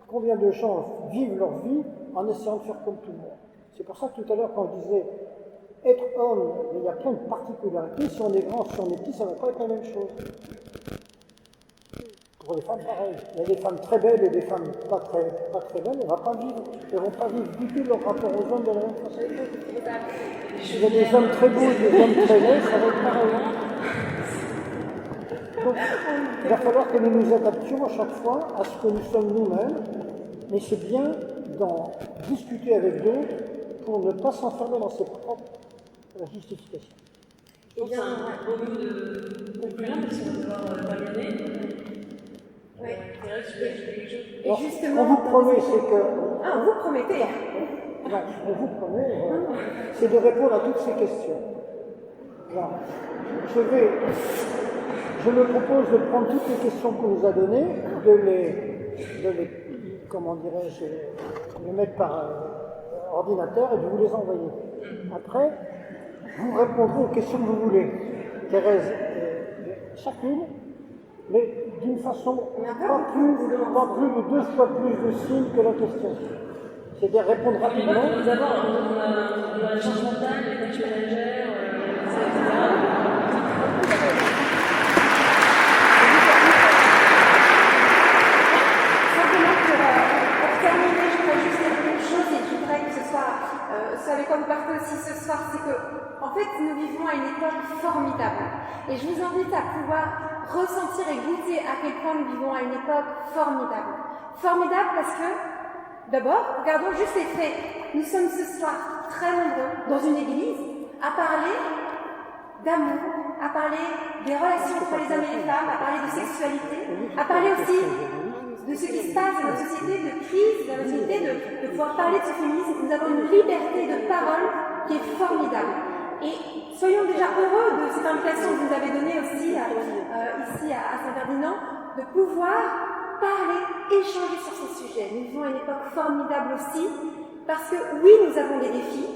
Combien de gens vivent leur vie en essayant de faire comme tout le monde? C'est pour ça que tout à l'heure, quand je disais être homme, il y a plein de particularités. Si on est grand, si on est petit, ça ne va pas être la même chose. Pour les femmes, pareil. Il y a des femmes très belles et des femmes pas très belles, elles ne vont pas vivre. Elles ne vont pas vivre du tout leur rapport aux hommes de la même façon. Il y a des hommes très beaux et des hommes très laids, ça va être pareil. Donc, il va falloir que nous nous adaptions à chaque fois à ce que nous sommes nous-mêmes, mais c'est bien d'en discuter avec d'autres pour ne pas s'enfermer dans ses propres justifications. Je pense que c'est un beau mot de conclusion, parce qu'on va devoir terminer. Oui. Thérèse, tu veux ajouter quelque chose? Et justement, on vous promet, c'est que... Ah, vous promettez. Non, on vous promet, c'est de répondre à toutes ces questions. Alors, je me propose de prendre toutes les questions qu'on nous a données, de les comment dirais-je, les mettre par ordinateur et de vous les envoyer. Après, vous répondrez aux questions que vous voulez. Thérèse, chacune, mais d'une façon pas plus de 2 fois plus de signes que la question. C'est-à-dire répondre rapidement. D'abord, on a la charge mentale, les tâches ménagères, etc. Pour terminer, je voudrais juste dire quelque chose et je voudrais que ce soit avec quoi vous partez aussi aussi ce soir, c'est que, en fait, nous vivons à une époque formidable. Et je vous invite à pouvoir ressentir et goûter à quel point nous vivons à une époque formidable. Formidable parce que, d'abord, regardons juste les faits. Nous sommes ce soir très nombreux dans une église à parler d'amour, à parler des relations entre les hommes et les femmes, à parler de sexualité, à parler aussi de ce qui se passe dans notre société, de crise, dans notre société, de pouvoir parler de ce féminisme. Nous avons une liberté de parole qui est formidable. Et soyons déjà heureux de cette invitation que vous avez donnée aussi ici à Saint-Ferdinand, de pouvoir parler, échanger sur ces sujets. Nous vivons à une époque formidable aussi, parce que oui, nous avons des défis,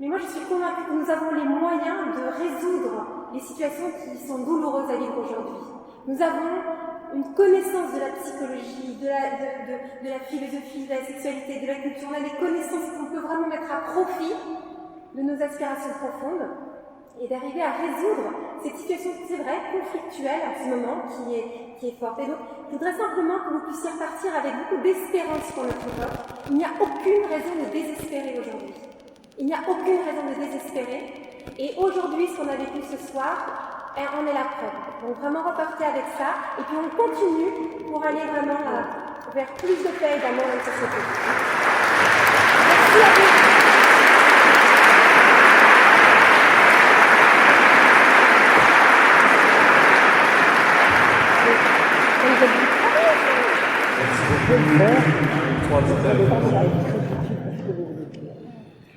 mais moi je suis convaincue que nous avons les moyens de résoudre les situations qui sont douloureuses à vivre aujourd'hui. Nous avons une connaissance de la psychologie, de la philosophie, de la sexualité, de la culture. On a des connaissances qu'on peut vraiment mettre à profit de nos aspirations profondes et d'arriver à résoudre cette situation, c'est vrai, conflictuelle en ce moment, qui est forte. Et donc, je voudrais simplement que vous puissiez repartir avec beaucoup d'espérance pour notre époque. Il n'y a aucune raison de désespérer aujourd'hui. Il n'y a aucune raison de désespérer. Et aujourd'hui, ce qu'on a vécu ce soir, on est la preuve. Donc vraiment repartez avec ça, et puis on continue pour aller vraiment vers plus de paix et d'amour dans la société. Merci à vous.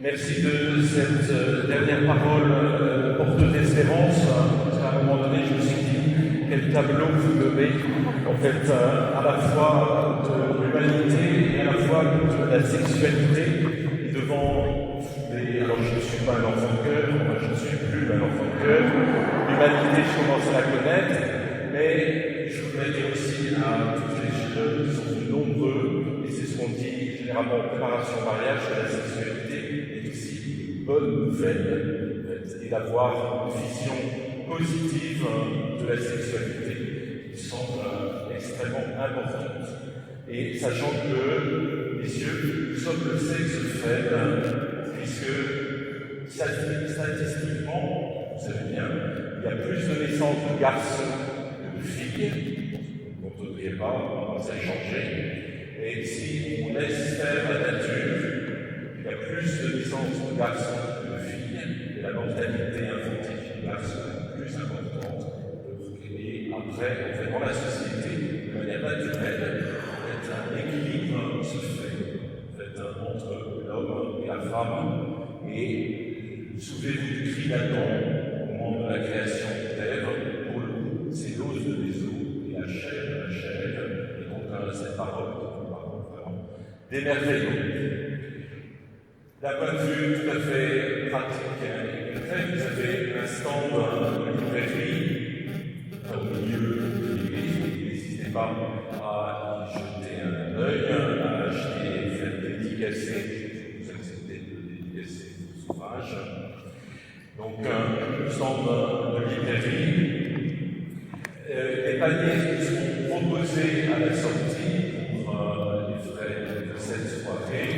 Merci de cette dernière parole porteuse d'espérance. À un moment donné, je me suis dit quel tableau vous donnez, en fait, à la fois de l'humanité et à la fois de la sexualité devant alors je ne suis pas un enfant de cœur, moi je ne suis plus un enfant de cœur, l'humanité je commence à la connaître, mais je voudrais dire aussi à toutes les jeunes qui sont nombreux, et c'est ce qu'on dit généralement en préparation au mariage, que la sexualité est aussi une bonne nouvelle, et d'avoir une vision positive de la sexualité qui semble extrêmement importante. Et sachant que, messieurs, nous sommes le sexe faible, puisque statistiquement, vous savez bien, il y a plus de naissances de garçons que de filles, donc on ne devrait pas ça changer. Et si on laisse faire la nature, il y a plus de naissances de garçons que de filles, et la mortalité infantile chez les garçons est plus importante. Et après, en fait, dans la société, de manière naturelle, un équilibre se fait, en fait, entre l'homme et la femme. Et souvenez-vous du cri d'Adam au moment de la création de terre, pour le coup, c'est l'os des os et la chair de la chair. Et donc, cette parole est une parole vraiment d'émerveillement. D'un point de vue tout à fait pratique et concret, vous avez un stand de librairie au milieu de l'église. N'hésitez pas à y jeter un œil, à acheter et faire dédicacer, vous acceptez de dédicacer vos ouvrages. Donc, un stand de librairie, des paniers qui seront proposés à la sortie pour les frais de cette soirée.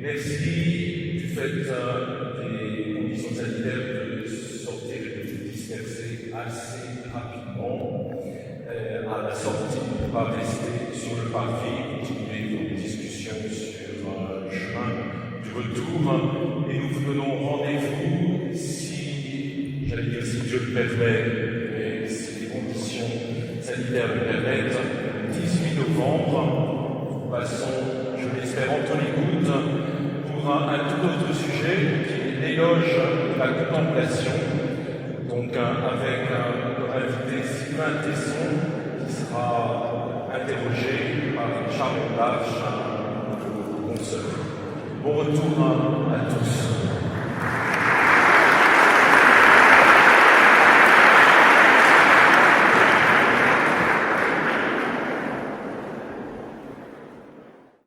Merci du fait des conditions sanitaires de sortir et de se disperser assez rapidement. À la sortie, on ne va pas rester sur le parvis, continuer vos discussions sur le chemin du retour. Et nous vous donnons rendez-vous, si, j'allais dire si Dieu le permet, et si les conditions sanitaires le permettent, le 18 novembre. Nous passons, je l'espère, Anthony Good pour un tout autre sujet qui est l'éloge de la contemplation. Donc avec notre invité Sylvain Tesson qui sera interrogé par Charles Darche, notre consoeur. Bon retour à tous.